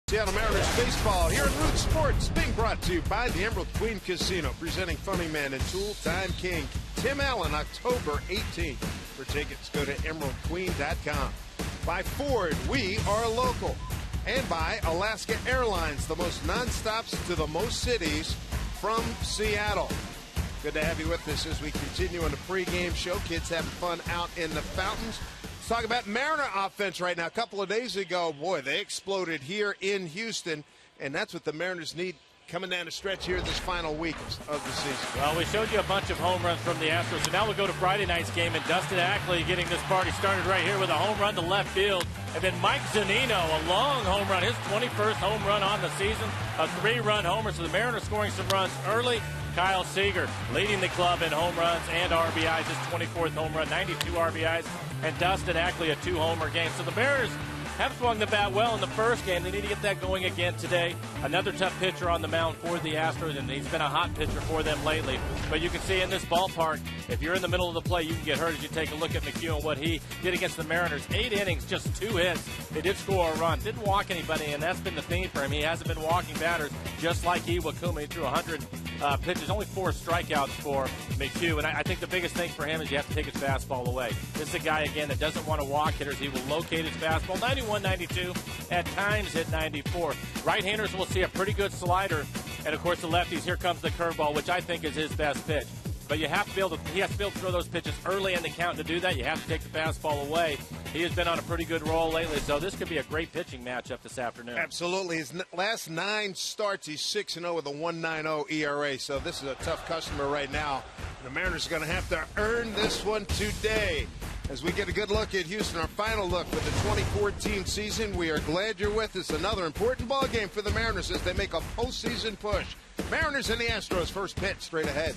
Seattle Mariners baseball here in Root Sports, being brought to you by the Emerald Queen Casino, presenting Funny Man and Tool Time King Tim Allen, October 18th. For tickets, go to emeraldqueen.com. By Ford, we are local. And by Alaska Airlines, the most nonstops to the most cities from Seattle. Good to have you with us as we continue on the pregame show. Kids having fun out in the fountains. Let's talk about Mariner offense right now. A couple of days ago, boy, they exploded here in Houston, and that's what the Mariners need coming down the stretch here this final week of the season. Well, we showed you a bunch of home runs from the Astros, so now we'll go to Friday night's game, and Dustin Ackley getting this party started right here with a home run to left field. And then Mike Zunino, a long home run, his 21st home run on the season, a 3-run homer. So the Mariners scoring some runs early. Kyle Seager leading the club in home runs and RBIs, his 24th home run, 92 RBIs, and Dustin Ackley a 2-homer game. So the Mariners have swung the bat well in the first game. They need to get that going again today. Another tough pitcher on the mound for the Astros, and he's been a hot pitcher for them lately. But you can see in this ballpark, if you're in the middle of the play, you can get hurt as you take a look at McHugh and what he did against the Mariners. 8 innings, just 2 hits. They did score a run. Didn't walk anybody, and that's been the theme for him. He hasn't been walking batters, just like Iwakuma. He threw 100 pitches, only 4 strikeouts for McHugh. And I think the biggest thing for him is you have to take his fastball away. This is a guy, again, that doesn't want to walk hitters. He will locate his fastball. 91, 92, at times hit 94. Right-handers will see a pretty good slider. And, of course, the lefties, here comes the curveball, which I think is his best pitch. But you have to be able to, he has to be able to throw those pitches early in the count. To do that, you have to take the fastball away. He has been on a pretty good roll lately, so this could be a great pitching matchup this afternoon. Absolutely. His last 9 starts, he's 6-0 with a 1.90 ERA, so this is a tough customer right now. The Mariners are going to have to earn this one today. As we get a good look at Houston, our final look for the 2014 season, we are glad you're with us. Another important ball game for the Mariners as they make a postseason push. Mariners and the Astros, first pitch straight ahead.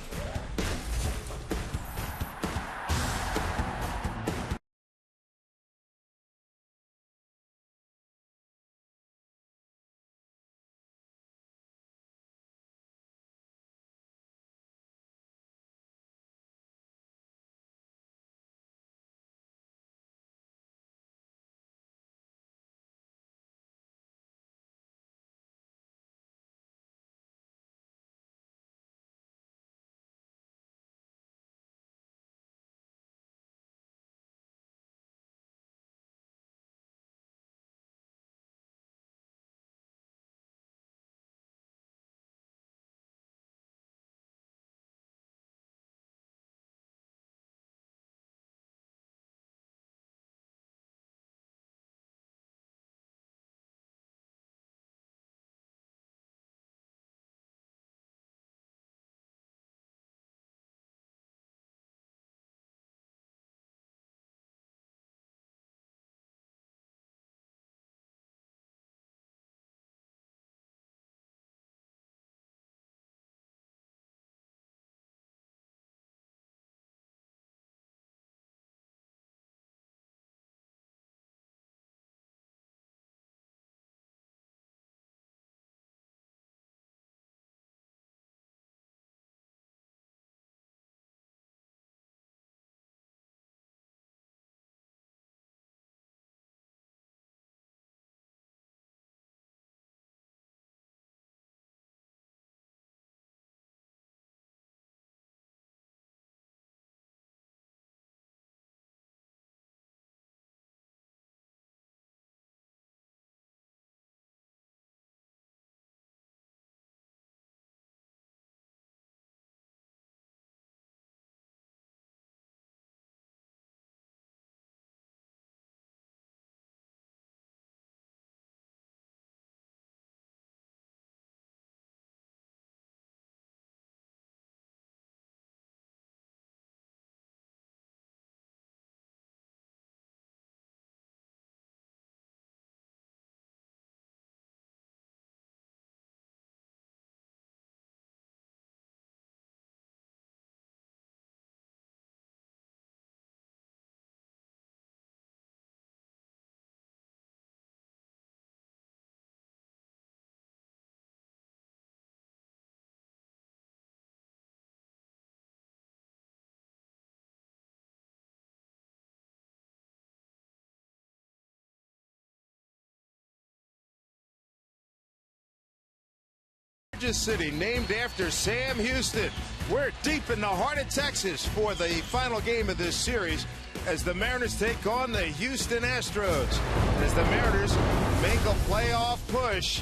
City, named after Sam Houston. We're deep in the heart of Texas for the final game of this series as the Mariners take on the Houston Astros. As the Mariners make a playoff push.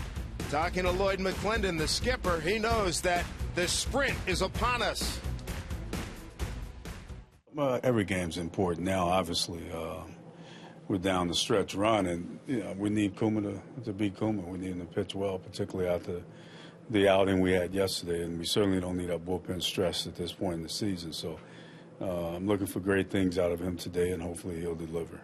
Talking to Lloyd McClendon, the skipper, he knows that the sprint is upon us. Well, every game's important now, obviously. We're down the stretch run, and we need Kuma to beat Kuma. We need him to pitch well, particularly after the outing we had yesterday, and we certainly don't need our bullpen stressed at this point in the season. So I'm looking for great things out of him today, and hopefully he'll deliver.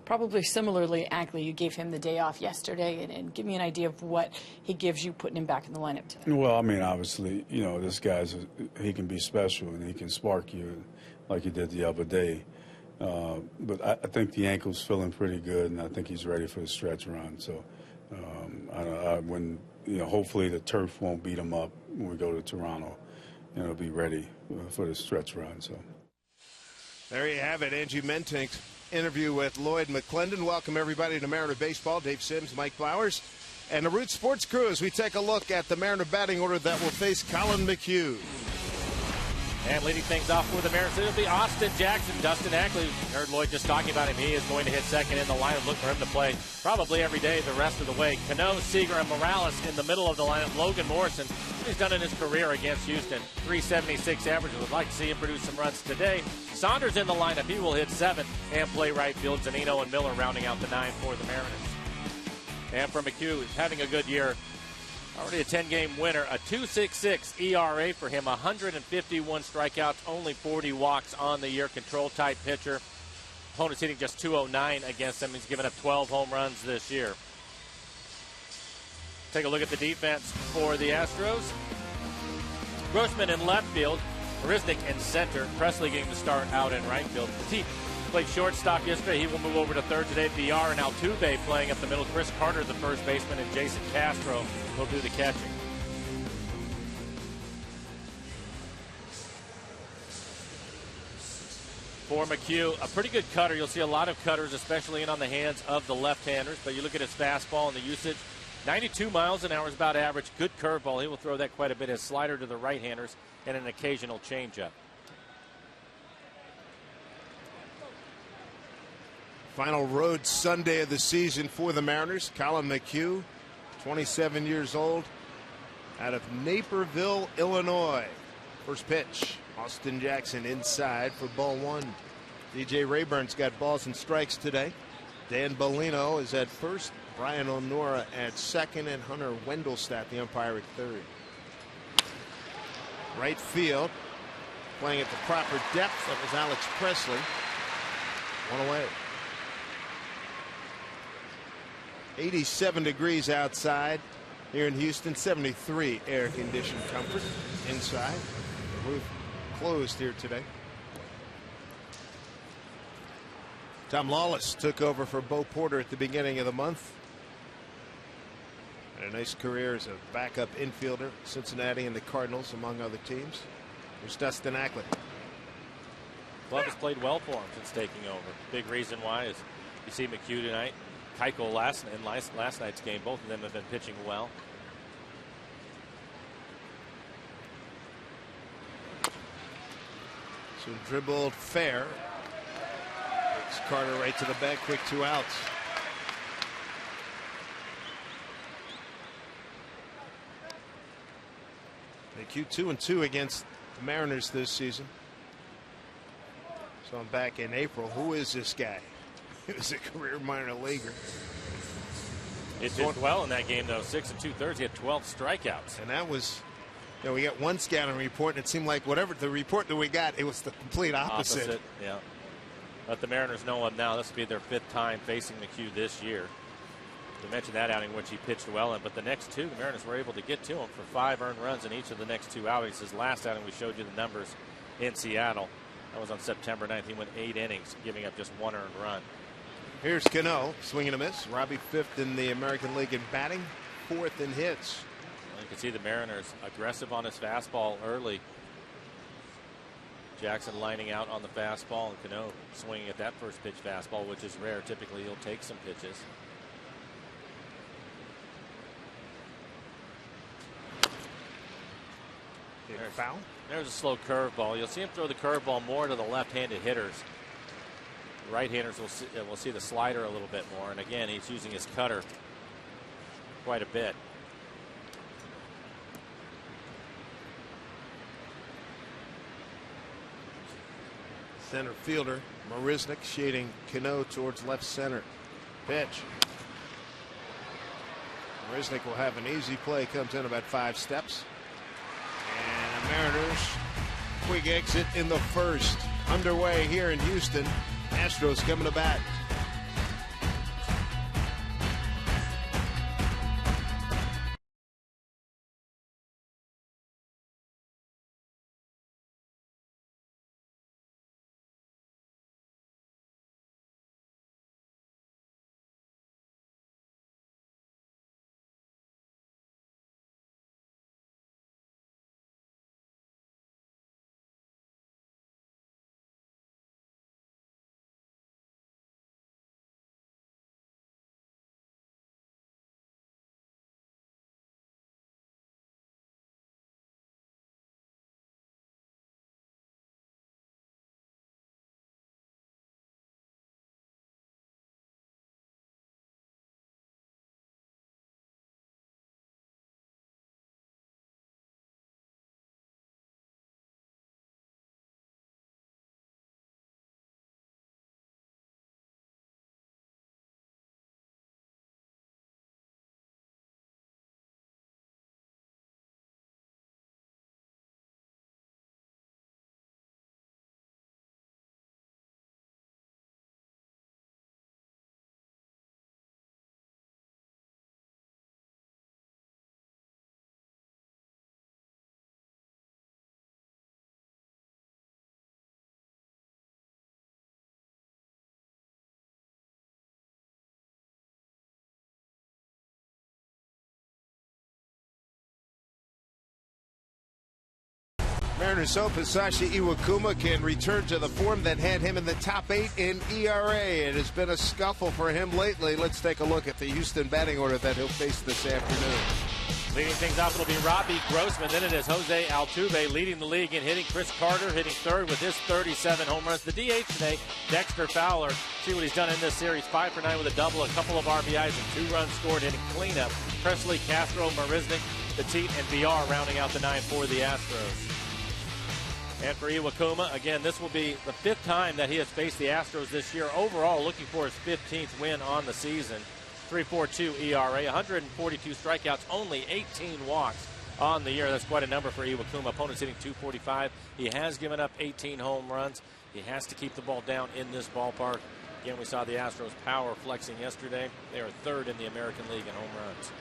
Probably similarly, Ackley, you gave him the day off yesterday, and give me an idea of what he gives you putting him back in the lineup today. Well, I mean, obviously, this guy's he can be special, and he can spark you like he did the other day. But I think the ankle's feeling pretty good, and I think he's ready for the stretch run. So hopefully the turf won't beat him up when we go to Toronto. He'll be ready for the stretch run. So there you have it, Angie Mentink's interview with Lloyd McClendon. Welcome everybody to Mariner Baseball. Dave Sims, Mike Flowers, and the Root Sports crew as we take a look at the Mariner batting order that will face Collin McHugh. And leading things off for the Mariners, it'll be Austin Jackson. Dustin Ackley, heard Lloyd just talking about him. He is going to hit second in the lineup. Look for him to play probably every day the rest of the way. Cano, Seager, and Morales in the middle of the lineup. Logan Morrison, what he's done in his career against Houston, 376 average. Would like to see him produce some runs today. Saunders in the lineup. He will hit 7 and play right field. Zunino and Miller rounding out the 9 for the Mariners. And for McHugh, he's having a good year. Already a 10-game winner, a 2.66 ERA for him, 151 strikeouts, only 40 walks on the year. Control-type pitcher. Opponents hitting just 209 against him. He's given up 12 home runs this year. Take a look at the defense for the Astros. Grossman in left field, Marisnik in center, Presley getting the start out in right field. Petit played shortstop yesterday. He will move over to third today. VR and Altuve playing up the middle. Chris Carter, the first baseman, and Jason Castro will do the catching. For McHugh, a pretty good cutter. You'll see a lot of cutters, especially in on the hands of the left-handers. But you look at his fastball and the usage. 92 miles an hour is about average. Good curveball. He will throw that quite a bit. His slider to the right-handers and an occasional changeup. Final road Sunday of the season for the Mariners. Collin McHugh, 27 years old, out of Naperville, Illinois. First pitch, Austin Jackson inside for ball 1. DJ Rayburn's got balls and strikes today. Dan Bellino is at first, Brian Onora at second, and Hunter Wendelstadt, the umpire, at third. Right field, playing at the proper depth. That was Alex Presley. One away. 87 degrees outside here in Houston, 73 air conditioned comfort inside. The roof closed here today. Tom Lawless took over for Bo Porter at the beginning of the month. And a nice career as a backup infielder, Cincinnati and the Cardinals, among other teams. There's Dustin Ackley. Glove has played well for him since taking over. Big reason why is you see McHugh tonight. Keuchel last night's game. Both of them have been pitching well. So dribbled fair. Takes Carter right to the bag. Quick 2 outs. McHugh 2-2 against the Mariners this season. So I'm back in April. Who is this guy? He was a career minor leaguer. It did well in that game, though. 6 2/3. He had 12 strikeouts. And that was, we got one scouting report, and it seemed like whatever the report that we got, it was the complete opposite. Yeah. But the Mariners know him now. This will be their 5th time facing McHugh this year. We mentioned that outing which he pitched well in, but the next 2, the Mariners were able to get to him for 5 earned runs in each of the next 2 outings. His last outing, we showed you the numbers in Seattle. That was on September 9th. He went 8 innings, giving up just 1 earned run. Here's Cano, swing and a miss. Robbie 5th in the American League in batting, 4th in hits. You can see the Mariners aggressive on his fastball early. Jackson lining out on the fastball, and Cano swinging at that first pitch fastball, which is rare. Typically, he'll take some pitches. Foul. There's a slow curveball. You'll see him throw the curveball more to the left-handed hitters. Right-handers will see the slider a little bit more. And again, he's using his cutter quite a bit. Center fielder Marisnik shading Cano towards left center. Pitch. Marisnik will have an easy play. Comes in about 5 steps. And the Mariners quick exit in the first. Underway here in Houston. Astros coming to bat. Mariners hope Hisashi Iwakuma can return to the form that had him in the top 8 in ERA. It has been a scuffle for him lately. Let's take a look at the Houston batting order that he'll face this afternoon. Leading things off, it'll be Robbie Grossman. Then it is Jose Altuve leading the league in hitting. Chris Carter hitting third with his 37 home runs. The DH today, Dexter Fowler. See what he's done in this series. 5 for 9 with a double, a couple of RBIs, and 2 runs scored hitting cleanup. Presley, Castro, Marisnik, Petit, and VR rounding out the 9 for the Astros. And for Iwakuma, again, this will be the 5th time that he has faced the Astros this year. Overall, looking for his 15th win on the season. 3.42 ERA, 142 strikeouts, only 18 walks on the year. That's quite a number for Iwakuma. Opponents hitting .245. He has given up 18 home runs. He has to keep the ball down in this ballpark. Again, we saw the Astros power flexing yesterday. They are 3rd in the American League in home runs.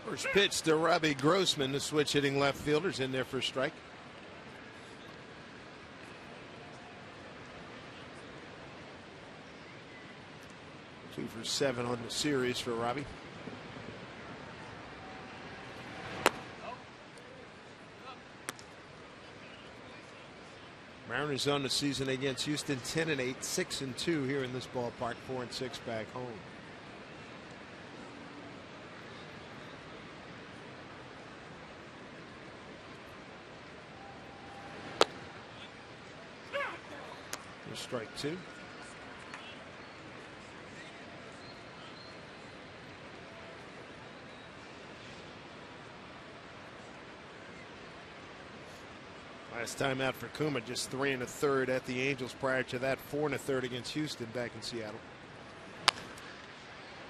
First pitch to Robbie Grossman, the switch hitting left fielders in there for a strike. Two for 7 on the series for Robbie. Mariners on the season against Houston 10-8, 6-2 here in this ballpark, 4-6 back home. Strike 2. Last time out for Kuma, just 3 1/3 at the Angels. Prior to that, 4 1/3 against Houston back in Seattle.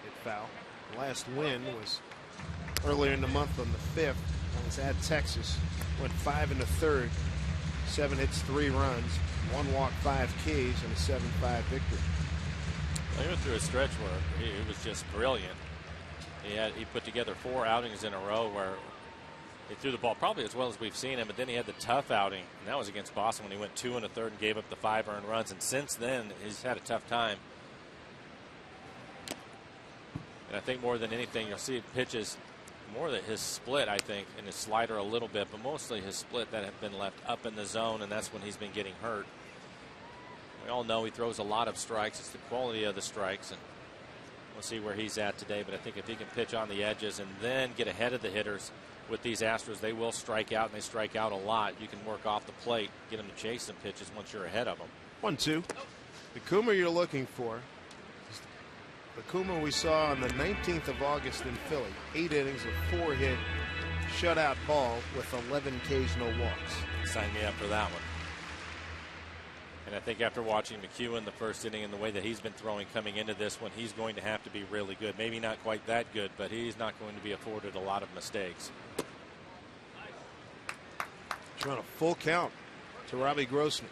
Hit foul. The last win was earlier in the month on the 5th. That was at Texas. Went 5 1/3. 7 hits, 3 runs. 1 walk, 5 Ks, and a 7-5 victory. Well, he went through a stretch where he was just brilliant. He put together 4 outings in a row where he threw the ball probably as well as we've seen him, but then he had the tough outing, and that was against Boston when he went 2 1/3 and gave up the 5 earned runs. And since then, he's had a tough time. And I think more than anything, you'll see pitches more than his split, I think, and his slider a little bit, but mostly his split that have been left up in the zone, and that's when he's been getting hurt. We all know he throws a lot of strikes. It's the quality of the strikes, and we'll see where he's at today. But I think if he can pitch on the edges and then get ahead of the hitters with these Astros. They will strike out, and they strike out a lot. You can work off the plate, get them to chase some pitches once you're ahead of them. 1-2. The Kuma you're looking for. The Kuma we saw on the 19th of August in Philly. 8 innings of 4-hit shutout ball with 11 Ks, no walks. Sign me up for that one. And I think after watching McEwen in the first inning and the way that he's been throwing coming into this one, he's going to have to be really good. Maybe not quite that good, but he's not going to be afforded a lot of mistakes. Trying a full count to Robbie Grossman.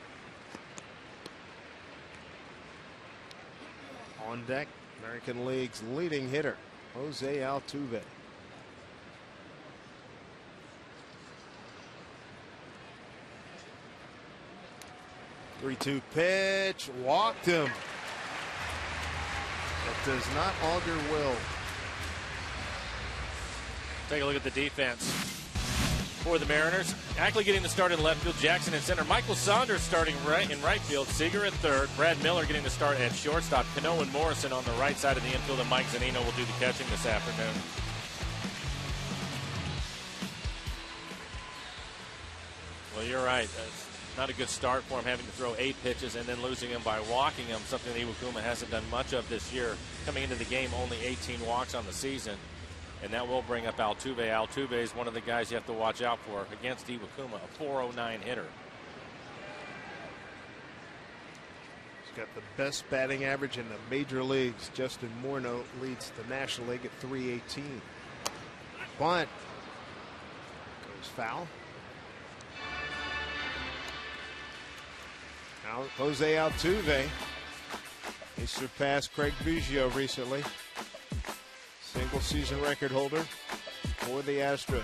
On deck, American League's leading hitter, Jose Altuve. 3-2 pitch, walked him. That does not augur well. Take a look at the defense for the Mariners. Ackley getting the start in left field, Jackson in center, Michael Saunders starting in right field, Seager at third, Brad Miller getting the start at shortstop, Cano and Morrison on the right side of the infield, and Mike Zunino will do the catching this afternoon. Well, you're right. Not a good start for him, having to throw 8 pitches and then losing him by walking him, something that Iwakuma hasn't done much of this year. Coming into the game, only 18 walks on the season, and that will bring up Altuve. Altuve is one of the guys you have to watch out for against Iwakuma, a .409 hitter. He's got the best batting average in the major leagues. Justin Morneau leads the National League at .318. Bunt goes foul. Now Jose Altuve, he surpassed Craig Biggio recently, single season record holder for the Astros.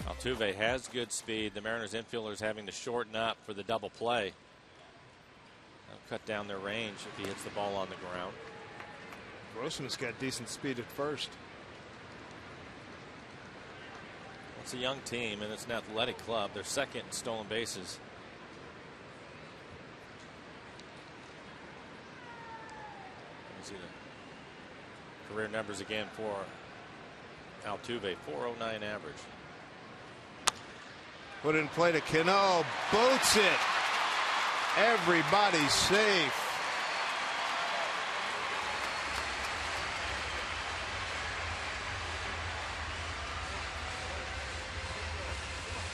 Altuve has good speed. The Mariners infielders having to shorten up for the double play. They'll cut down their range if he hits the ball on the ground. Grossman's got decent speed at first. It's a young team, and it's an athletic club. They're second in stolen bases. See the career numbers again for Altuve. .409 average. Put in play to Cano. Boats it. Everybody's safe.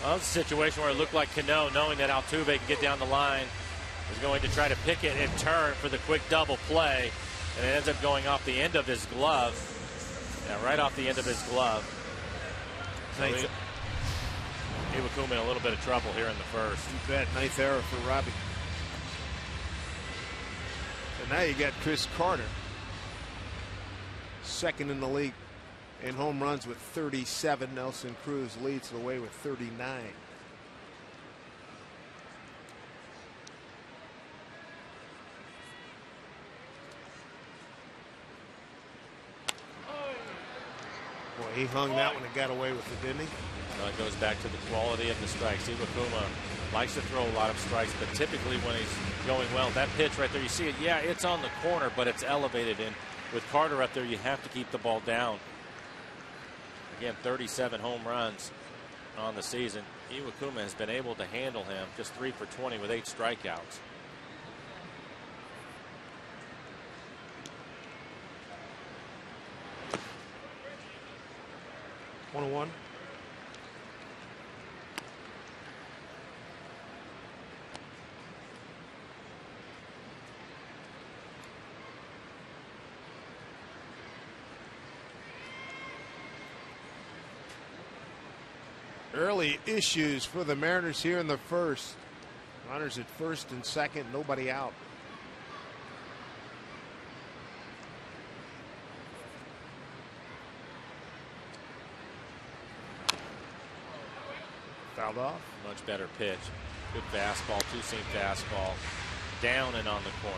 Well, it's a situation where it looked like Cano, knowing that Altuve can get down the line, is going to try to pick it and turn for the quick double play. And it ends up going off the end of his glove. Yeah, right off the end of his glove. So Iwakuma in a little bit of trouble here in the first. You bet. 9th error for Robbie. And now you got Chris Carter, second in the league in home runs with 37. Nelson Cruz leads the way with 39. Boy, he hung that one and got away with it, didn't he? Well, it goes back to the quality of the strikes. Iwakuma likes to throw a lot of strikes, but typically when he's going well, that pitch right there, you see it, yeah, it's on the corner, but it's elevated. And with Carter up there, you have to keep the ball down. Again, 37 home runs on the season. Iwakuma has been able to handle him, just 3 for 20 with 8 strikeouts. One. Early issues for the Mariners here in the first. Runners at first and second, nobody out. Fouled off. Much better pitch. Good fastball, two-seam fastball. Down and on the corner.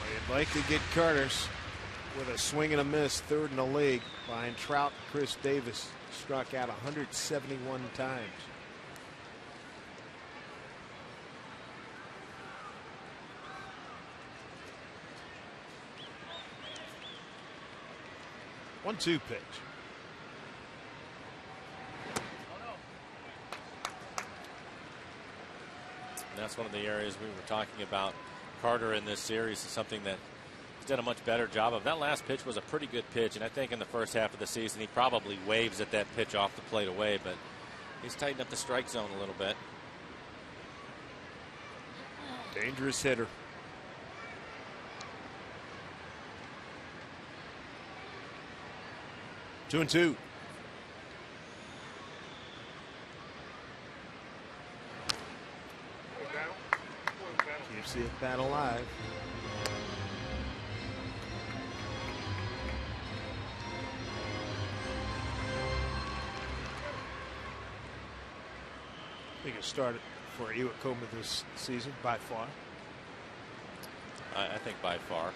Well, you'd like to get Carter's with a swing and a miss, third in the league behind Trout. Chris Davis struck out 171 times. 1-2 pitch. And that's one of the areas we were talking about Carter in this series is something that he's done a much better job of. That last pitch was a pretty good pitch, and I think in the first half of the season he probably waves at that pitch off the plate away, but he's tightened up the strike zone a little bit. Dangerous hitter. Two and two. Keeps the at-bat alive. Biggest start for Iwakuma this season by far. I think by far.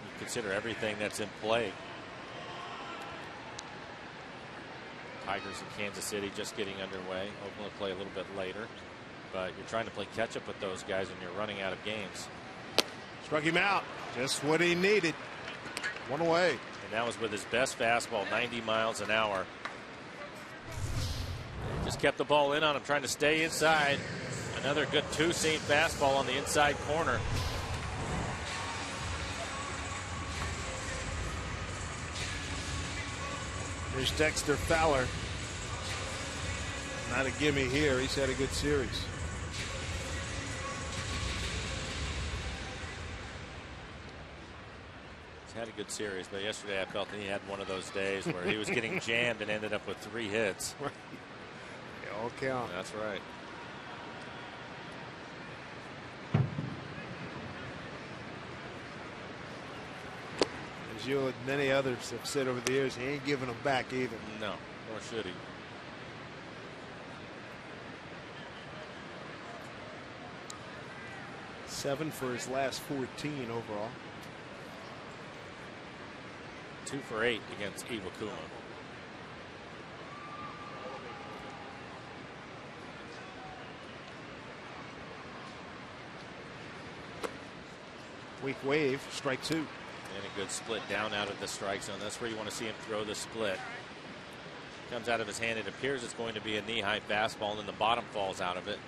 You consider everything that's in play. Tigers in Kansas City just getting underway. Oakland will play a little bit later. But you're trying to play catch up with those guys and you're running out of games. Struck him out. Just what he needed. One away. And that was with his best fastball, 90 miles an hour. Just kept the ball in on him, trying to stay inside. Another good two-seam fastball on the inside corner. There's Dexter Fowler. Not a gimme here. He's had a good series. He's had a good series, but yesterday I felt that he had one of those days where he was getting jammed and ended up with 3 hits. Right. They all count. That's right. As you and many others have said over the years, he ain't giving them back either. No, nor should he. Seven for his last 14 overall. 2 for 8 against Iwakuma. Weak wave, strike 2. And a good split down out of the strike zone. That's where you want to see him throw the split. Comes out of his hand. It appears it's going to be a knee-high fastball, and then the bottom falls out of it.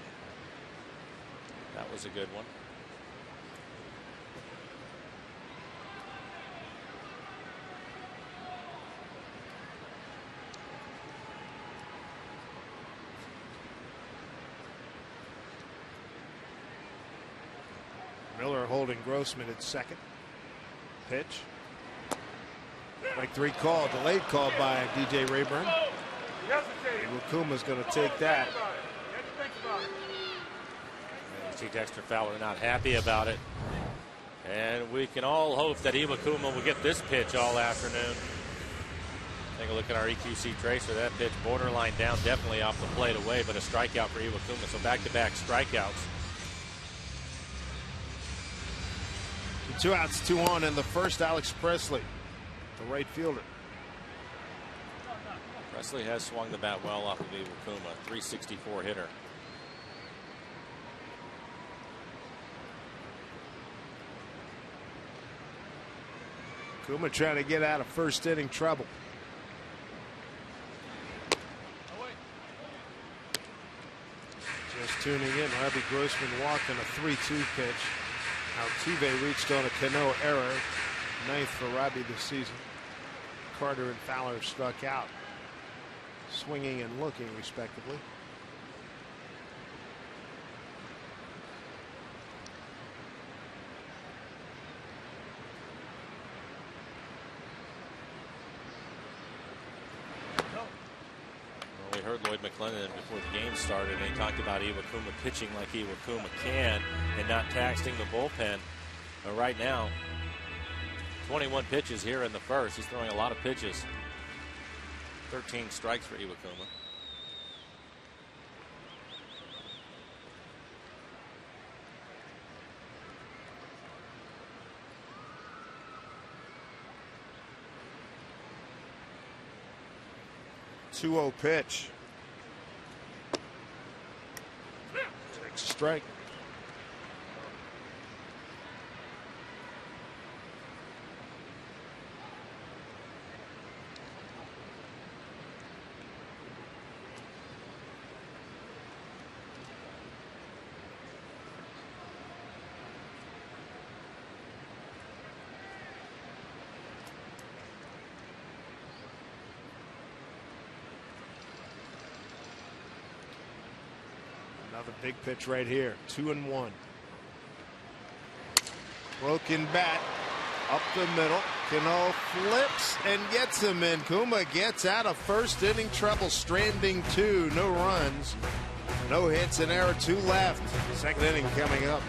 That was a good one. Miller holding Grossman at second. Pitch. Strike 3 call. Delayed call by DJ Rayburn. Iwakuma's going to take that. You see Dexter Fowler not happy about it. And we can all hope that Iwakuma will get this pitch all afternoon. Take a look at our EQC tracer. That pitch borderline down, definitely off the plate away, but a strikeout for Iwakuma. So back-to-back strikeouts. 2 outs, 2 on in the first. Alex Presley, the right fielder. Presley has swung the bat well off of Iwakuma. 364 hitter. Kuma trying to get out of first inning trouble. Just tuning in, Robbie Grossman walked in a 3-2 pitch. Altuve reached on a Cano error. 9th for Robbie this season. Carter and Fowler struck out. Swinging and looking respectively. We heard Lloyd McClendon before the game started, and he talked about Iwakuma pitching like Iwakuma can and not taxing the bullpen. But right now, 21 pitches here in the first. He's throwing a lot of pitches. 13 strikes for Iwakuma. Two-0 pitch. Takes a strike. Now the big pitch right here. 2-1. Broken bat up the middle. Cano flips and gets him in. Kuma gets out of first inning trouble, stranding 2. No runs, no hits, an error, 2 left. Second inning coming up.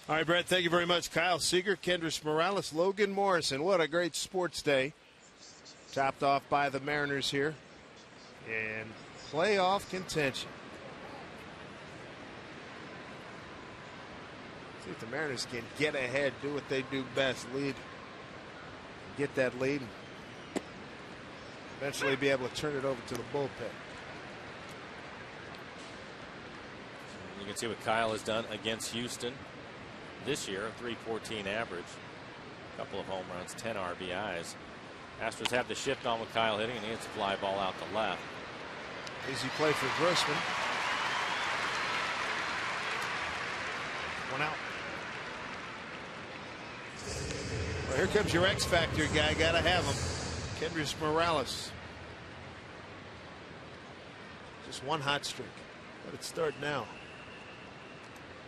All right, Brett, thank you very much. Kyle Seager, Kendrys Morales, Logan Morrison. What a great sports day. Topped off by the Mariners here. And playoff contention. See if the Mariners can get ahead, do what they do best, lead. Get that lead. And eventually be able to turn it over to the bullpen. You can see what Kyle has done against Houston this year, a .314 average, a couple of home runs, 10 RBIs. Astros have the shift on with Kyle hitting, and he hits a fly ball out to left. Easy play for Grossman. 1 out. Well, here comes your X Factor guy. Gotta have him. Kendrys Morales. Just 1 hot streak. Let it start now.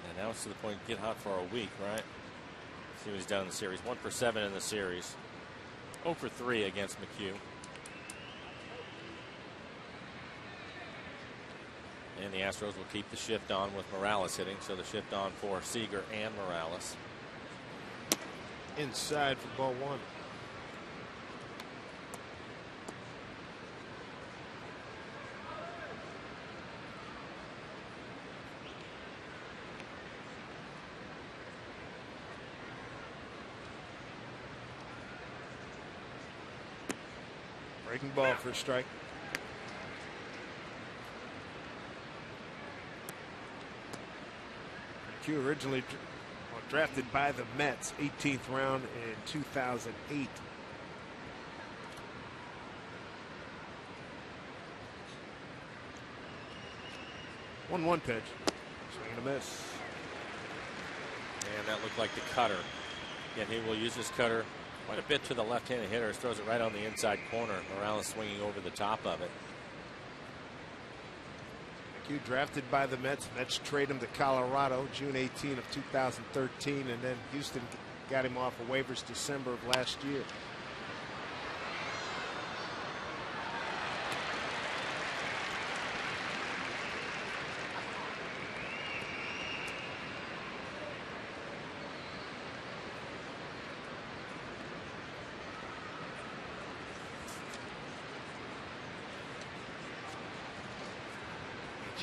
And now it's to the point, get hot for a week, right? See what he's done in the series. 1 for 7 in the series. 0 for 3 against McHugh. And the Astros will keep the shift on with Morales hitting, so the shift on for Seager and Morales. Inside for ball 1. Breaking ball for a strike. McHugh originally drafted by the Mets, 18th round in 2008. One pitch. Swing and a miss. And that looked like the cutter. Again, he will use his cutter quite a bit to the left-handed hitter. Throws it right on the inside corner. Morales swinging over the top of it. McHugh drafted by the Mets. Mets trade him to Colorado June 18 of 2013, and then Houston got him off of waivers December of last year.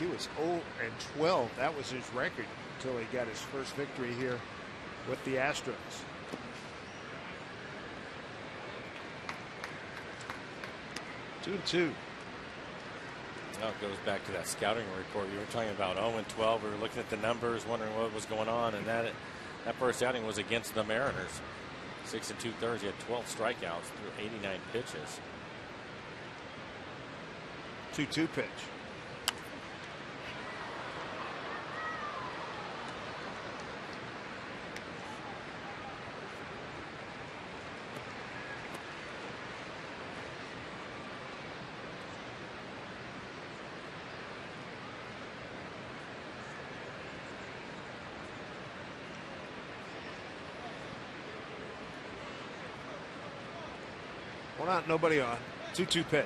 McHugh is 0-12. That was his record until he got his first victory here with the Astros. Two and two. Well, it goes back to that scouting report you were talking about. 0-12. We were looking at the numbers, wondering what was going on, and that first outing was against the Mariners. 6 2/3. He had 12 strikeouts through 89 pitches. 2-2 pitch. One out, nobody on. 2-2 pitch.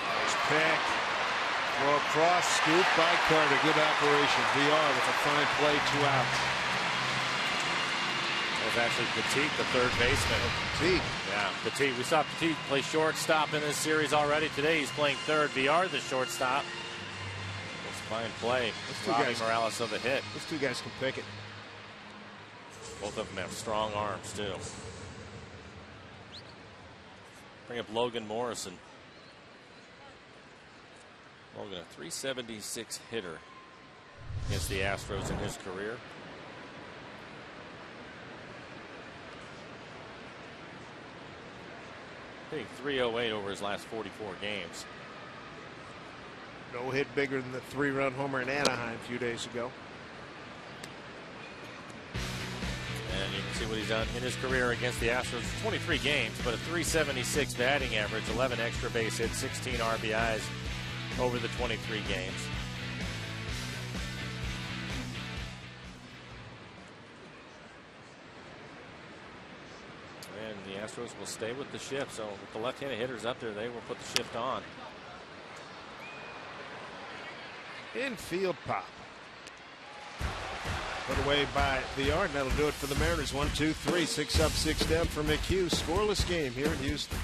Nice pick. Throw across, scoop by Carter. Good operation. VR with a fine play, 2 outs. That was actually Petit, the third baseman. Petit. Yeah, Petit. We saw Petit play shortstop in this series already. Today he's playing third. VR, the shortstop. It's fine play. Robbie Morales of the hit. Those two guys can pick it. Both of them have strong arms, too. Bring up Logan Morrison. Logan, a .376 hitter against the Astros in his career. Hitting .308 over his last 44 games. No hit bigger than the 3-run homer in Anaheim a few days ago. And you can see what he's done in his career against the Astros. 23 games, but a .376 batting average, 11 extra base hits, 16 RBIs over the 23 games. And the Astros will stay with the shift. So with the left-handed hitters up there, they will put the shift on. Infield pop. Put away by VR, and that'll do it for the Mariners. 1, 2, 3, 6 up, 6 down for McHugh. Scoreless game here in Houston.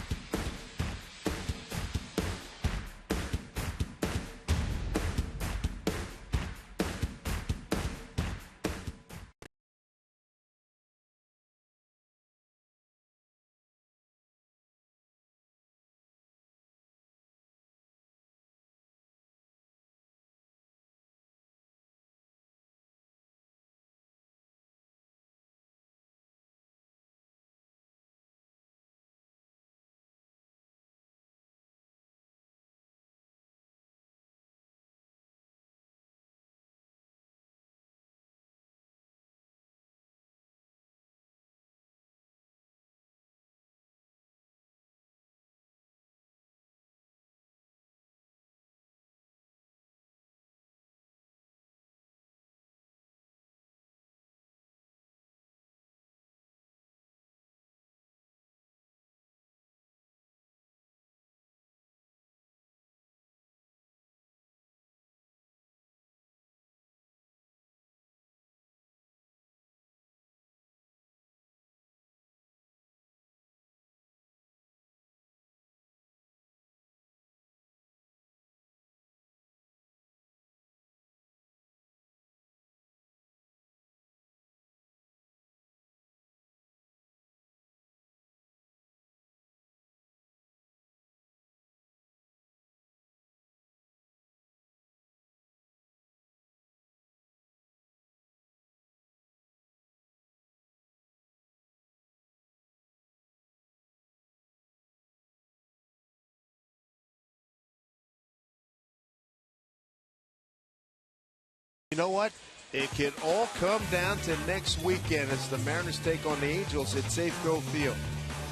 You know what? It can all come down to next weekend as the Mariners take on the Angels at Safeco Field.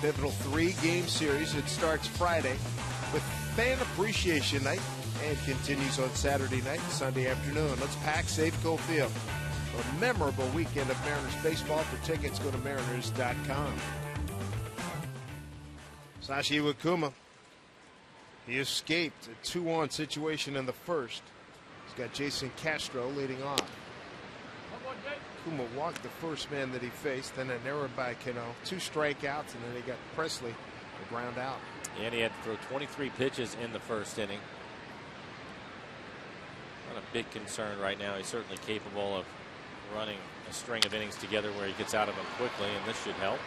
Pivotal 3-game series. It starts Friday with Fan Appreciation Night and continues on Saturday night and Sunday afternoon. Let's pack Safeco Field. A memorable weekend of Mariners baseball. For tickets, go to mariners.com. Sashi Iwakuma. He escaped a 2-on situation in the first. He's got Jason Castro leading off. Kuma walked the first man that he faced, then an error by Cano, 2 strikeouts, and then he got Presley, the ground out. And he had to throw 23 pitches in the first inning. not a big concern right now. He's certainly capable of running a string of innings together where he gets out of them quickly, and this should help.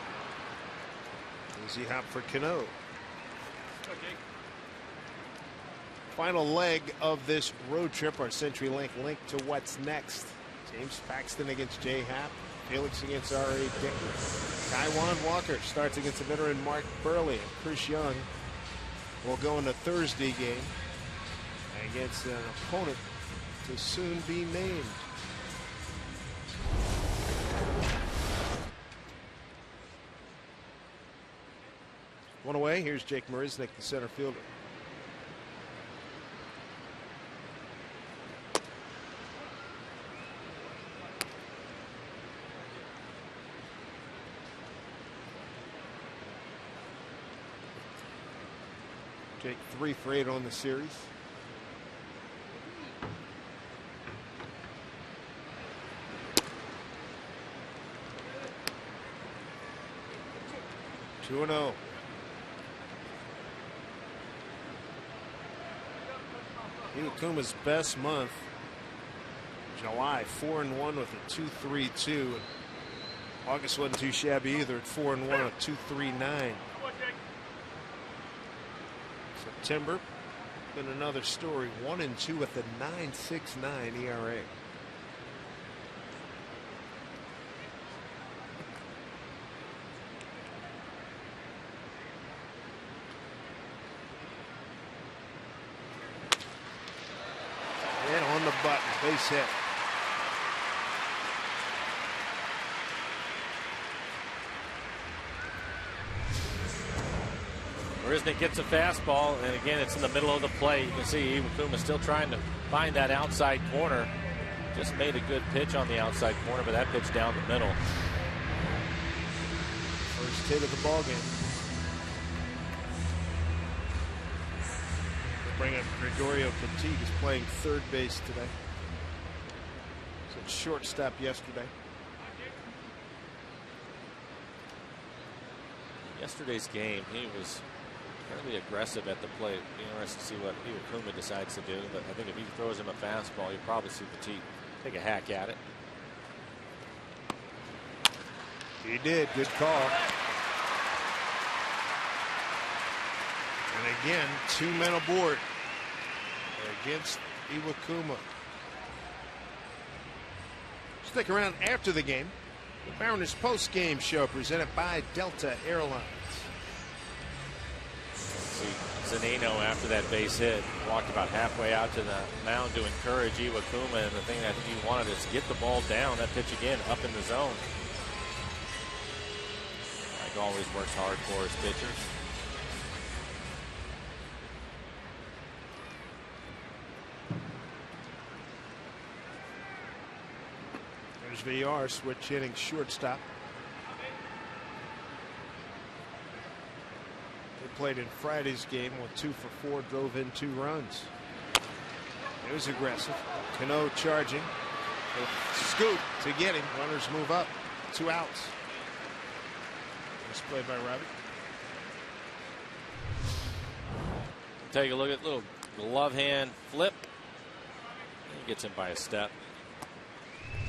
Easy hop for Cano. Final leg of this road trip, our CenturyLink link to what's next. James Paxton against Jay Happ. Felix against R.A. Dickey. Taijuan Walker starts against the veteran Mark Burley. And Chris Young will go in the Thursday game against an opponent to soon be named. One away. Here's Jake Marisnick, the center fielder. Jake 3 for 8 on the series. Two and 0. Iwakuma's best month, July, 4-1 with a 2.32. August wasn't too shabby either at 4-1, a 2.39. September, been another story, 1-2 with a 9.69 ERA. And on the button, base hit. Marisnick gets a fastball, and again, it's in the middle of the plate. You can see Iwakuma still trying to find that outside corner. Just made a good pitch on the outside corner, but that pitch down the middle. First hit of the ball game. Bring up Gregorio Petit, is playing third base today. So shortstop yesterday. Yesterday's game, he was fairly aggressive at the plate. Be interested to see what Iwakuma decides to do, but I think if he throws him a fastball, you'll probably see Petit take a hack at it. He did. Good call. And again, 2 men aboard against Iwakuma. Stick around after the game. The Mariners post-game show presented by Delta Airlines. See Zunino after that base hit walked about halfway out to the mound to encourage Iwakuma, and the thing I think he wanted is get the ball down. That pitch again up in the zone. Mike always works hard for his pitchers. There's VR, switch hitting shortstop. They played in Friday's game, went 2 for 4, drove in 2 runs. It was aggressive. Cano charging. Scoop to get him. Runners move up. 2 outs. This play by Robbie. Take a look at little glove hand flip. He gets him by a step.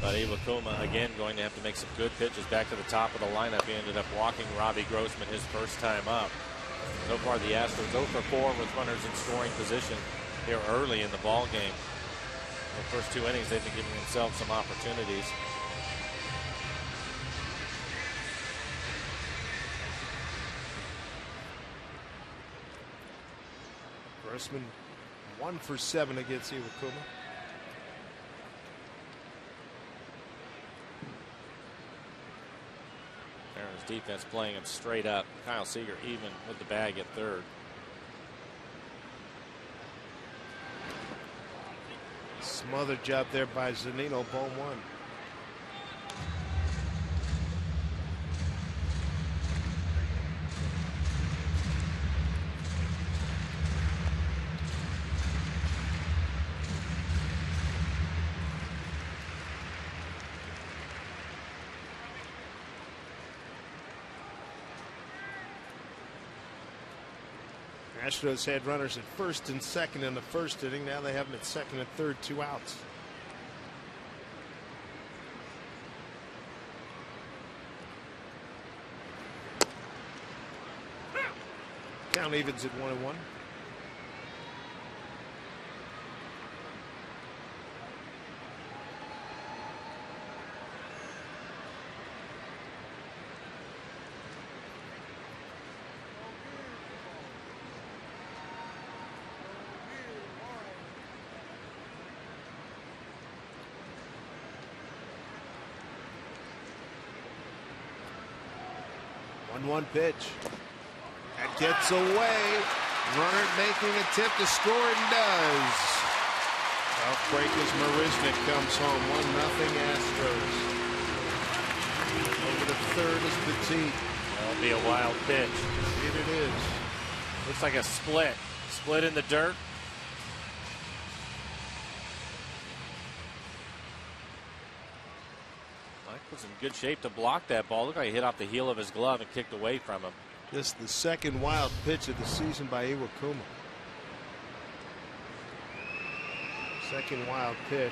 But Iwakuma again going to have to make some good pitches back to the top of the lineup. He ended up walking Robbie Grossman his first time up. So far the Astros 0 for 4 with runners in scoring position here early in the ball game. The first 2 innings they've been giving themselves some opportunities. Grossman 1 for 7 against Iwakuma. Mariners defense playing him straight up. Kyle Seager even with the bag at third. Smothered job there by Zunino, ball 1. Astros had runners at first and second in the first inning. Now they have them at second and third, 2 outs. Count evens at 1-1. One pitch. That gets away. Runner making an attempt to score and does. Outbreakers Marisnik comes home. 1-0 Astros. Over to third is Petit. That'll be a wild pitch. Indeed it is. Looks like a split. Split in the dirt. Was in good shape to block that ball. Looked like he hit off the heel of his glove and kicked away from him. This the second wild pitch of the season by Iwakuma. Second wild pitch.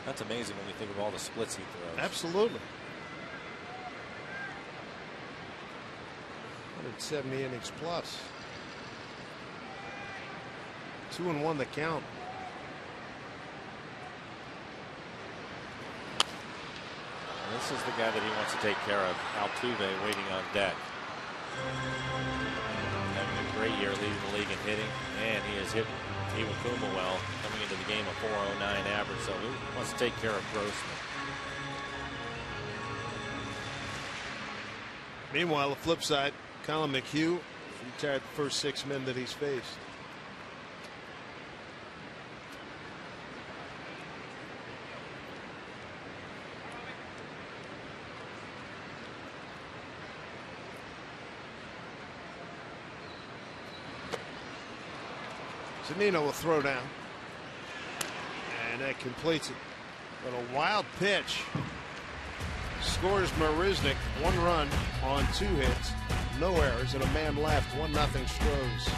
That's amazing when you think of all the splits he throws. Absolutely. 170 innings plus. 2-1 the count. This is the guy that he wants to take care of. Altuve waiting on deck. Having a great year leading the league in hitting. And he has hit Iwakuma well. Coming into the game a 409 average. So he wants to take care of Grossman. Meanwhile, the flip side, Colin McHugh retired the first 6 men that he's faced. Zunino will throw down. And that completes it. But a wild pitch. Scores Marisnik 1 run on 2 hits. No errors and a man left. 1-0 Stros.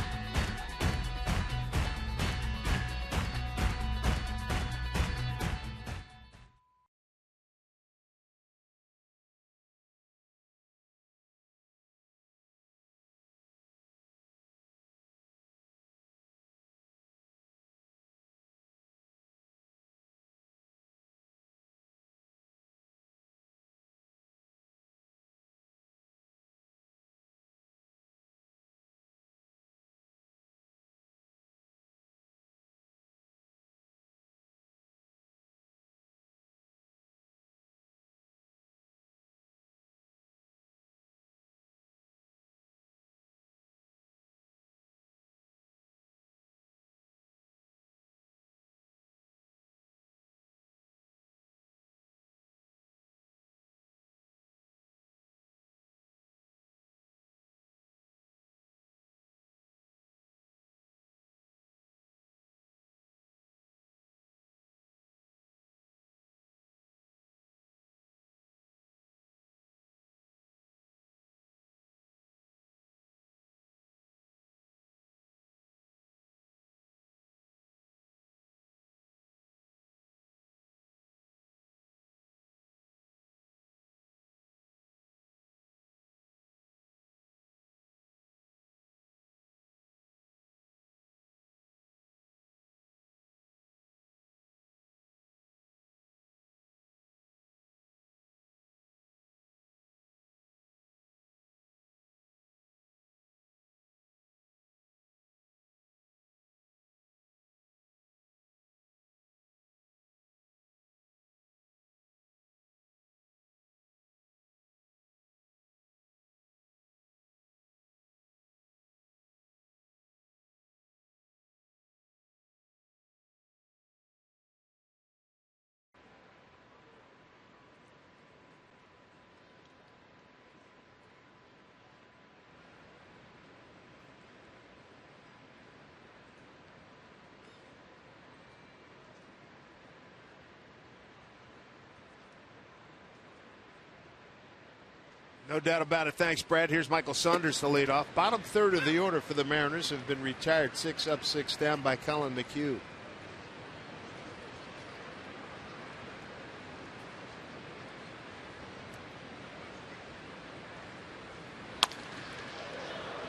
No doubt about it. Thanks, Brad. Here's Michael Saunders to lead off. Bottom third of the order for the Mariners have been retired. 6 up, 6 down by Colin McHugh.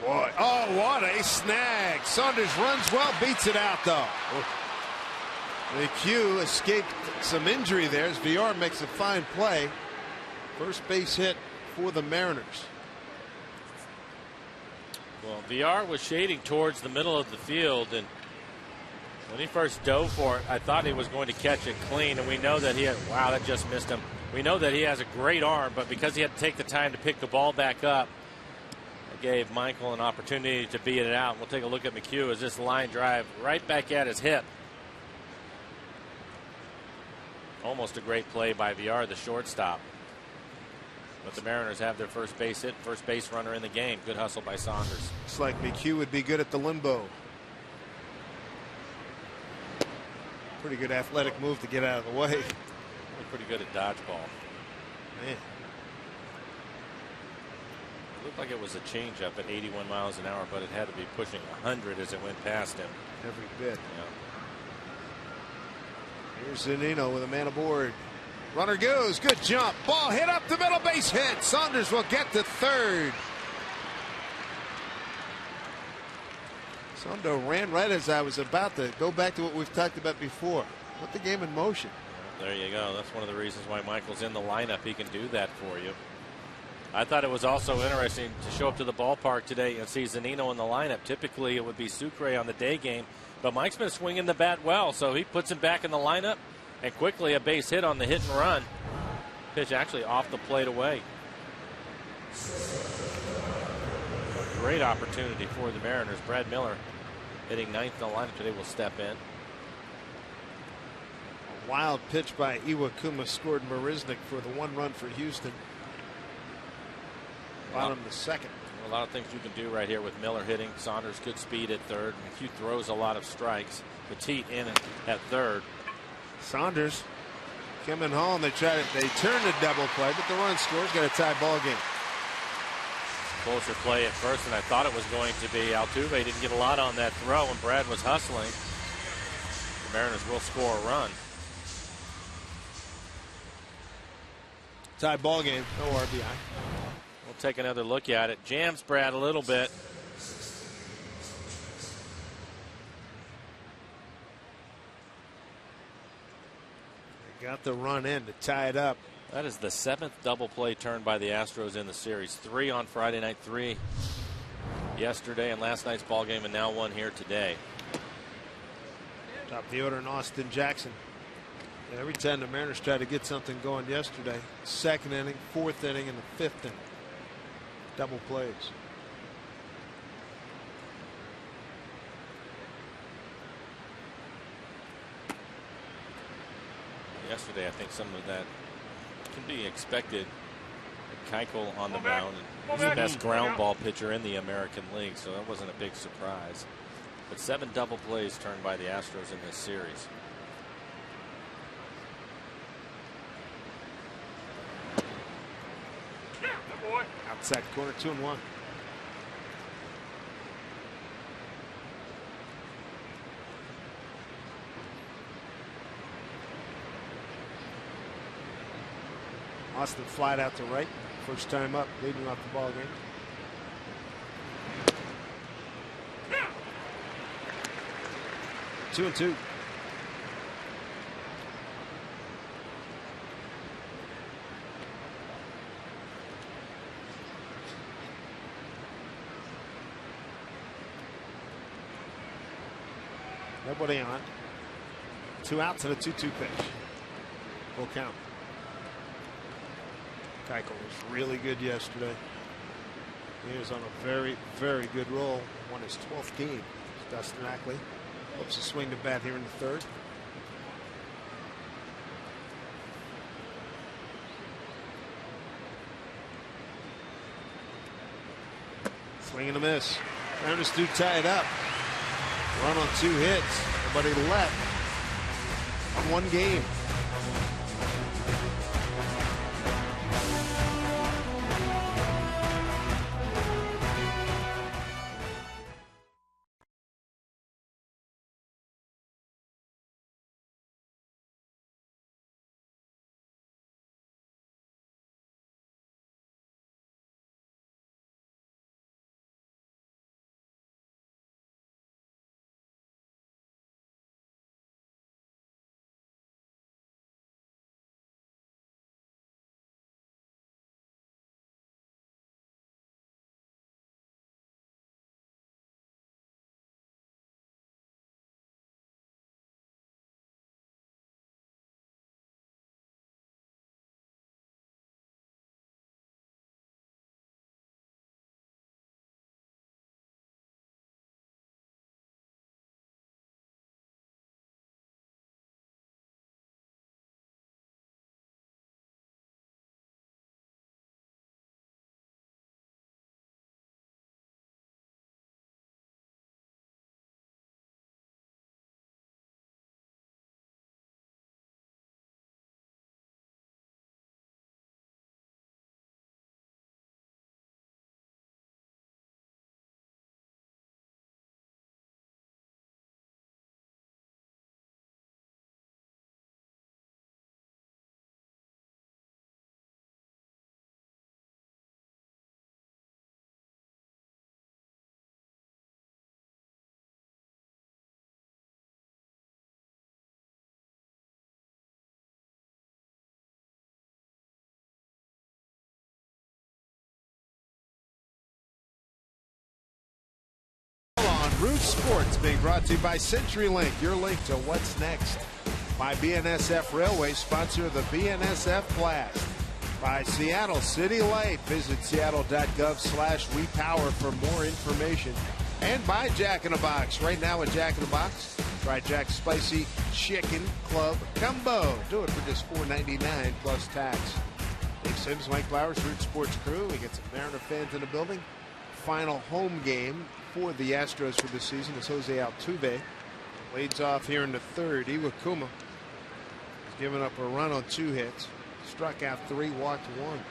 Boy, oh, what a snag. Saunders runs well, beats it out, though. McHugh escaped some injury there as VR makes a fine play. First base hit for the Mariners. Well, VR was shading towards the middle of the field, and when he first dove for it, I thought he was going to catch it clean, and we know that he had, wow, that just missed him. We know that he has a great arm, but because he had to take the time to pick the ball back up, it gave Michael an opportunity to beat it out. We'll take a look at McHugh as this line drive right back at his hip. Almost a great play by VR, the shortstop. But the Mariners have their first base hit, first base runner in the game. Good hustle by Saunders. Looks like McHugh would be good at the limbo. Pretty good athletic move to get out of the way. Pretty good at dodgeball. Man. It looked like it was a changeup at 81 miles an hour, but it had to be pushing 100 as it went past him. Every bit. Yeah. Here's Zunino with a man aboard. Runner goes. Good jump. Ball hit up the middle, base hit. Saunders will get to third. Sondo ran right as I was about to go back to what we've talked about before. Put the game in motion. There you go. That's one of the reasons why Michael's in the lineup. He can do that for you. I thought it was also interesting to show up to the ballpark today and see Zunino in the lineup. Typically it would be Sucre on the day game, but Mike's been swinging the bat well, so he puts him back in the lineup, and quickly a base hit on the hit and run. Pitch actually off the plate away. A great opportunity for the Mariners. Brad Miller hitting ninth in the lineup today will step in. A wild pitch by Iwakuma scored Marisnik for the 1 run for Houston. Bottom of the second. A lot of things you can do right here with Miller hitting. Saunders good speed at third. McHugh throws a lot of strikes. Petit in at third. Saunders coming home. They turn the double play, but the run scores. Got a tie ball game. Closer play at first than I thought it was going to be. Altuve didn't get a lot on that throw, and Brad was hustling. The Mariners will score a run. Tie ball game. No RBI. We'll take another look at it. Jams Brad a little bit. They got the run in to tie it up. That is the 7th double play turned by the Astros in the series. 3 on Friday night, 3 yesterday and last night's ball game, and now 1 here today. Top of the order in Austin Jackson. And every time the Mariners tried to get something going yesterday, 2nd inning, 4th inning, and the 5th inning. Double plays. Yesterday, I think some of that can be expected. Keuchel on the mound. He's the best ground ball pitcher in the American League, so that wasn't a big surprise. But 7 double plays turned by the Astros in this series. Outside corner, 2-1. Austin flied out to right. First time up, leading off the ball game. Two and 2. Nobody on. 2 outs and a 2-2 pitch. Full count. Keuchel was really good yesterday. He was on a very, very good roll. Won his 12th game. Dustin Ackley hopes to swing the bat here in the 3rd. Swing and a miss. Mariners do tie it up. Run on 2 hits. Nobody left on 1 game. Roots Sports being brought to you by CenturyLink, your link to what's next. By BNSF Railway, sponsor of the BNSF Blast. By Seattle City Light, visit seattle.gov/WePower for more information. And by Jack in the Box. Right now at Jack in the Box, try Jack's Spicy Chicken Club Combo. Do it for just $4.99 plus tax. Dave Sims, Mike Flowers, Root Sports crew. We get some Mariner fans in the building. Final home game for the Astros for the season is Jose Altuve. Leads off here in the third. Iwakuma has given up a run on 2 hits. Struck out 3, walked 1.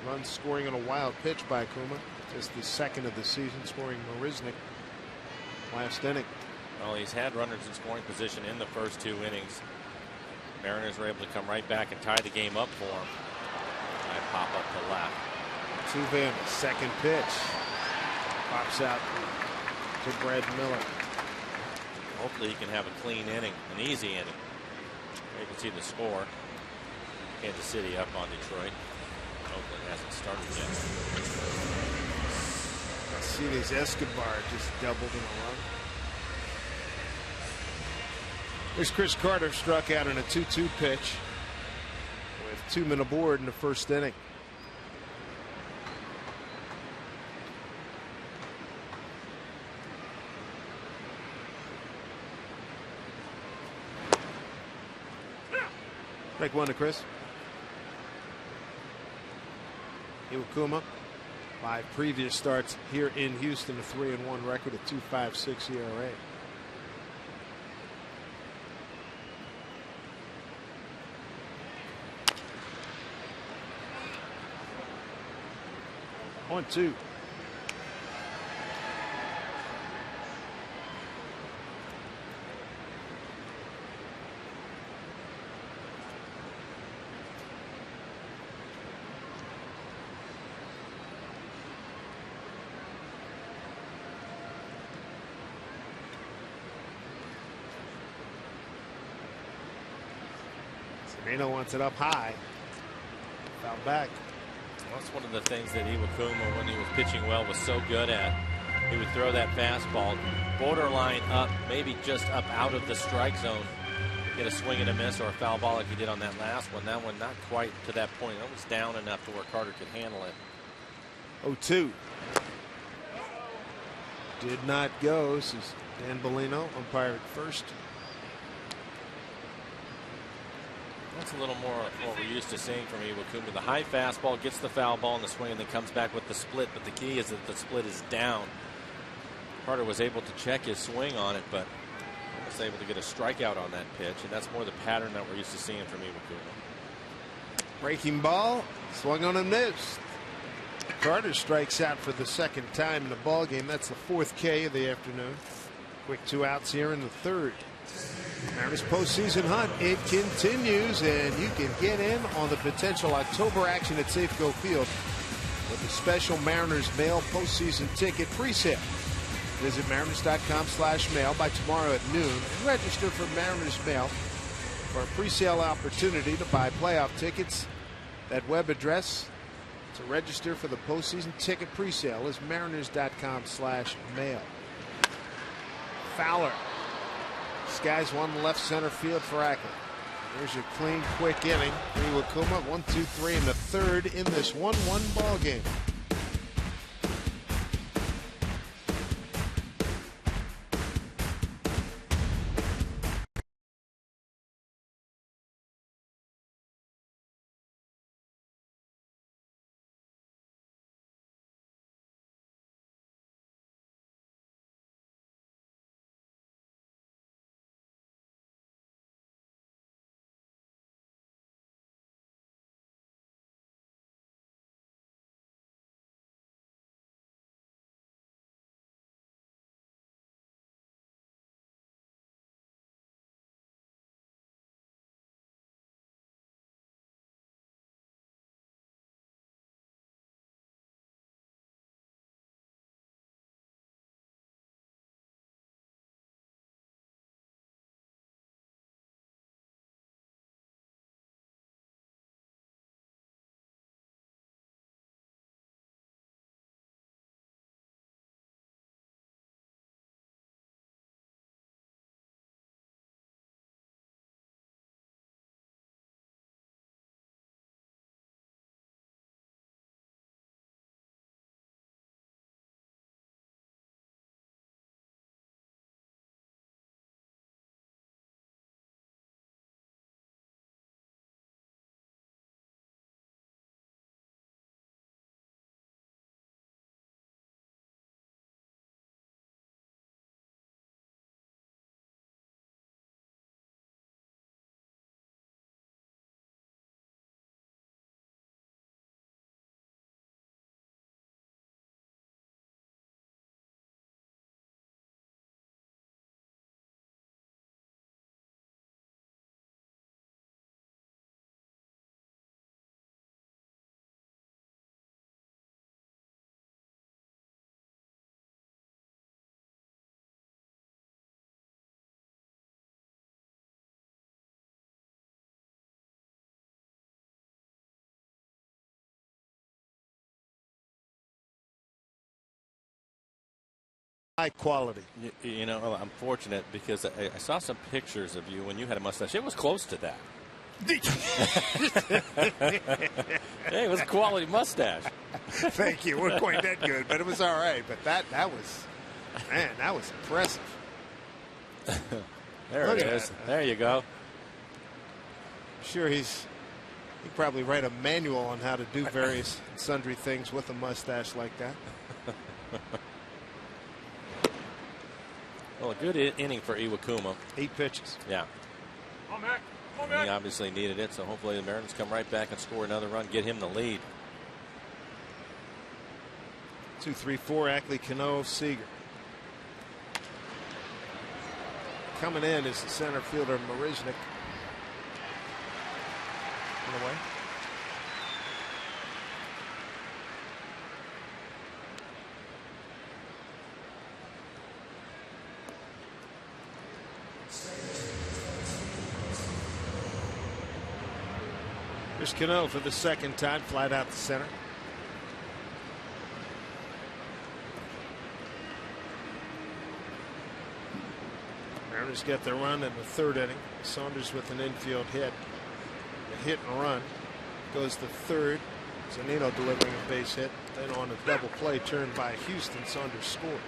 Runs scoring on a wild pitch by Kuma. Just the second of the season, scoring Marisnik last inning. Well, he's had runners in scoring position in the first 2 innings. Mariners were able to come right back and tie the game up for him. And pop up to left. Altuve on the second pitch. Pops out to Brad Miller. Hopefully he can have a clean inning, an easy inning. You can see the score. Kansas City up on Detroit. Oakland hasn't started yet. Alcides Escobar just doubled in a run. Here's Chris Carter, struck out in a 2-2 pitch with 2 men aboard in the first inning. Take 1 to Chris. Iwakuma, 5 previous starts here in Houston, a 3-1 record, a 2.56 ERA. On 2. Sereno wants it up high. Foul back. That's one of the things that Iwakuma, when he was pitching well, was so good at. He would throw that fastball borderline up, maybe just up out of the strike zone. Get a swing and a miss or a foul ball like he did on that last one. That one not quite to that point. It was down enough to where Carter could handle it. 0-2. Did not go. This is Dan Bellino, umpire at first. That's a little more what we're used to seeing from Iwakuma. The high fastball gets the foul ball in the swing and then comes back with the split. But the key is that the split is down. Carter was able to check his swing on it, but was able to get a strikeout on that pitch. And that's more the pattern that we're used to seeing from Iwakuma. Breaking ball, swung on and missed. Carter strikes out for the second time in the ball game. That's the 4th K of the afternoon. Quick 2 outs here in the third. Mariners postseason hunt, it continues, and you can get in on the potential October action at Safeco Field with a special Mariners mail postseason ticket presale. Visit mariners.com/mail by tomorrow at noon and register for Mariners mail for a presale opportunity to buy playoff tickets. That web address to register for the postseason ticket presale is mariners.com/mail. Fowler. Skies one left center field for Ackley. There's your clean, quick inning. Iwakuma 1, 2, 3 in the third in this 1-1 ball game. high quality. You know, I'm fortunate because I saw some pictures of you when you had a mustache. It was close to that. Hey, it was a quality mustache. Thank you. It wasn't quite that good, but it was all right. But that was, man, that was impressive. There it is. There you go. I'm sure he'd probably write a manual on how to do various sundry things with a mustache like that. Well, a good inning for Iwakuma. 8 pitches. Yeah. He obviously needed it, so hopefully the Mariners come right back and score another run, get him the lead. 2, 3, 4. Ackley, Cano, Seager. Coming in is the center fielder Marisnik. On the way. There's Cano for the second time, flat out the center. Mariners get their run in the 3rd inning. Saunders with an infield hit. A hit and run. Goes the 3rd. Zunino delivering a base hit. Then on a double play turned by Houston, Saunders scored.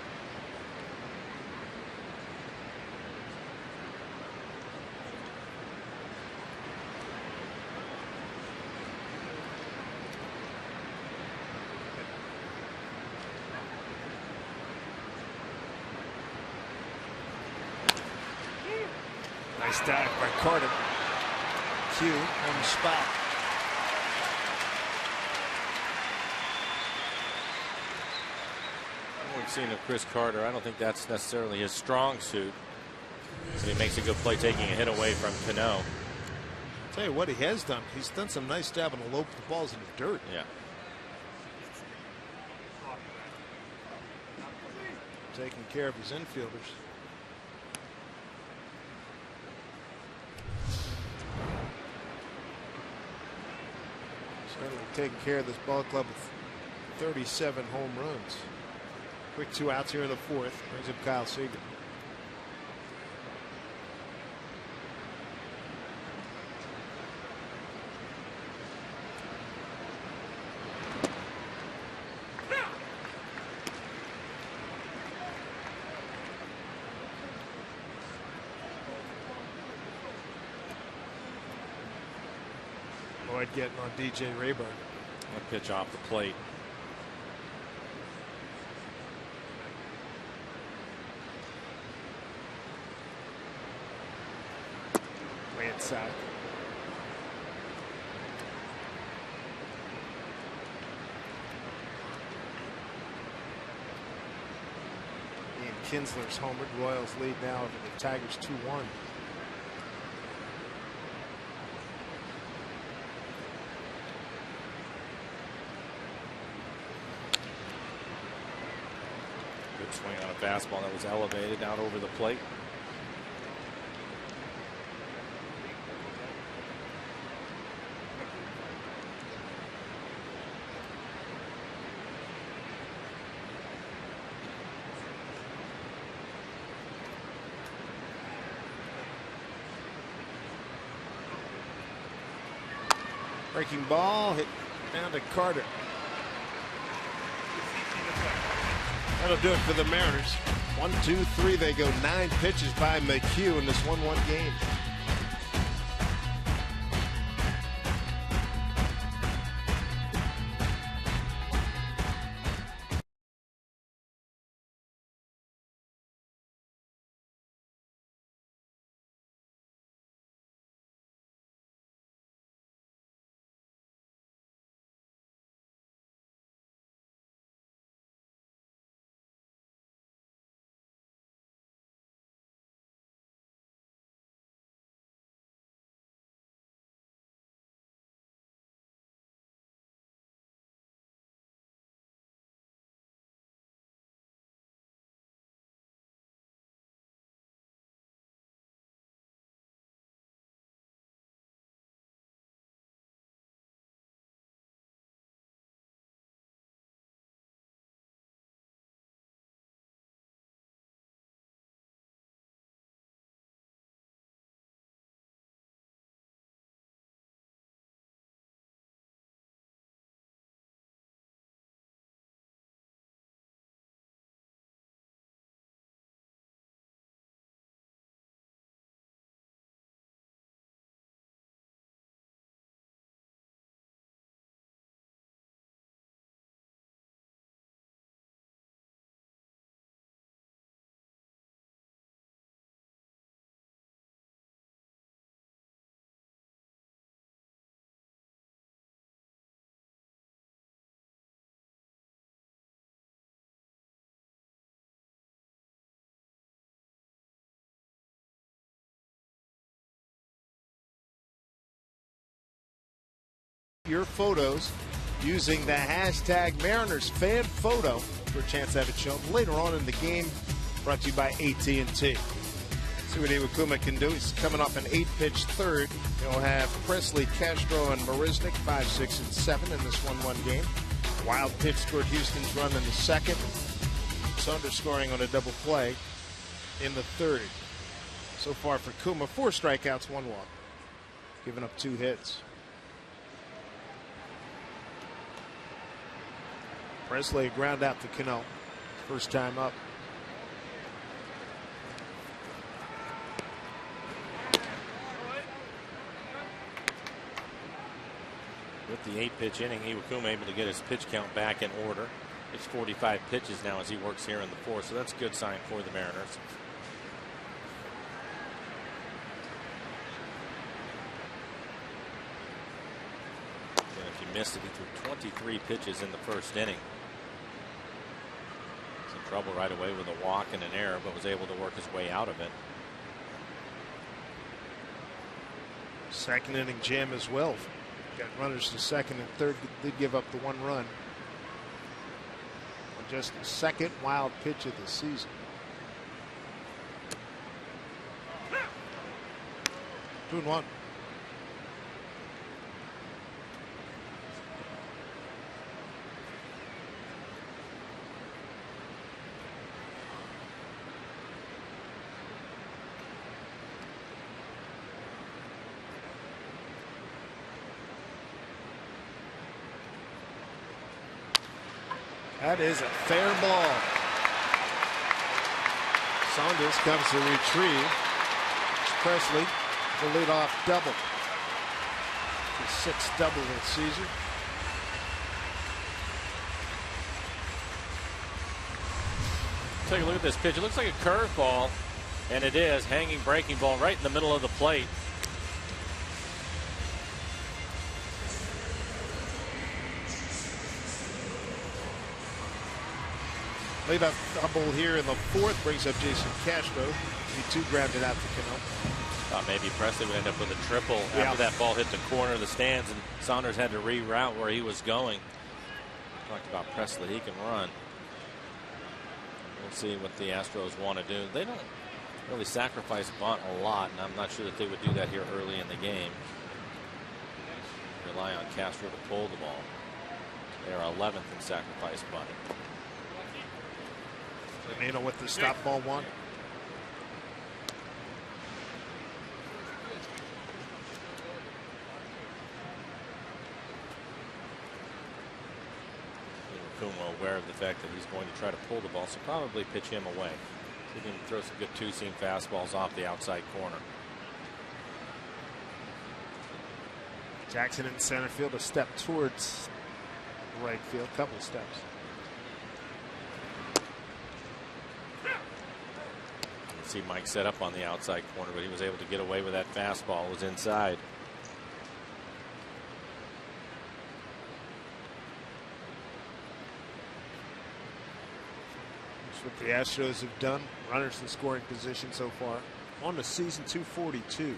Nice dive by Carter. Q on the spot. We've seen of Chris Carter. I don't think that's necessarily his strong suit. So he makes a good play taking a hit away from Cano. Tell you what he has done. He's done some nice job on the low balls in the dirt. Yeah. Taking care of his infielders. Certainly taking care of this ball club with 37 home runs. Quick 2 outs here in the 4th. Brings up Kyle Seager. Lloyd getting on DJ Rayburn. A pitch off the plate. Way inside. Ian Kinsler's homered. Royals lead now over the Tigers 2-1. Swing on a fastball that was elevated out over the plate. Breaking ball hit down to Carter. That'll do it for the Mariners. 1, 2, 3. They go 9 pitches by McHugh in this 1-1 game. your photos using the hashtag Mariners fan photo for a chance to have it shown later on in the game. Brought to you by AT&T. See what Iwakuma can do. He's coming off an 8-pitch third. He'll have Presley, Castro, and Marisnik 5, 6, and 7 in this 1-1 game. Wild pitch scored Houston's run in the second. Saunders scoring on a double play in the third. So far for Kuma, 4 strikeouts, 1 walk. Giving up 2 hits. Presley ground out to Cano. First time up. With the 8-pitch inning, Iwakuma able to get his pitch count back in order. It's 45 pitches now as he works here in the 4th, so that's a good sign for the Mariners. And if you missed it, he threw 23 pitches in the first inning. He's in trouble right away with a walk and an error, but was able to work his way out of it. Second inning jam as well. Got runners to second and third. Did give up the 1 run on just the second wild pitch of the season. Two and 1. That is a fair ball. Saunders comes to retrieve. It's Presley, the leadoff double. His 6th double this season. Take a look at this pitch. It looks like a curveball, and it is. Hanging breaking ball right in the middle of the plate. Leadoff double here in the 4th brings up Jason Castro. He 2 grounded out to Cano. Thought maybe Presley would end up with a triple after that ball hit the corner of the stands, and Saunders had to reroute where he was going. Talked about Presley, he can run. We'll see what the Astros want to do. They don't really sacrifice bunt a lot, and I'm not sure that they would do that here early in the game. Rely on Castro to pull the ball. They are 11th in sacrifice bunt. Zanino with the stop ball 1. Kuma aware of the fact that he's going to try to pull the ball, so probably pitch him away. He can throw some good 2-seam fastballs off the outside corner. Jackson in center field, a step towards right field, couple steps. See Mike set up on the outside corner, but he was able to get away with that fastball. It was inside. That's what the Astros have done. Runners in scoring position so far on the season. 242.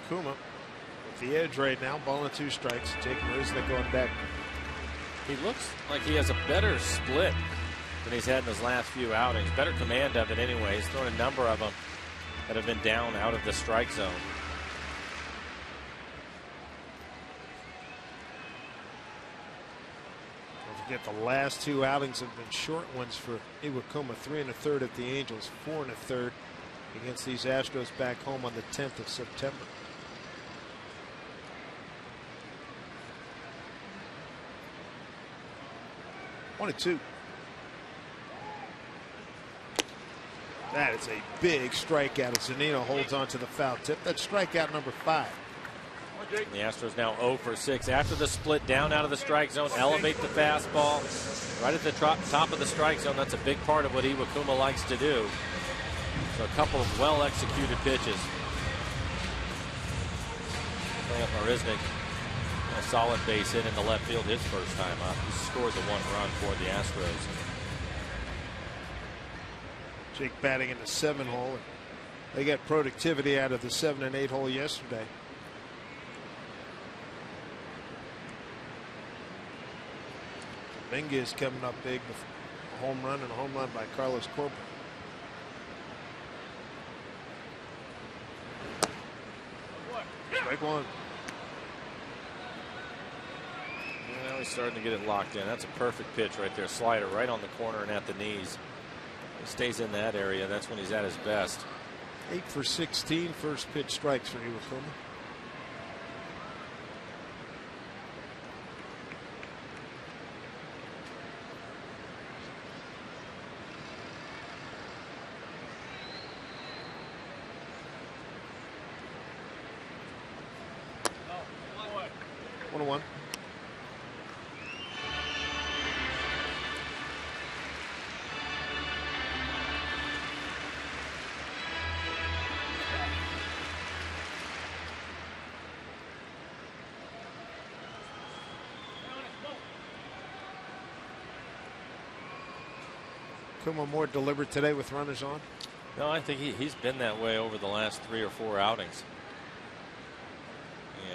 Kuma with the edge right now. Ball and 2 strikes. Jake Marisnik on deck. He looks like he has a better split than he's had in his last few outings. Better command of it anyway. He's thrown a number of them that have been down out of the strike zone. Don't forget the last 2 outings have been short ones for Iwakuma. 3 1/3 at the Angels. 4 1/3 against these Astros back home on the 10th of September. 1-2. That is a big strikeout as Zanino holds on to the foul tip. That's strikeout number 5. The Astros now 0 for 6 after the split, down out of the strike zone. Elevate the fastball right at the top of the strike zone. That's a big part of what Iwakuma likes to do. So a couple of well executed pitches. Play up Marisnik. a solid base hit in the left field his first time up. He scored the 1 run for the Astros. Jake batting in the 7-hole. They got productivity out of the 7 and 8 hole yesterday. Dominguez coming up big with a home run and a home run by Carlos Corporal. Strike one. Now he's starting to get it locked in. That's a perfect pitch right there. Slider right on the corner and at the knees. He stays in that area. That's when he's at his best. 8 for 16. First pitch strikes for Iwakuma. One. Kuma more deliberate today with runners on? No, I think he's been that way over the last 3 or 4 outings.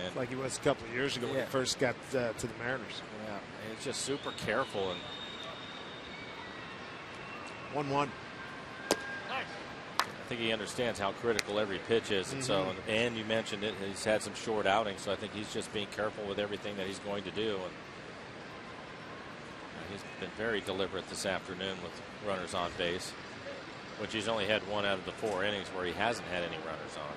And like he was a couple of years ago when he first got to the Mariners. Yeah, he's just super careful. And 1-1. I think he understands how critical every pitch is. And so, and you mentioned it, he's had some short outings, so I think he's just being careful with everything that he's going to do. And he's been very deliberate this afternoon with runners on base, which he's only had 1 out of the 4 innings where he hasn't had any runners on.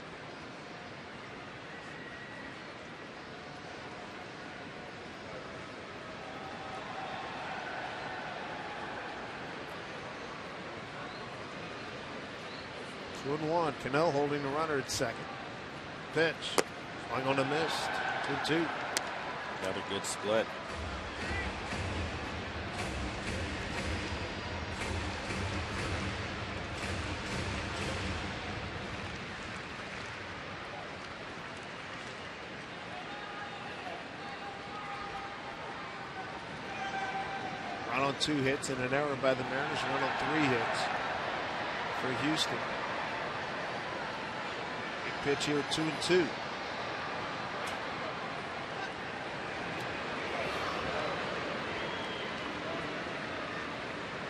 Two and one. Cano holding the runner at second. Pitch. Swung on a miss. 2-2. Another good split. Run on 2 hits and an error by the Mariners. Run on 3 hits for Houston. Big pitch here, 2-2.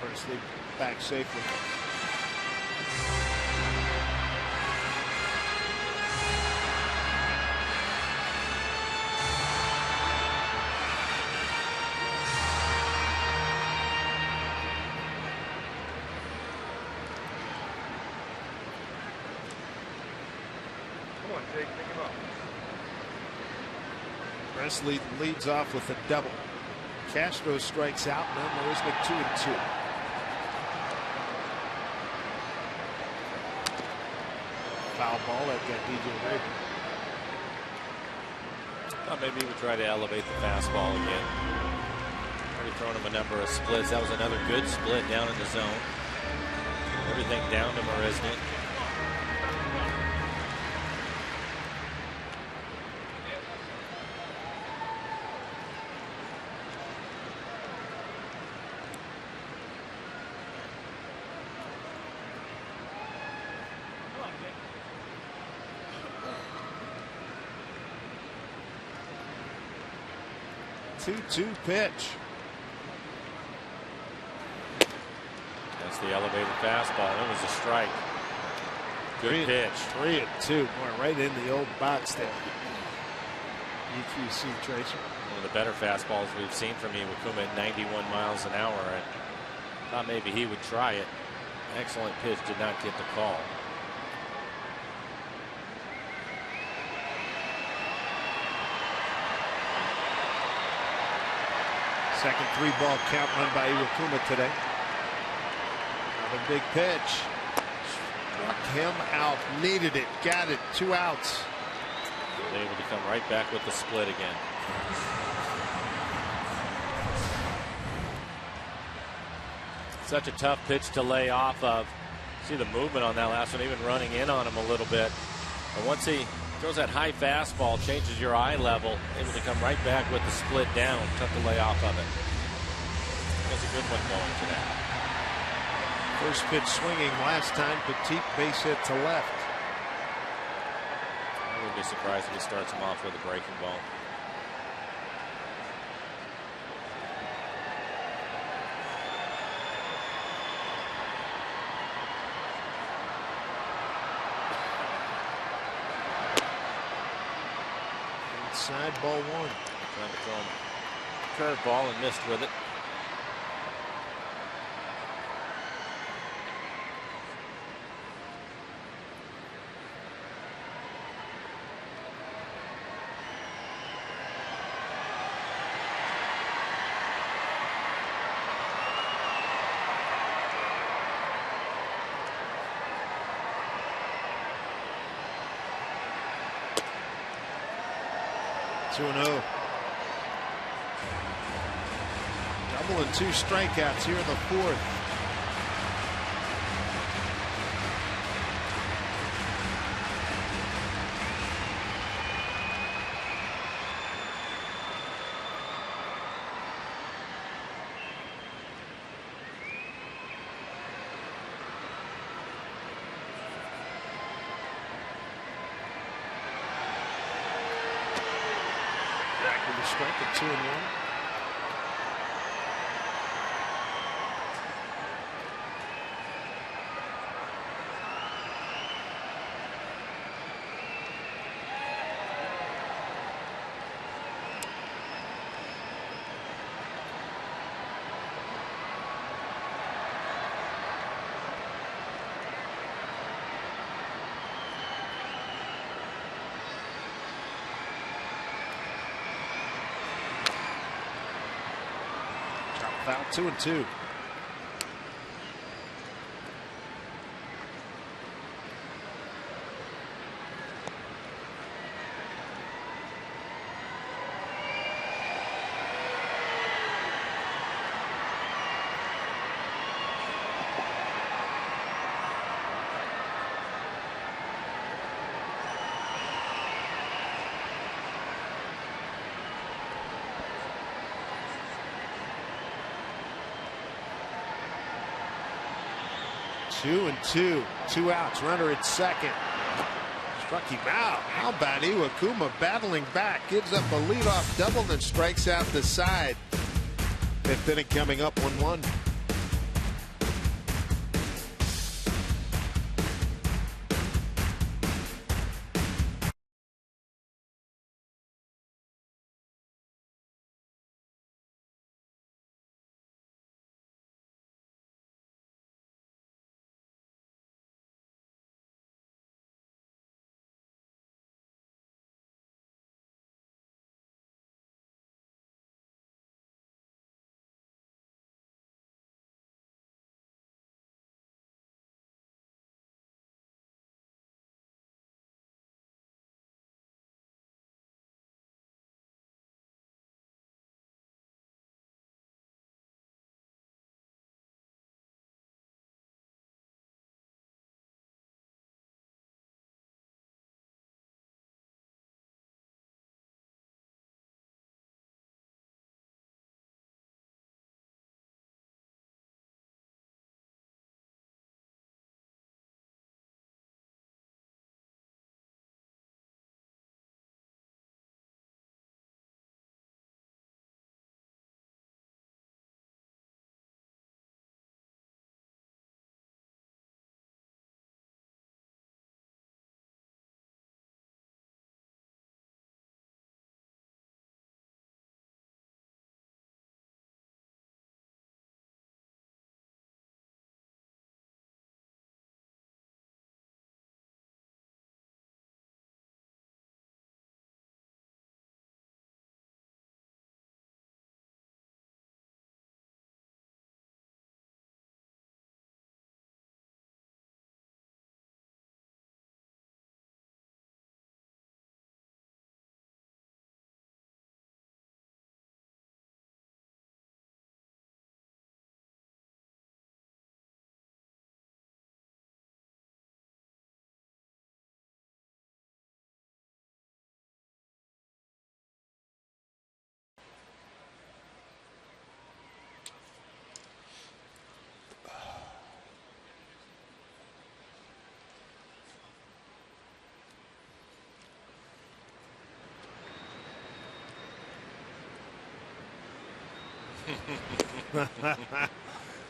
Presley back safely. Presley leads off with a double. Castro strikes out. Now Marisnik 2-2. Foul ball. That got DJ Raven. Thought maybe he would try to elevate the fastball again. Already thrown him a number of splits. That was another good split down in the zone. Everything down to Marisnik. Two pitch. That's the elevated fastball. It was a strike. Good pitch. 3-2. Going right in the old box there. EQC Tracer. One of the better fastballs we've seen from Iwakuma at 91 miles an hour. I thought maybe he would try it. Excellent pitch. Did not get the call. Second 3-ball count run by Iwakuma today. Another big pitch. Struck him out. Needed it. Got it. 2 outs. Able to come right back with the split again. Such a tough pitch to lay off of. See the movement on that last one, even running in on him a little bit. But once he Throws that high fastball, changes your eye level, able to come right back with the split down, cut the lay off of it. There's a good one going today. First pitch swinging last time, Petit base hit to left. I wouldn't be surprised if he starts him off with a breaking ball. Inside, ball one. Trying to throw him curveball and missed with it. Two and 0. Double and 2 strikeouts here in the fourth. Strike at 2 and 1. Foul, 2 and 2. Two and 2, 2 outs, runner at second. Struck him out. How about Iwakuma battling back, gives up a leadoff double, then strikes out the side. Fifth inning coming up 1-1.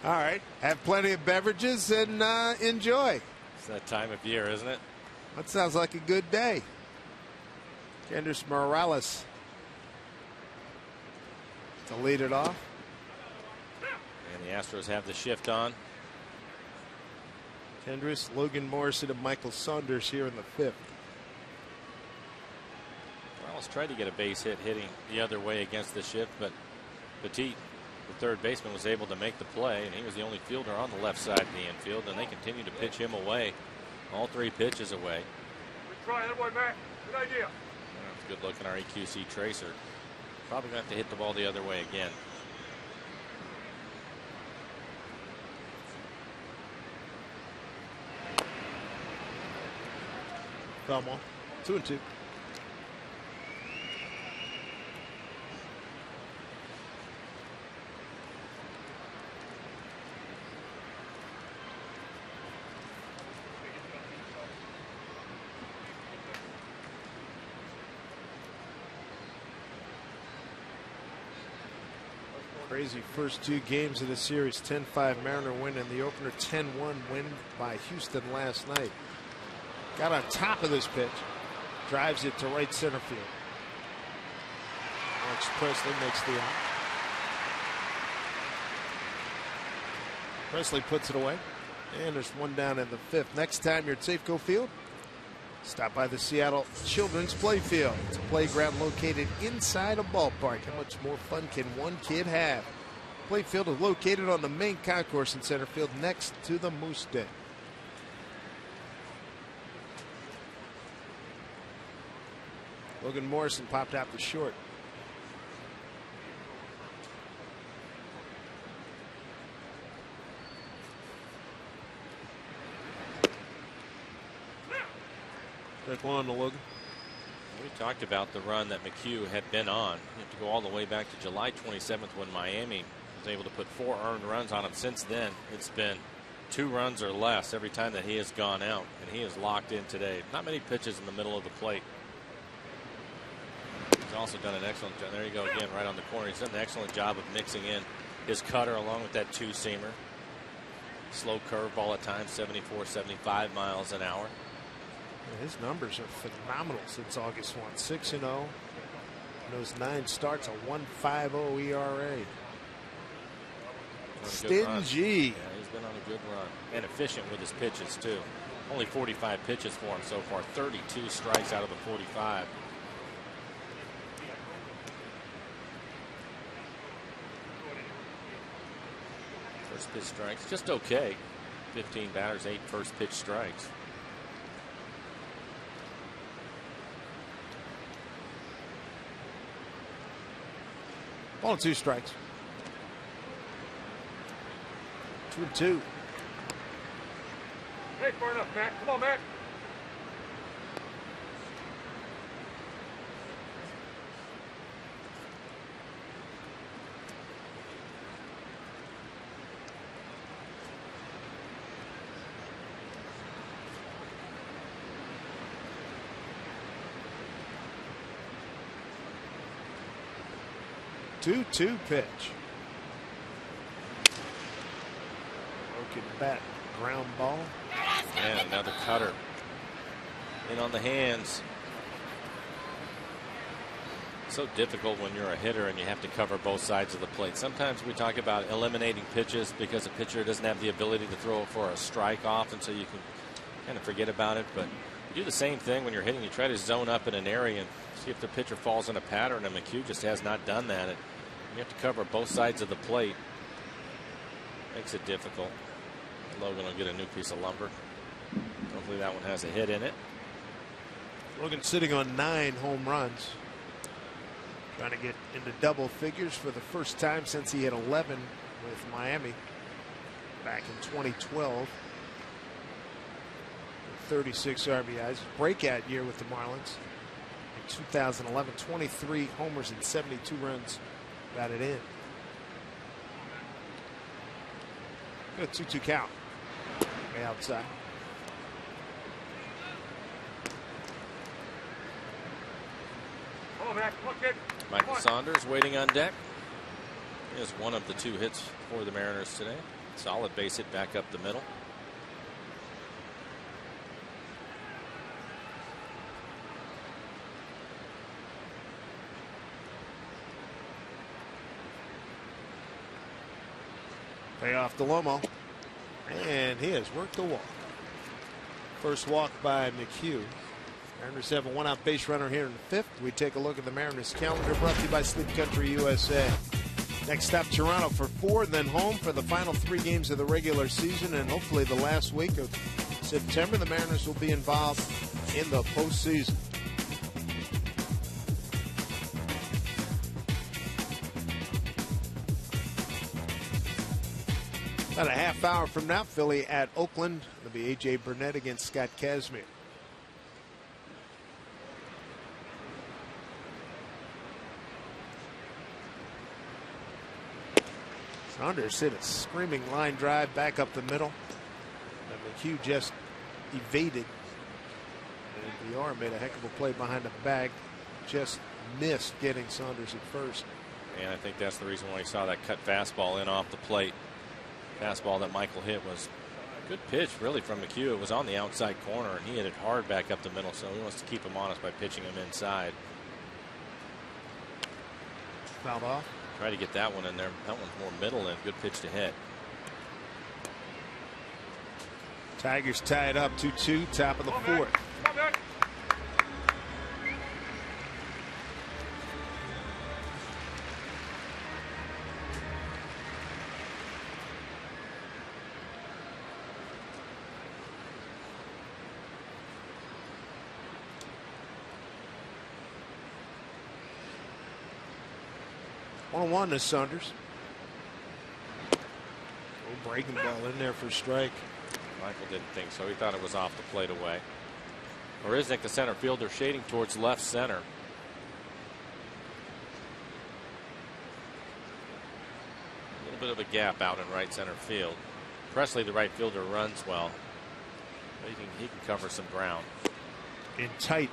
All right. Have plenty of beverages and enjoy. It's that time of year, isn't it? That sounds like a good day. Kendrys Morales to lead it off. And the Astros have the shift on. Kendrys, Logan Morrison, and Michael Saunders here in the 5th. Morales tried to get a base hit hitting the other way against the shift, but Petit, the third baseman, was able to make the play, and he was the only fielder on the left side of the infield, and they continue to pitch him away. All 3 pitches away. Good try, that boy, Matt. Good idea. That's a good look in our EQC tracer. Probably going to have to hit the ball the other way again. Foul ball. 2-2. Crazy first 2 games of the series. 10-5 Mariner win in the opener. 10-1 win by Houston last night. Got on top of this pitch. Drives it to right center field. Alex Presley makes the out. Presley puts it away. And there's one down in the 5th. Next time you're at Safeco Field, stop by the Seattle Children's Playfield. It's a playground located inside a ballpark. How much more fun can one kid have? Playfield is located on the main concourse in center field next to the Moose Den. Logan Morrison popped out the short. Strike one to Logan. We talked about the run that McHugh had been on. You have to go all the way back to July 27th when Miami was able to put 4 earned runs on him. Since then, it's been 2 runs or less every time that he has gone out, and he is locked in today. Not many pitches in the middle of the plate. He's also done an excellent job. There you go again, right on the corner. He's done an excellent job of mixing in his cutter along with that 2-seamer. Slow curveball at times, 74, 75 miles an hour. His numbers are phenomenal since August 1. 6-0. Those 9 starts, a 1.50 ERA. Stingy. Yeah, he's been on a good run. And efficient with his pitches, too. Only 45 pitches for him so far. 32 strikes out of the 45. First pitch strikes, just okay. 15 batters, 8 first pitch strikes. Ball and 2 strikes. 2-2. Hey, far enough, Matt. Come on, Matt. Two pitch. Broken bat, ground ball. And another cutter. In on the hands. So difficult when you're a hitter and you have to cover both sides of the plate. Sometimes we talk about eliminating pitches because a pitcher doesn't have the ability to throw for a strike off, and so you can kind of forget about it. But you do the same thing when you're hitting. You try to zone up in an area and see if the pitcher falls in a pattern, and McHugh just has not done that. You have to cover both sides of the plate. Makes it difficult. Logan will get a new piece of lumber. Hopefully that one has a hit in it. Logan sitting on 9 home runs. Trying to get into double figures for the first time since he had 11 with Miami back in 2012. 36 RBIs. Breakout year with the Marlins. In 2011, 23 homers and 72 runs. Got it in. Good 2-2 count. Way outside. Come on, Matt. Come on, kid. Michael Saunders waiting on deck. Is one of the 2 hits for the Mariners today. Solid base hit back up the middle. Pay off Delomo. And he has worked a walk. First walk by McHugh. Mariners have a 1-out base runner here in the 5th. We take a look at the Mariners calendar, brought to you by Sleep Country USA. Next stop, Toronto for 4, then home for the final 3 games of the regular season, and hopefully the last week of September, the Mariners will be involved in the postseason. About a half hour from now, Philly at Oakland. It'll be A.J. Burnett against Scott Kazmir. Saunders hit a screaming line drive back up the middle. And McHugh just evaded. And VR made a heck of a play behind the bag. Just missed getting Saunders at first. And I think that's the reason why you saw that cut fastball in off the plate. Fastball that Michael hit was a good pitch, really, from McHugh. It was on the outside corner, and he hit it hard back up the middle, so he wants to keep him honest by pitching him inside. Fouled off. Try to get that one in there. That one's more middle and good pitch to hit. Tigers tie it up 2-2, top of the 4th. 1-1 to Saunders. Breaking ball in there for strike. Michael didn't think so. He thought it was off the plate away. Marisnik, the center fielder, shading towards left center. A little bit of a gap out in right center field. Presley, the right fielder, runs well. He can cover some ground. In tight.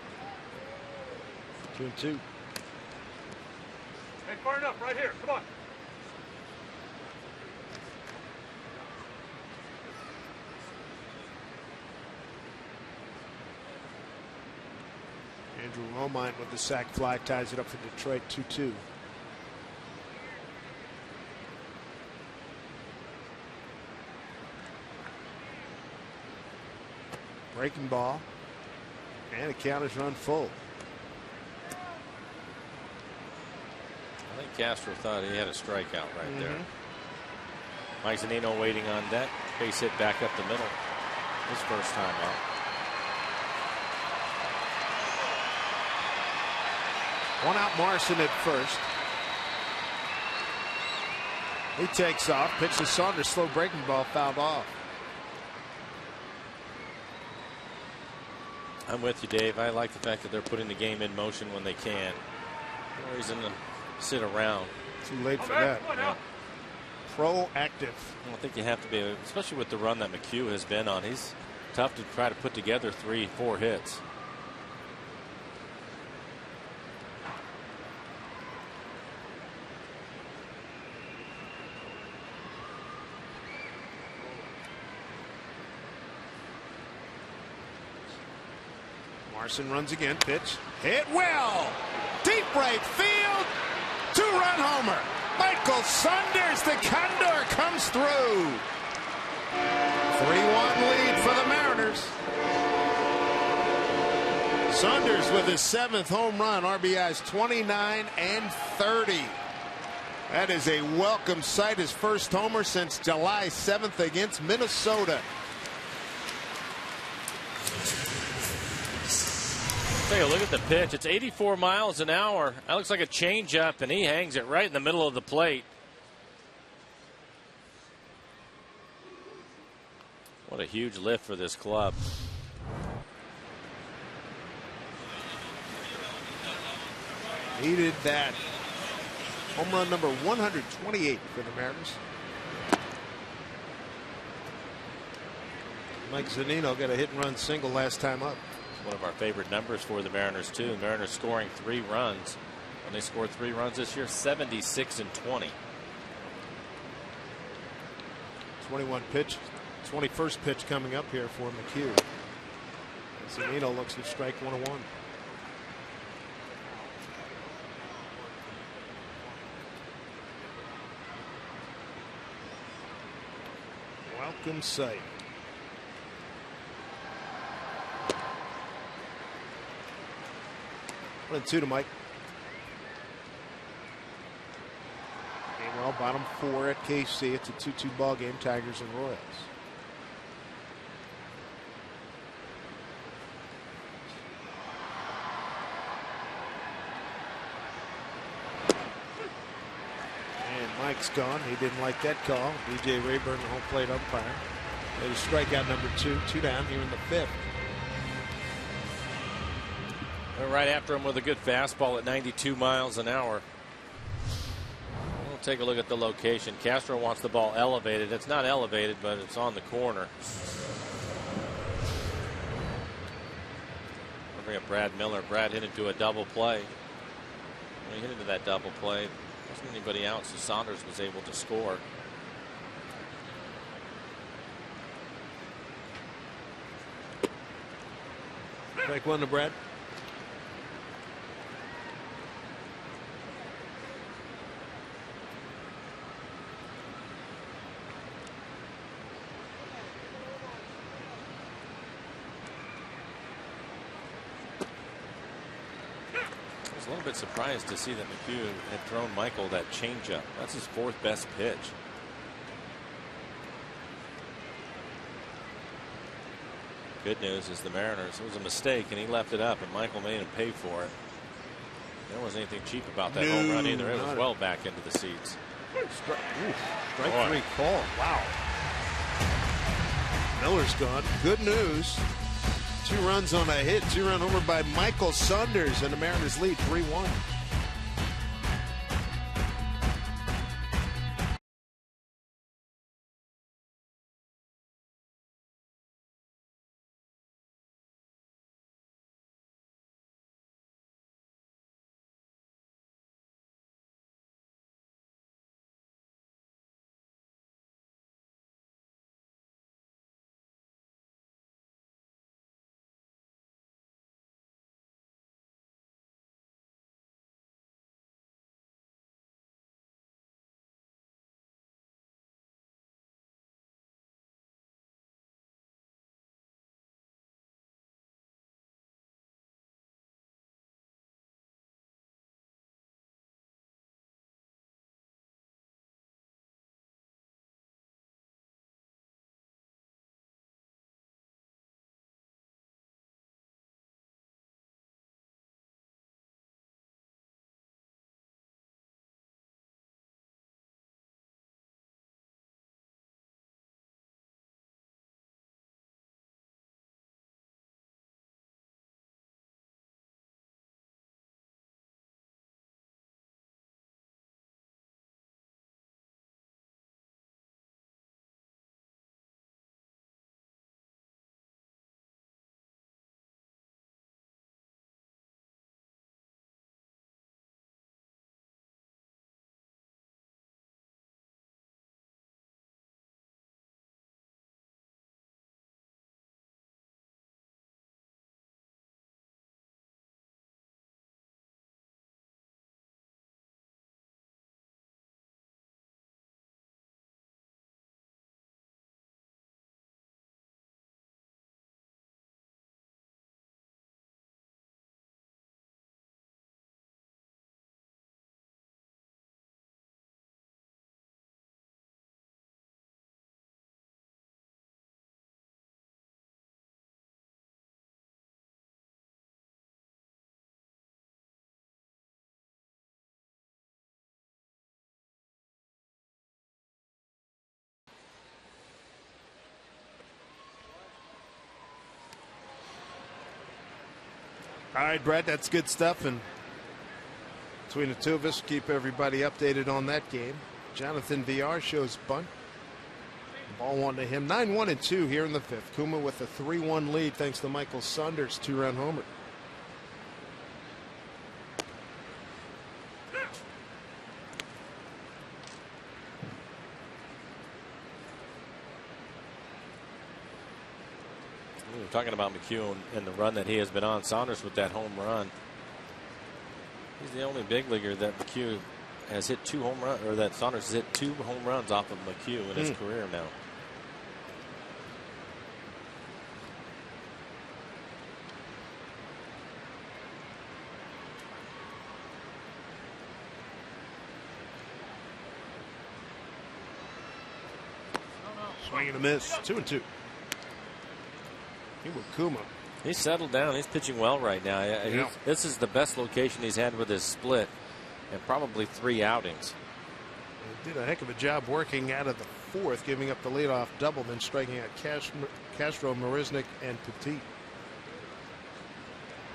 2-2. Hey, far enough, right here. Come on. Andrew Romine with the sac fly ties it up for Detroit 2-2. Breaking ball. And the count is run full. I think Castro thought he had a strikeout right there. Mike Zunino waiting on that. Base hit back up the middle. His first time out. One out, Morrison at first. He takes off. Pitch to Saunders. Slow breaking ball fouled off. I'm with you, Dave. I like the fact that they're putting the game in motion when they can. No reason to sit around. Too late for that. Yeah. Proactive. I think you have to be, especially with the run that McHugh has been on. He's tough to try to put together 3-4 hits. Morrison runs again. Pitch. Hit well. Deep right field. 2-run homer. Michael Saunders, the Condor, comes through. 3-1 lead for the Mariners. Saunders with his 7th home run. RBIs 29 and 30. That is a welcome sight. His first homer since July 7th against Minnesota. Take a look at the pitch. It's 84 miles an hour. That looks like a changeup, and he hangs it right in the middle of the plate. What a huge lift for this club. Needed that. Home run number 128 for the Mariners. Mike Zunino got a hit and run single last time up. One of our favorite numbers for the Mariners, too. The Mariners scoring 3 runs. When they scored 3 runs this year, 76 and 20. pitch, 21st pitch coming up here for McHugh. Zunino looks to strike 1-1. Welcome sight. One and two to Mike. Well, bottom 4 at KC. It's a 2-2 ball game. Tigers and Royals. And Mike's gone. He didn't like that call. DJ Rayburn, the home plate umpire. Made a strikeout number 2. 2 down here in the 5th. They're right after him with a good fastball at 92 miles an hour. We'll take a look at the location. Castro wants the ball elevated. It's not elevated, but it's on the corner. We'll bring up Brad Miller. Brad hit into a double play. When he hit into that double play, there wasn't anybody out, so Saunders was able to score. Strike 1 to Brad. I was a little bit surprised to see that McHugh had thrown Michael that changeup. That's his 4th best pitch. Good news is the Mariners, it was a mistake and he left it up and Michael made him pay for it. There wasn't anything cheap about that home run either. It was well back into the seats. Strike 3 call. Wow. Miller's gone. Good news. 2 runs on a hit. 2-run homer by Michael Saunders, and the Mariners lead 3-1. All right, Brett, that's good stuff. And between the two of us, keep everybody updated on that game. Jonathan VR shows bunt. Ball 1 to him. 9-1-2 here in the 5th. Kuma with a 3-1 lead thanks to Michael Saunders' 2-run homer. We were talking about McHugh and the run that he has been on. Saunders with that home run. He's the only big leaguer that McHugh has hit 2 home runs, or that Saunders has hit 2 home runs off of McHugh in his career now. Swing and a miss. 2-2. Iwakuma. He's settled down. He's pitching well right now. This is the best location he's had with his split, and probably 3 outings. He did a heck of a job working out of the 4th, giving up the leadoff double, then striking out Castro, Marisnik, and Petit.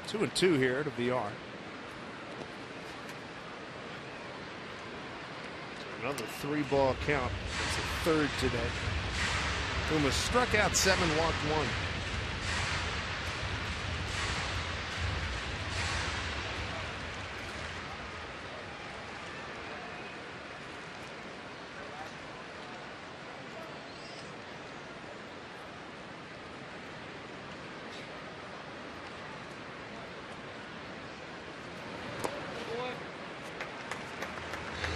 2-2 here to VR. Another 3-ball count. It's a 3rd today. Kuma struck out 7, walked 1.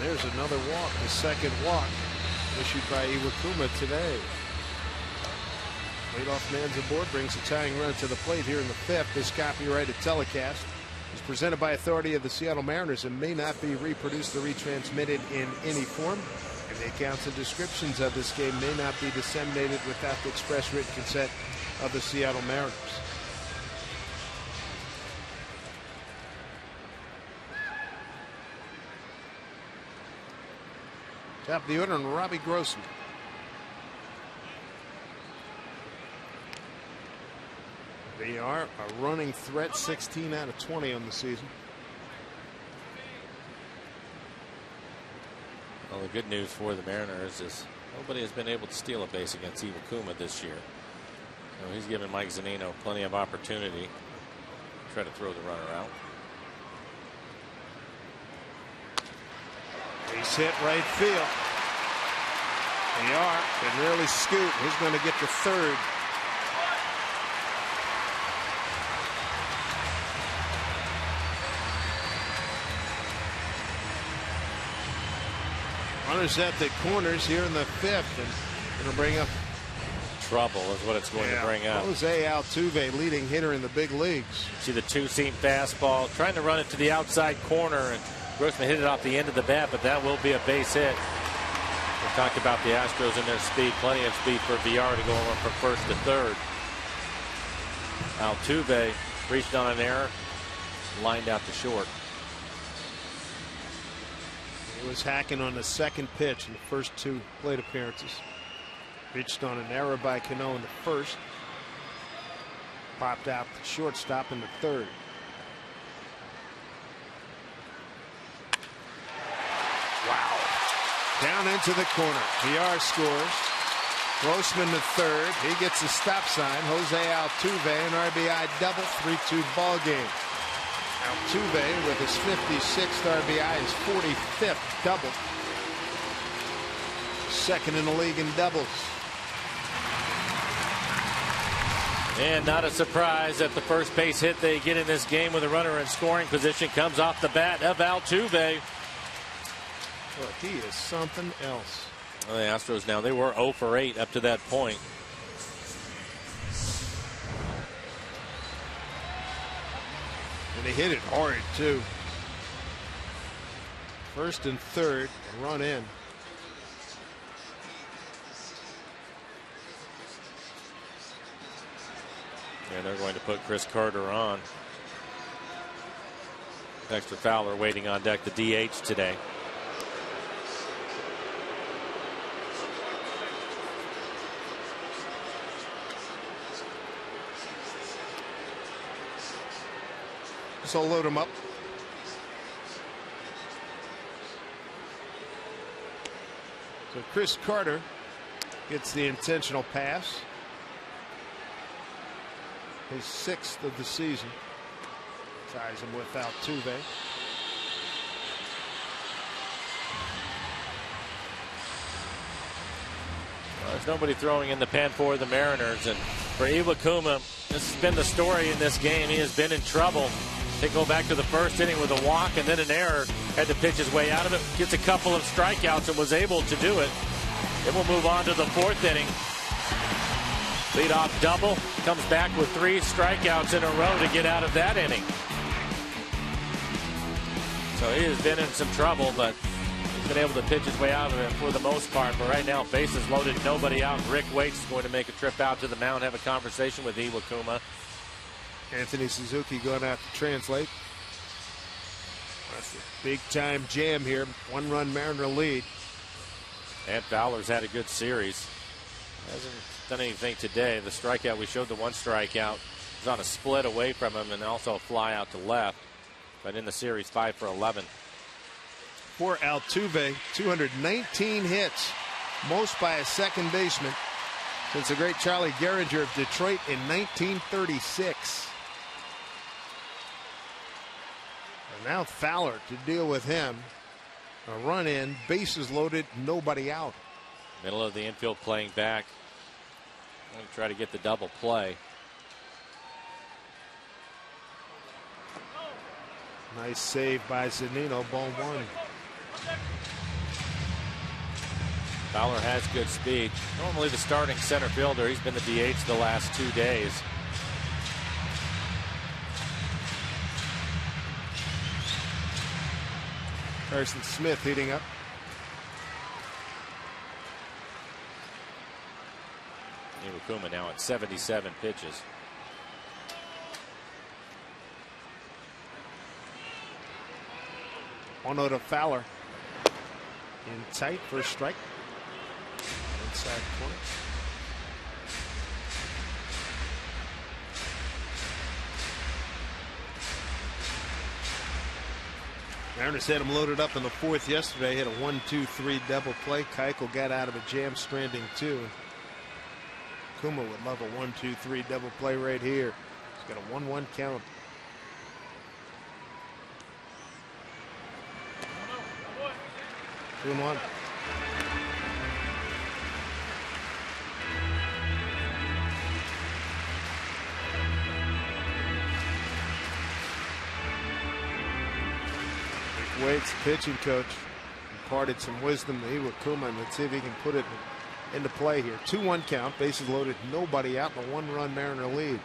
There's another walk, the 2nd walk issued by Iwakuma today. Leadoff man's aboard, brings a tying run to the plate here in the 5th. This copyrighted telecast is presented by authority of the Seattle Mariners and may not be reproduced or retransmitted in any form. And the accounts and descriptions of this game may not be disseminated without the express written consent of the Seattle Mariners. Top of the order, and Robbie Grossman. They are a running threat, 16 out of 20 on the season. Well, the good news for the Mariners is nobody has been able to steal a base against Iwakuma this year. So he's given Mike Zunino plenty of opportunity to try to throw the runner out. Base hit right field. They are. Can really scoot. He's going to get to 3rd. Runners at the corners here in the 5th, and going to bring up trouble is what it's going to bring up. Jose Altuve, leading hitter in the big leagues. See the 2-seam fastball, trying to run it to the outside corner, and Grossman hit it off the end of the bat, but that will be a base hit. We talked about the Astros and their speed, plenty of speed for VR to go on from 1st to 3rd. Altuve reached on an error, lined out to short. He was hacking on the 2nd pitch in the first 2 plate appearances. Reached on an error by Cano in the 1st. Popped out the shortstop in the 3rd. Wow. Down into the corner. VR scores. Grossman to 3rd. He gets a stop sign. Jose Altuve, an RBI double, 3-2 ball game. Altuve with his 56th RBI, his 45th double. 2nd in the league in doubles. And not a surprise that the first base hit they get in this game with a runner in scoring position comes off the bat of Altuve. Well, he is something else. Well, the Astros now, they were 0 for 8 up to that point. And they hit it hard, too. 1st and 3rd, run in. And they're going to put Chris Carter on. Dexter Fowler waiting on deck, the DH today. So load him up. So Chris Carter gets the intentional pass. His 6th of the season. Ties him with Altuve. Well, there's nobody throwing in the pen for the Mariners, and For Iwakuma, this has been the story in this game. He has been in trouble. They go back to the first inning with a walk and then an error. Had to pitch his way out of it. Gets a couple of strikeouts and was able to do it. Then we'll move on to the fourth inning. Leadoff double. Comes back with 3 strikeouts in a row to get out of that inning. So he has been in some trouble, but he's been able to pitch his way out of it for the most part. But right now, bases loaded, nobody out. Rick Waite is going to make a trip out to the mound, have a conversation with Iwakuma. Anthony Suzuki going out to translate. That's a big-time jam here. 1-run Mariner lead. And Fowler's had a good series. Hasn't done anything today. The strikeout, we showed the 1 strikeout. Was on a split away from him and also a fly out to left. But in the series, 5 for 11. For Altuve, 219 hits. Most by a second baseman since the great Charlie Gehringer of Detroit in 1936. And now Fowler to deal with him. A run in, bases loaded, nobody out. Middle of the infield playing back. Going to try to get the double play. Nice save by Zunino, ball 1. Fowler has good speed. Normally the starting center fielder. He's been the DH the last 2 days. Carson Smith heating up. Iwakuma now at 77 pitches. Ono to Fowler. In tight for a strike. Inside corner. Mariners had him loaded up in the 4th yesterday. Hit a 1-2-3 double play. Keuchel got out of a jam, stranding 2. Kuma would love a 1-2-3 double play right here. He's got a 1-1 count. Two and 1. Wade's pitching coach imparted some wisdom to Iwakuma, and let's see if he can put it into play here. 2-1 count, bases loaded, nobody out, and a 1-run Mariner lead.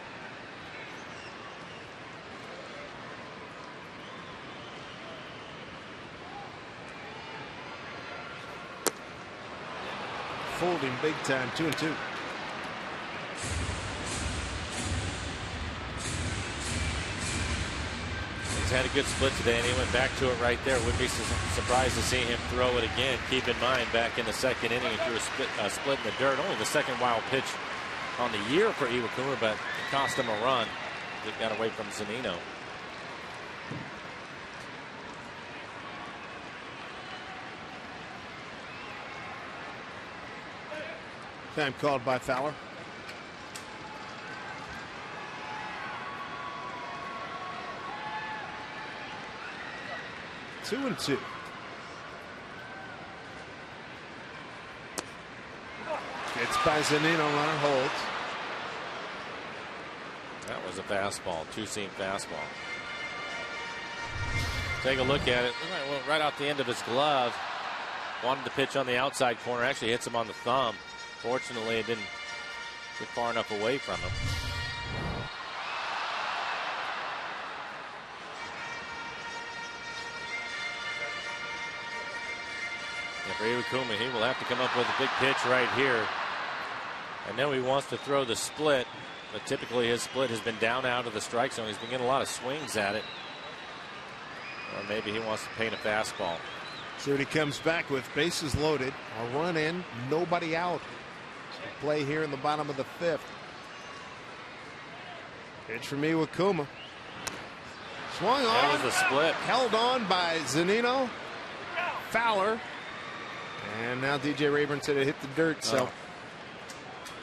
Folding big time, 2-2. He's had a good split today, and he went back to it right there. Wouldn't be surprised to see him throw it again. Keep in mind, back in the 2nd inning, he threw a split in the dirt. Only the 2nd wild pitch on the year for Iwakuma, but it cost him a run. It got away from Zunino. Time called by Fowler. Two and 2. It's by Zunino, runner holds. That was a fastball, 2-seam fastball. Take a look at it. Right out the end of his glove. Wanted to pitch on the outside corner. Actually hits him on the thumb. Fortunately, it didn't get far enough away from him. And for Iwakuma, he will have to come up with a big pitch right here. I know he wants to throw the split, but typically his split has been down out of the strike zone. He's been getting a lot of swings at it. Or maybe he wants to paint a fastball. See what he comes back with. Bases loaded. A run in. Nobody out. Play here in the bottom of the 5th. Pitch from Iwakuma. Swung on. That was a split. Held on by Zunino. Fowler. And now DJ Rayburn said it hit the dirt. So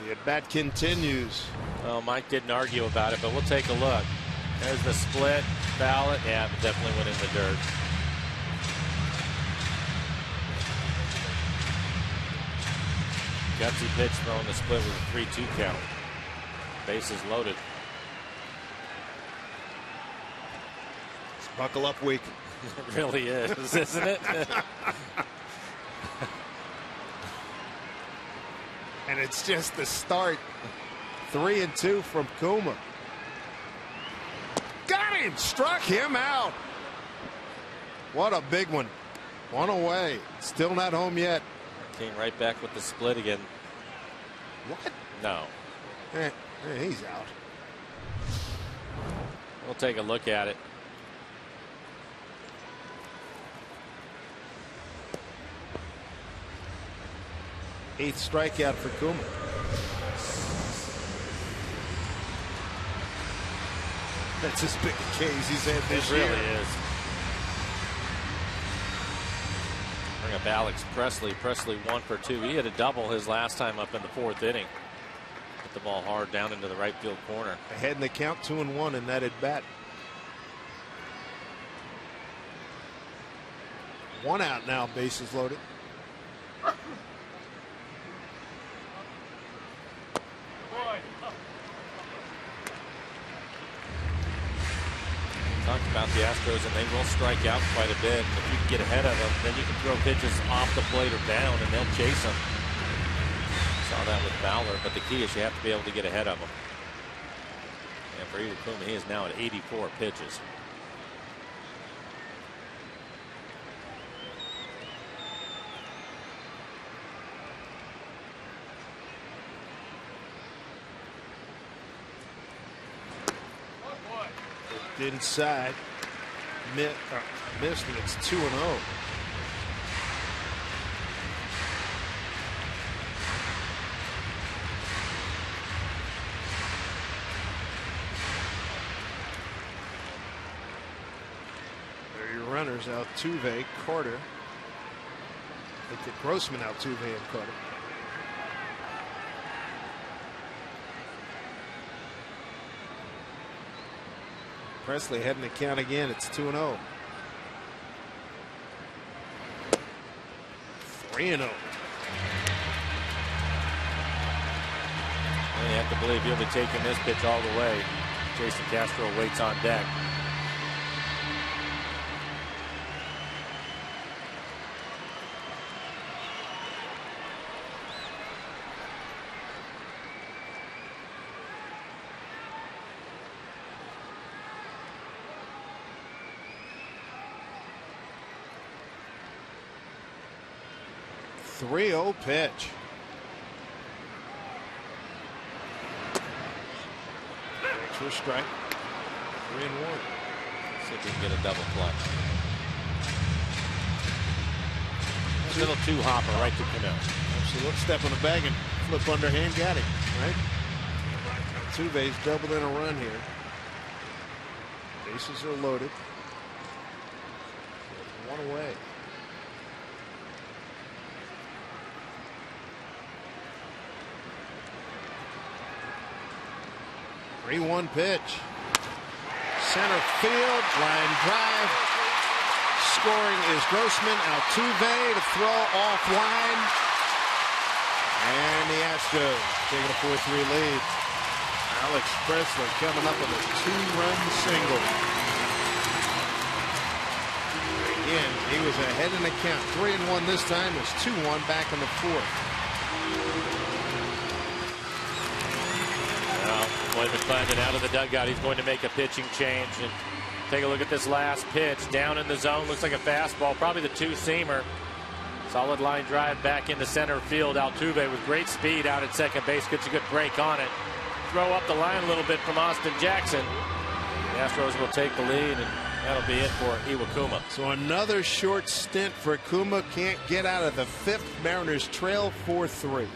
the at-bat continues. Well, Mike didn't argue about it, but we'll take a look. There's the split. Foul it. Yeah, it definitely went in the dirt. Gutsy pitch throwing the split with a 3-2 count. Bases loaded. It's buckle up week. It really is, isn't it? And it's just the start. 3-2 from Kuma. Got him! Struck him out. What a big one. One away. Still not home yet. Came right back with the split again. What? No. He's out. We'll take a look at it. Eighth strikeout for Kuma. That's as big a case he's had this year. It really is. Bring up Alex Presley. Presley 1 for 2. He had a double his last time up in the 4th inning. Hit the ball hard down into the right field corner. Ahead in the count, 2-1 in that at bat. 1 out now, bases loaded. Talked about the Astros, and they will strike out quite a bit. If you can get ahead of them, then you can throw pitches off the plate or down, and they'll chase them. Saw that with Fowler, but the key is you have to be able to get ahead of them. And for Iwakuma, he is now at 84 pitches. Inside. Missed, and it's 2-0. There are your runners. Altuve, Carter. They get Grossman, Altuve, and Carter. Presley heading the count again. It's 2-0. 3-0. You have to believe he'll be taking this pitch all the way. Jason Castro waits on deck. Pitch. Extra strike. 3-1. See if he can get a double clutch. A little two hopper right to Cano. Absolute step on the bag and flip underhand. Got him. Right. Altuve's doubled in a run here. Bases are loaded. 1 away. 3-1 pitch. Center field, line drive. Scoring is Grossman. Altuve to throw offline. And the Astros taking a 4-3 lead. Alex Presley coming up with a 2-run single. Again, he was ahead in the count. 3-1 this time. It was 2-1 back in the 4th. Boy McClendon out of the dugout. He's going to make a pitching change. And take a look at this last pitch. Down in the zone. Looks like a fastball. Probably the two-seamer. Solid line drive back into center field. Altuve with great speed out at second base. Gets a good break on it. Throw up the line a little bit from Austin Jackson. The Astros will take the lead, and that'll be it for Iwakuma. So another short stint for Kuma. Can't get out of the 5th. Mariners trail 4-3.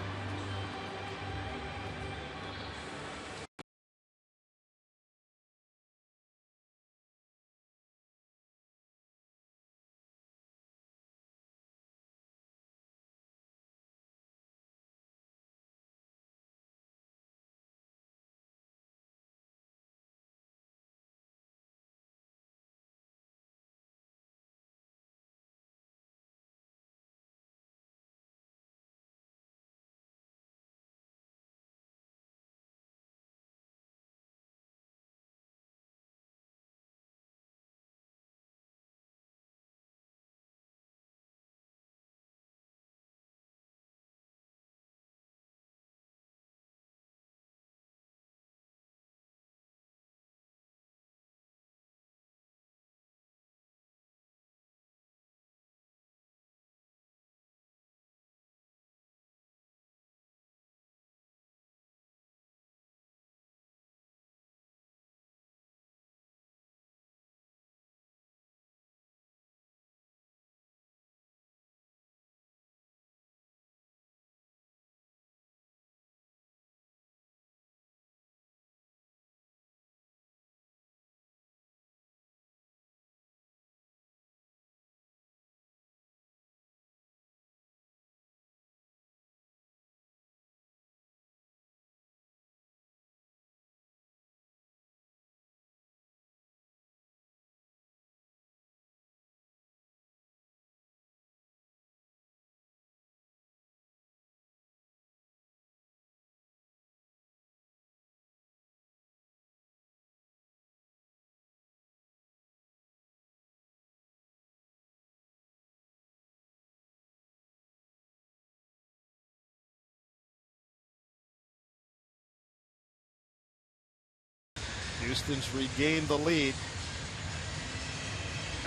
Houston's regained the lead.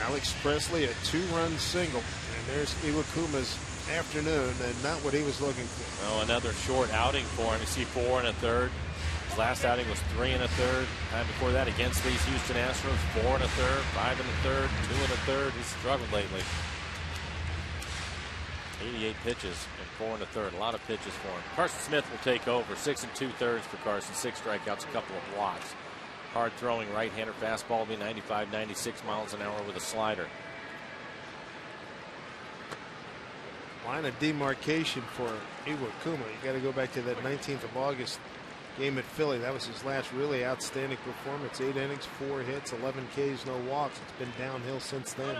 Alex Presley, a 2-run single. And there's Iwakuma's afternoon, and not what he was looking for. Well, another short outing for him. You see 4 1/3. His last outing was 3 1/3. Time before that against these Houston Astros, 4 1/3, 5 1/3, 2 1/3. He's struggled lately. 88 pitches and 4 1/3. A lot of pitches for him. Carson Smith will take over. 6 2/3 for Carson. 6 strikeouts, a couple of walks. Hard throwing right-hander fastball will be 95, 96 miles an hour with a slider. Line of demarcation for Iwakuma. You got to go back to that 19th of August game at Philly. That was his last really outstanding performance. 8 innings, 4 hits, 11 Ks, no walks. It's been downhill since then.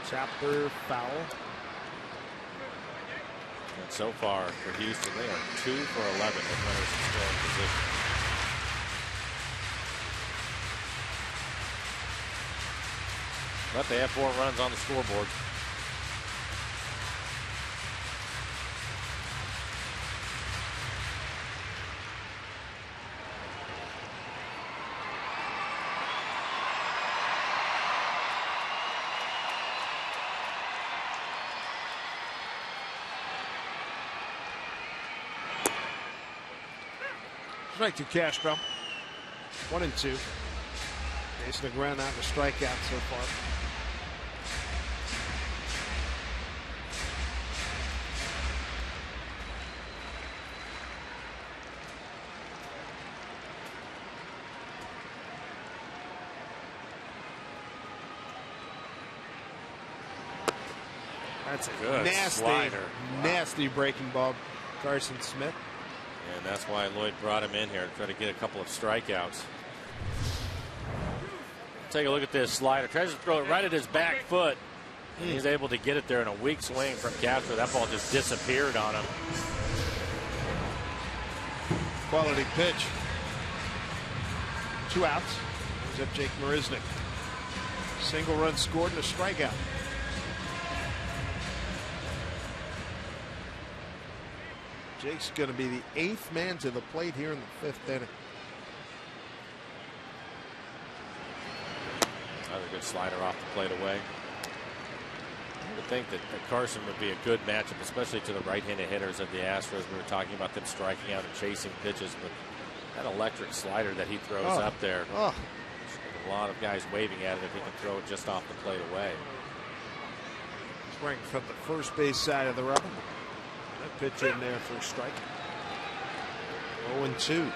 Chopper foul. And so far for Houston, they are 2 for 11 with runners in scoring position. But they have 4 runs on the scoreboard. Strike to Castro. 1 and 2. Facing the ground out and a strikeout so far. That's a good nasty, slider. nasty breaking ball, Carson Smith. And that's why Lloyd brought him in here to try to get a couple of strikeouts. Take a look at this slider. Tries to throw it right at his back foot. And he's able to get it there in a weak swing from Castro. That ball just disappeared on him. Quality pitch. 2 outs. Brings up Jake Marisnick. Single run scored and a strikeout. Jake's going to be the 8th man to the plate here in the 5th inning. Another good slider off the plate away. I would think that Carson would be a good matchup, especially to the right-handed hitters of the Astros. We were talking about them striking out and chasing pitches, but that electric slider that he throws up there, a lot of guys waving at it if he can throw it just off the plate away. Swing from the first base side of the rubber. That pitch in there for a strike. 0 and 2.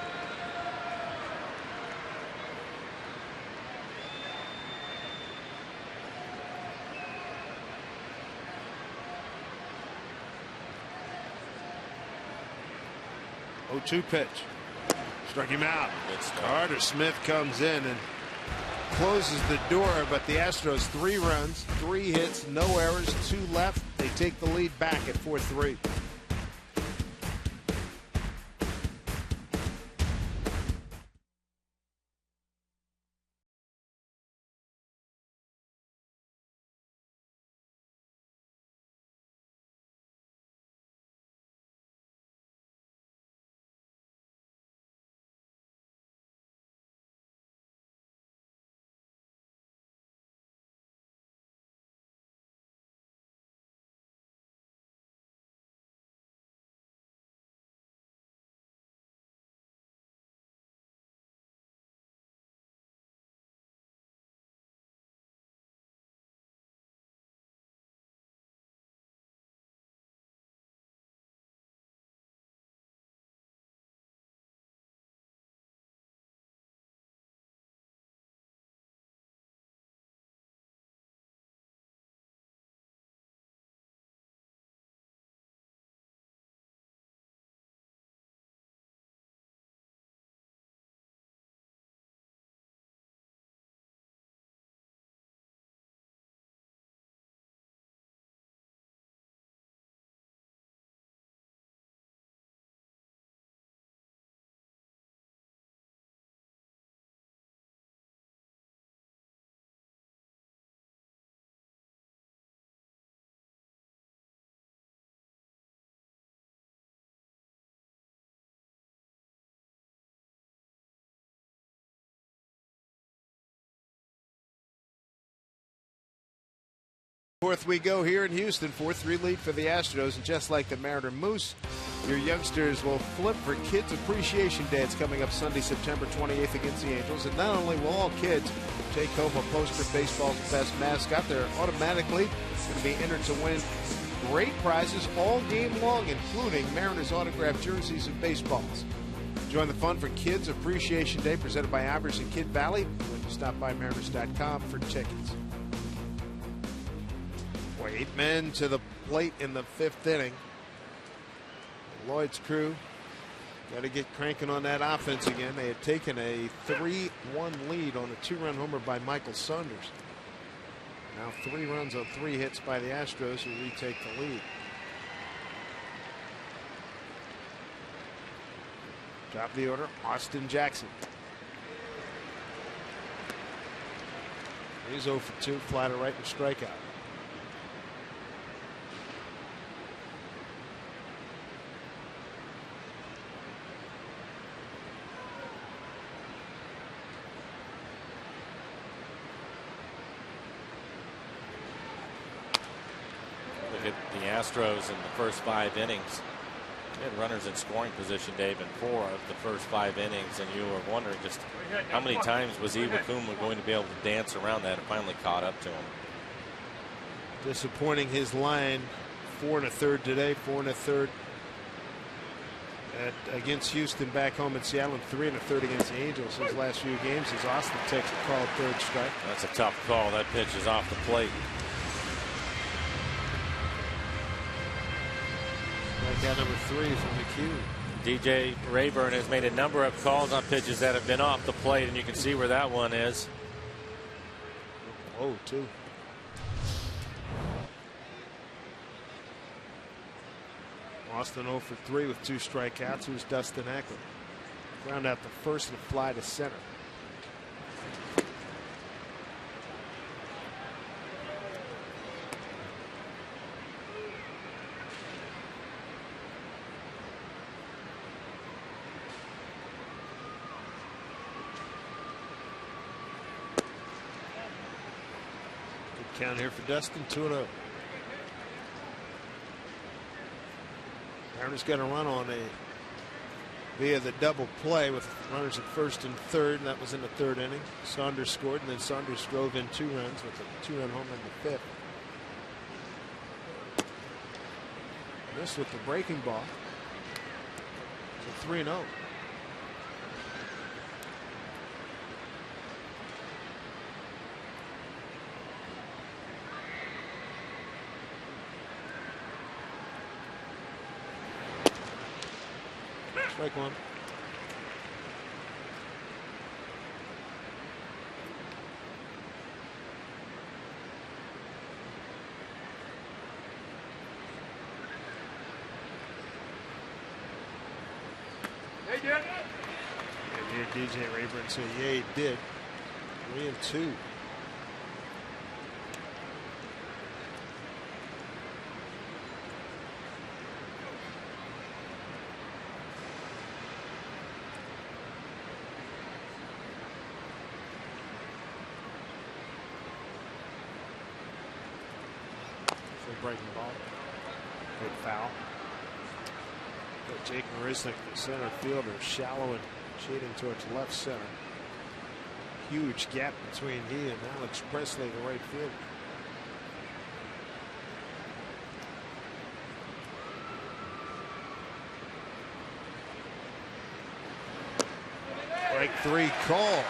Oh, 2 pitch. Struck him out. Carter Smith comes in and closes the door, but the Astros 3 runs, 3 hits, no errors, 2 left. They take the lead back at 4-3. Fourth we go here in Houston. 4-3 lead for the Astros. And just like the Mariner Moose, your youngsters will flip for Kids Appreciation Day. It's coming up Sunday, September 28th against the Angels. And not only will all kids take home a poster baseball's best mascot, they're automatically going to be entered to win great prizes all game long, including Mariners autographed jerseys and baseballs. Join the fun for Kids Appreciation Day presented by Ivers and Kid Valley when you stop by Mariners.com for tickets. 8 men to the plate in the 5th inning. Lloyd's crew got to get cranking on that offense again. They had taken a 3-1 lead on a 2-run homer by Michael Saunders. Now 3 runs on 3 hits by the Astros, who retake the lead. Top of the order, Austin Jackson. He's 0 for 2, fly to right and strikeout. The Astros in the first 5 innings. They had runners in scoring position, Dave, in 4 of the first 5 innings, and you were wondering just how many times was Iwakuma going to be able to dance around that and finally caught up to him. Disappointing his line. 4 1/3 today, 4 1/3 against Houston back home in Seattle, and 3 1/3 against the Angels his last few games as Austin takes a called 3rd strike. That's a tough call. That pitch is off the plate. Strikeout number 3 from McHugh. DJ Rayburn has made a number of calls on pitches that have been off the plate, and you can see where that one is. Oh, 2. Austin 0 for 3 with 2 strikeouts. Here's Dustin Ackley. Ground out the first and fly to center. Count here for Dustin, 2-0. Mariners got a run on via the double play with runners at 1st and 3rd, and that was in the 3rd inning. Saunders scored, and then Saunders drove in 2 runs with a 2-run home in the 5th. Missed with the breaking ball. It's a 3-0. Strike 1. Hey, did. DJ Rayburn said, yeah, he did. 3 and 2. Breaking the ball. Good foul. Got Jake Marisnik, the center fielder, shallow and shading towards left center. Huge gap between he and Alex Presley, the right fielder. Strike 3 call.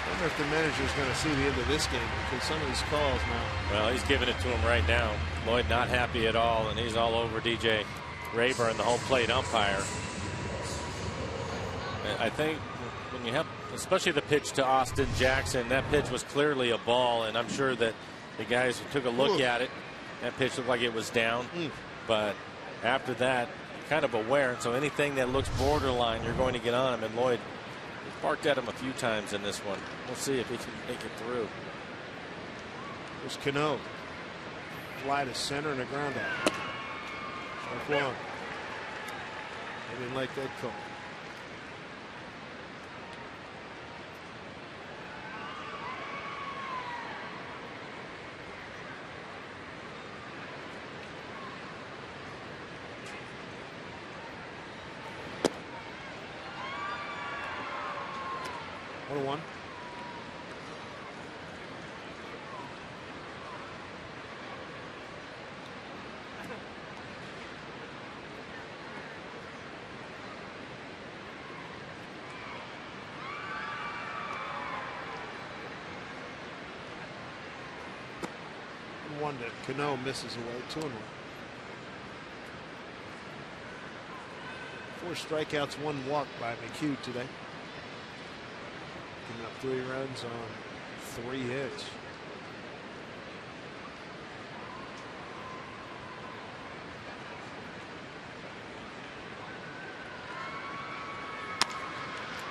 I wonder if the manager is going to see the end of this game because some of these calls now. Well, he's giving it to him right now. Lloyd not happy at all, and he's all over DJ Rayburn, the home plate umpire. And I think when you have, especially the pitch to Austin Jackson, that pitch was clearly a ball, and I'm sure that the guys who took a look at it, that pitch looked like it was down. But after that, kind of aware, and so anything that looks borderline, you're going to get on him, and Lloyd barked at him a few times in this one. We'll see if he can make it through. There's Cano. Fly to center and a ground out. Strike 1. They didn't like that call. 1-1. One that Cano misses away. 2-1. 4 strikeouts, 1 walk by McHugh today. Giving up 3 runs on 3 hits.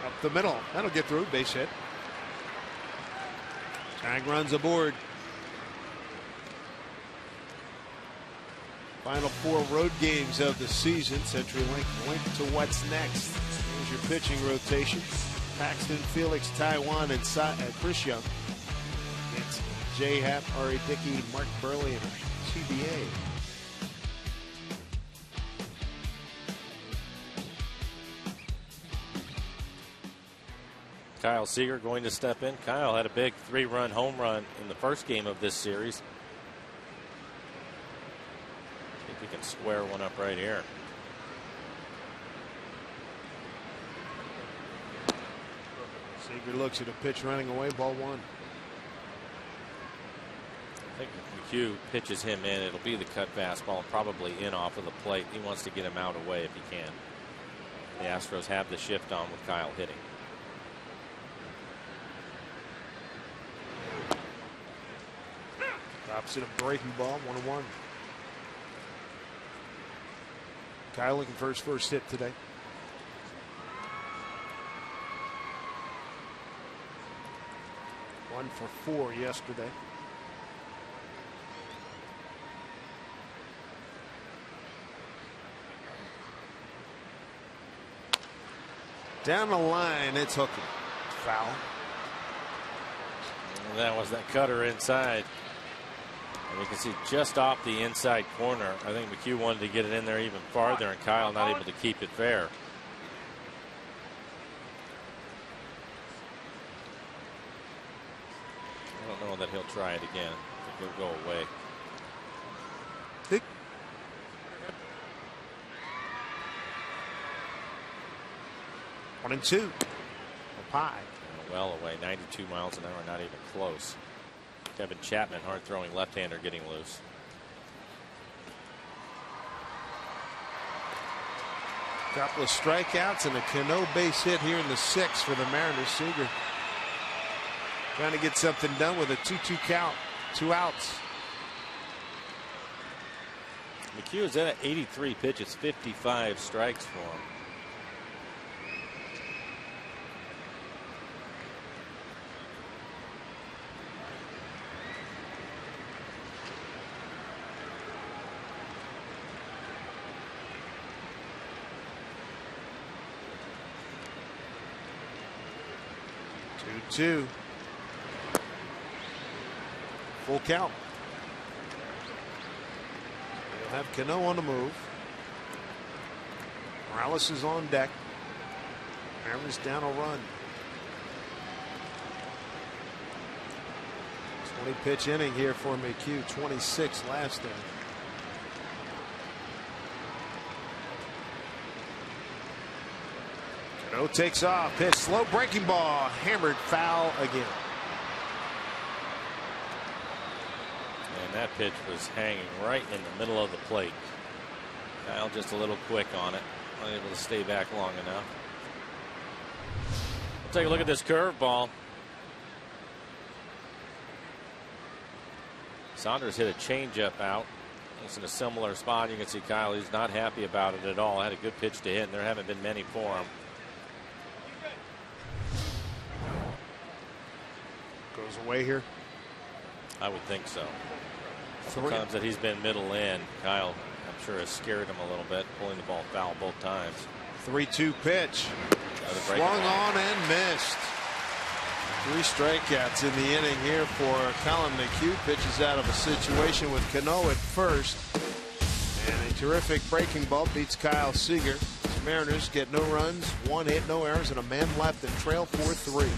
Up the middle. That'll get through. Base hit. Tag runs aboard. Final 4 road games of the season. CenturyLink linked to what's next. Here's your pitching rotation. Paxton, Felix, Taiwan, and Chris Young. It's J. Happ, R.A. Dickey, Mark Burley, and TBA. Kyle Seager going to step in. Kyle had a big 3-run home run in the first game of this series. We can square one up right here. Seager looks at a pitch running away, ball 1. I think if McHugh pitches him in, it'll be the cut fastball, probably in off of the plate. He wants to get him out away if he can. The Astros have the shift on with Kyle hitting. Drops in a breaking ball, 1-1. Kyle looking for his first hit today. One for 4 yesterday. Down the line, it's hooking. Foul. And that was that cutter inside. And you can see just off the inside corner. I think McHugh wanted to get it in there even farther, and Kyle not able to keep it fair. I don't know that he'll try it again. I think he'll go away. 1-2. Pie. Well away, 92 miles an hour, not even close. Kevin Chapman, hard throwing left-hander, getting loose. Couple of strikeouts and a Cano base hit here in the 6th for the Mariners. Seager trying to get something done with a 2-2 count. 2 outs. McHugh is at 83 pitches, 55 strikes for him. Two. Full count. They'll have Cano on the move. Morales is on deck. Mariners down a run. 20 pitch inning here for McHugh. 26 last inning. Cano takes off. Pitch, slow breaking ball. Hammered foul again. And that pitch was hanging right in the middle of the plate. Kyle just a little quick on it. Unable to stay back long enough. We'll take a look at this curveball. Saunders hit a changeup out. It's in a similar spot. You can see Kyle, he's not happy about it at all. Had a good pitch to hit, and there haven't been many for him. Goes away here. I would think so. Sometimes that he's been middle in. Kyle, I'm sure, has scared him a little bit, pulling the ball foul both times. 3-2 pitch. Swung on and missed. 3 strikeouts in the inning here for Colin McHugh. Pitches out of a situation with Cano at first. And a terrific breaking ball beats Kyle Seager. The Mariners get no runs, 1 hit, no errors, and a man left and trail 4-3.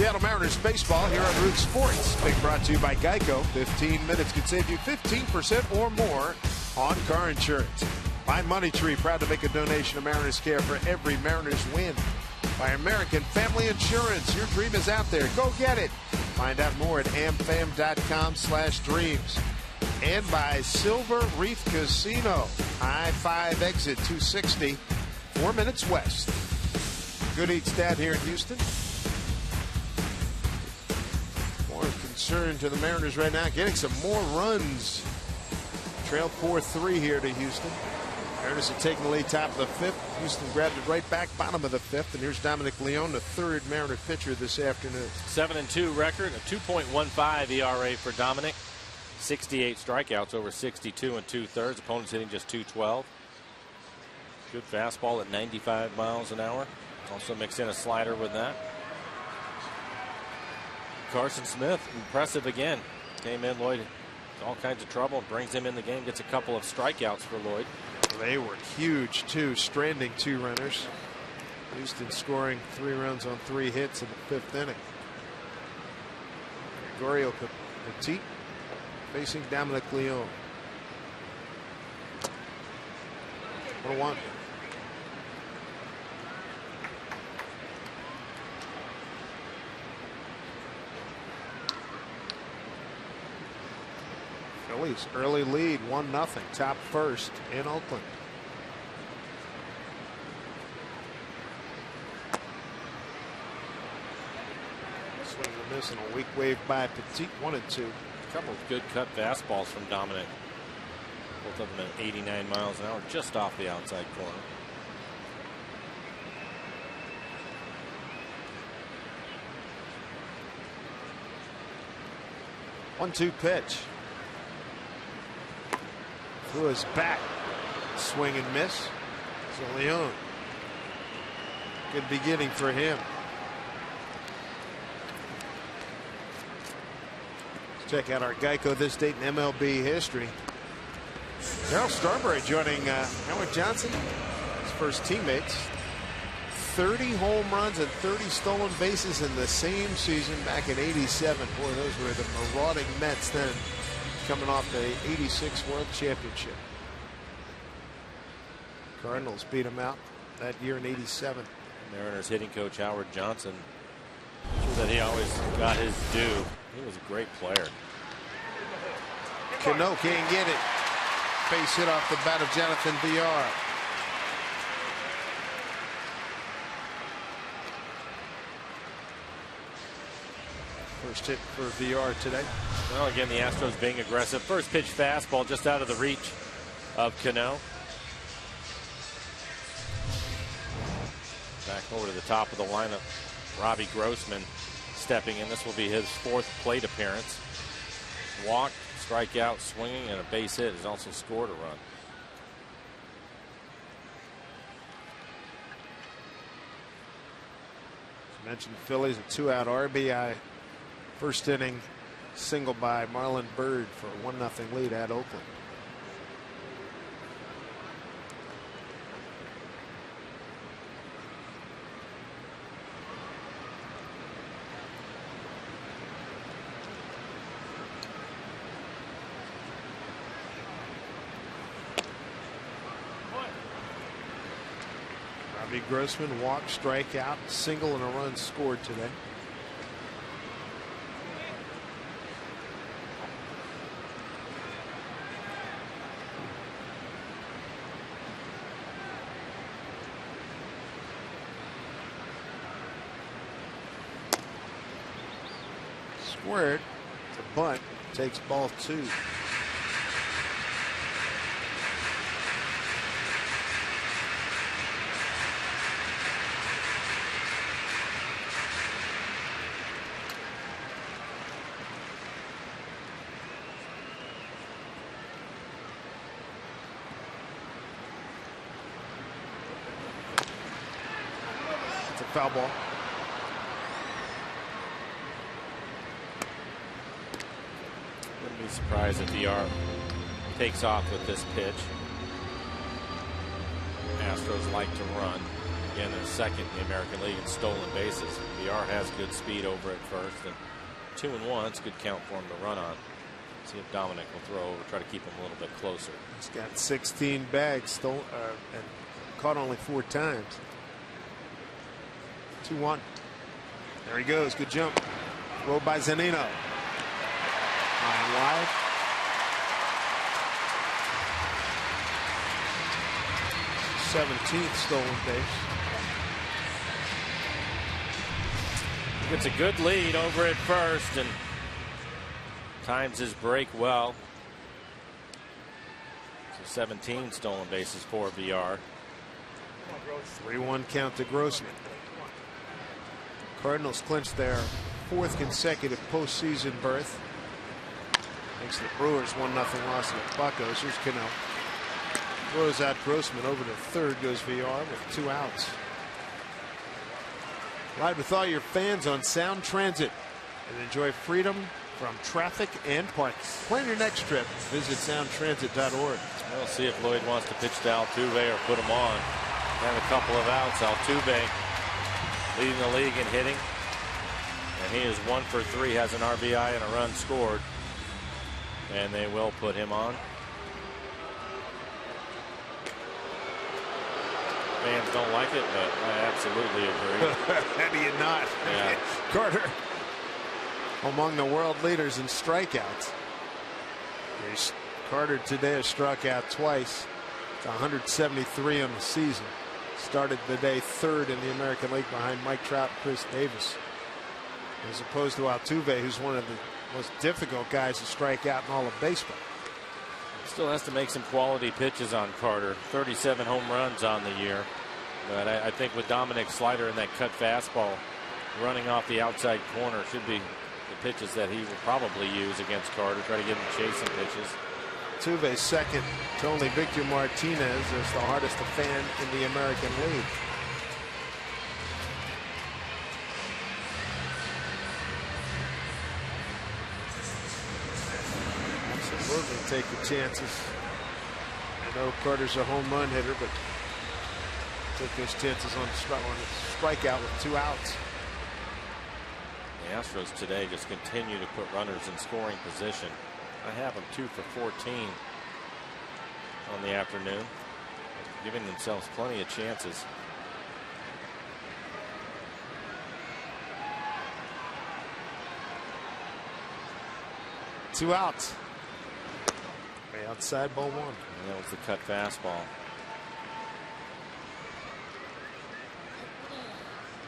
Seattle Mariners baseball here on Root Sports. Being brought to you by Geico. 15 minutes can save you 15% or more on car insurance. By Money Tree, proud to make a donation to Mariners Care for every Mariners win. By American Family Insurance, your dream is out there. Go get it. Find out more at amfam.com/dreams. And by Silver Reef Casino, I-5 exit 260, 4 minutes west. Good Eats Dad here in Houston. More concern to the Mariners right now, getting some more runs. Trail 4-3 here to Houston. Mariners have taken the lead top of the 5th. Houston grabbed it right back, bottom of the 5th. And here's Dominic Leone, the 3rd Mariner pitcher this afternoon. 7-2 record, a 2.15 ERA for Dominic. 68 strikeouts over 62 2/3. Opponents hitting just 212. Good fastball at 95 miles an hour. Also mix in a slider with that. Carson Smith, impressive again. Came in, Lloyd, all kinds of trouble, brings him in the game, gets a couple of strikeouts for Lloyd. They were huge, too, stranding 2 runners. Houston scoring 3 runs on 3 hits in the 5th inning. Gregorio Petit facing Dominic Leone. 1-1. Phillies early lead, 1-0, top first in Oakland. Swing and miss and a weak wave by Petit, 1-2. A couple of good cut fastballs from Dominic. Both of them at 89 miles an hour, just off the outside corner. One-two pitch. Threw his back. Swing and miss. So Leone. Good beginning for him. Let's check out our Geico this date in MLB history. Darryl Strawberry joining Howard Johnson, his first teammates. 30 home runs and 30 stolen bases in the same season back in '87. Boy, those were the marauding Mets then, coming off the '86 World Championship. Cardinals beat them out that year in '87. Mariners hitting coach Howard Johnson, sure that he always got his due. He was a great player. Cano can't get it. Base hit off the bat of Jonathan Villar. First hit for Villar today. Well, again, the Astros being aggressive. First pitch fastball just out of the reach of Cano. Back over to the top of the lineup. Robbie Grossman stepping in. This will be his 4th plate appearance. Walked, strikeout, swinging, and a base hit. Has also scored a run. As mentioned, Phillies a 2-out RBI. First inning single by Marlon Byrd for a 1-0 lead at Oakland. Robbie Grossman walked, strikeout, single, and a run scored today. Squared, the bunt, takes ball 2. It's a foul ball. Wouldn't be surprised if Villar takes off with this pitch. Astros like to run. Again, they're second in the American League in stolen bases. VR has good speed over at first, and 2-1. It's a good count for him to run on. See if Dominic will throw over, try to keep him a little bit closer. He's got 16 bags, and caught only 4 times. 2-1. There he goes. Good jump. Throw by Zunino. Line wide. '17th stolen base. Gets a good lead over at first and times his break well. So 17 stolen bases for VR. 3-1 count to Grossman. Cardinals clinched their 4th consecutive postseason berth. Thanks to the Brewers 1-0 loss to the Buccos. Here's Cano. Throws out Grossman over to third. Goes VR with 2 outs. Ride with all your fans on Sound Transit and enjoy freedom from traffic and parking. Plan your next trip. Visit soundtransit.org. We'll see if Lloyd wants to pitch to Altuve or put him on. Have a couple of outs. Altuve leading the league in hitting, and he is 1 for 3, has an RBI and a run scored, and they will put him on. Fans don't like it, but I absolutely agree. How do you not? Yeah. Carter among the world leaders in strikeouts. Carter today has struck out twice. It's 173 on the season. Started the day 3rd in the American League behind Mike Trout and Chris Davis. As opposed to Altuve, who's one of the most difficult guys to strike out in all of baseball. Still has to make some quality pitches on Carter. 37 home runs on the year. But I think with Dominic's slider and that cut fastball running off the outside corner should be the pitches that he will probably use against Carter. Try to get him chasing pitches. Altuve's second to only Victor Martinez as the hardest to fan in the American League. Absolutely take the chances. I know Carter's a home run hitter, but took his chances on a strikeout with 2 outs. The Astros today just continue to put runners in scoring position. I have them 2 for 14 on the afternoon, giving themselves plenty of chances. Two outs. Way outside, ball 1. And that was the cut fastball.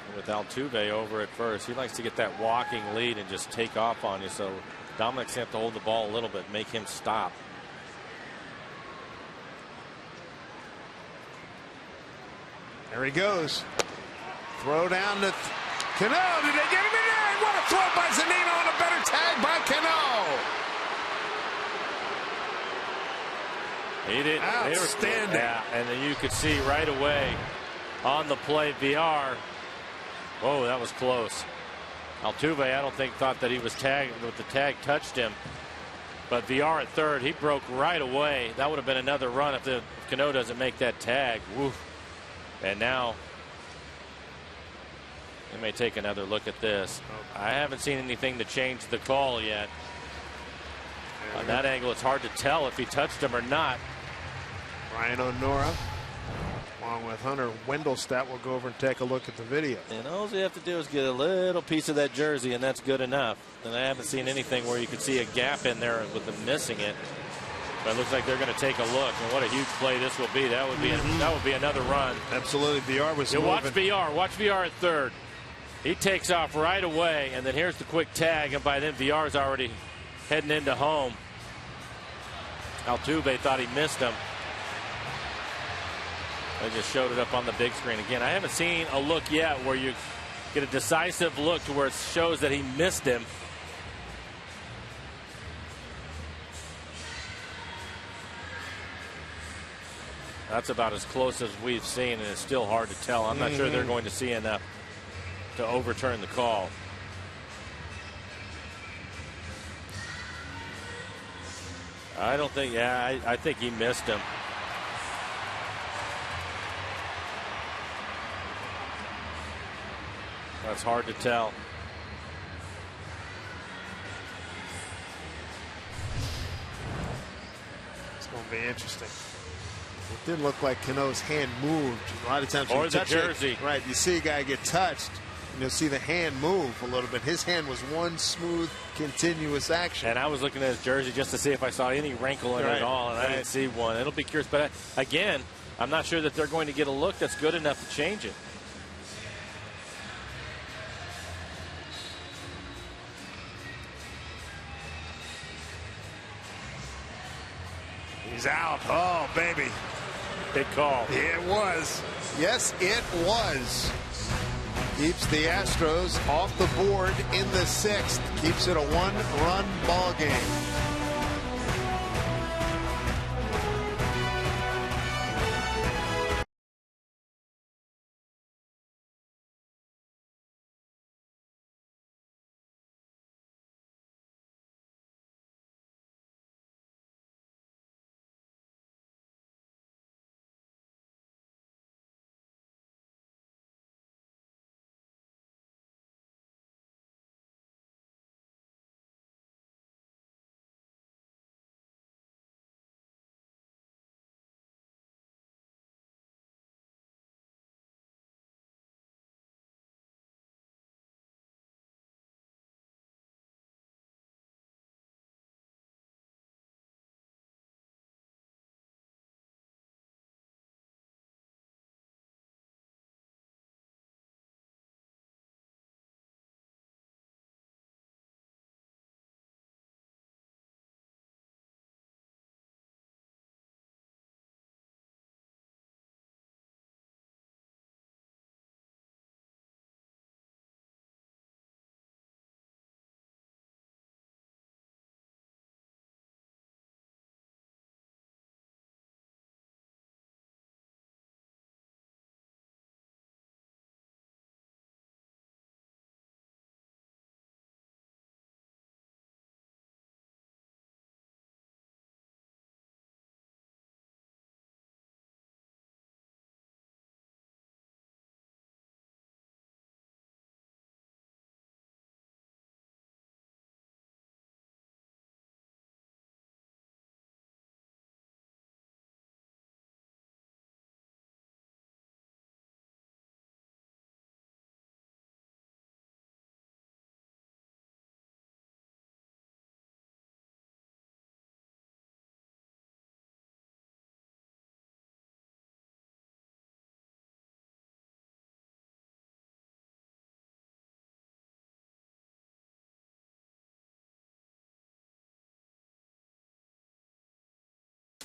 And with Altuve over at first, he likes to get that walking lead and just take off on you. So Dominic's have to hold the ball a little bit, make him stop. There he goes. Throw down to Cano. Did they get him in there? What a throw by Zunino and a better tag by Cano. He did. Outstanding. Yeah, and then you could see right away on the play VR. Whoa, that was close. Altuve, I don't think thought that he was tagged, but the tag touched him. But VR at third, he broke right away. That would have been another run if Cano doesn't make that tag. Woof. And now they may take another look at this. I haven't seen anything to change the call yet. On that angle, it's hard to tell if he touched him or not. Ryan O'Nora, along with Hunter Wendelstedt, will go over and take a look at the video. And all you have to do is get a little piece of that jersey, and that's good enough. And I haven't seen anything where you could see a gap in there with them missing it. But it looks like they're going to take a look, and what a huge play this will be. That would be that would be another run. Absolutely, VR was moving. Watch VR. Watch VR at third. He takes off right away, and then here's the quick tag, and by then VR's already heading into home. Altuve thought he missed him. They just showed it up on the big screen again. I haven't seen a look yet where you get a decisive look to where it shows that he missed him. That's about as close as we've seen, and it's still hard to tell. I'm not sure they're going to see enough to overturn the call. I don't think, I think he missed him. That's hard to tell. It's going to be interesting. It didn't look like Cano's hand moved. A lot of times when Or you the touch jersey. it, right, you see a guy get touched, and you'll see the hand move a little bit. His hand was one smooth, continuous action. And I was looking at his jersey just to see if I saw any wrinkle in it at all, and I didn't see one. It'll be curious. But again, I'm not sure that they're going to get a look that's good enough to change it. He's out. Oh, baby. Big call. It was. Yes, it was. Keeps the Astros off the board in the 6th. Keeps it a one-run ball game.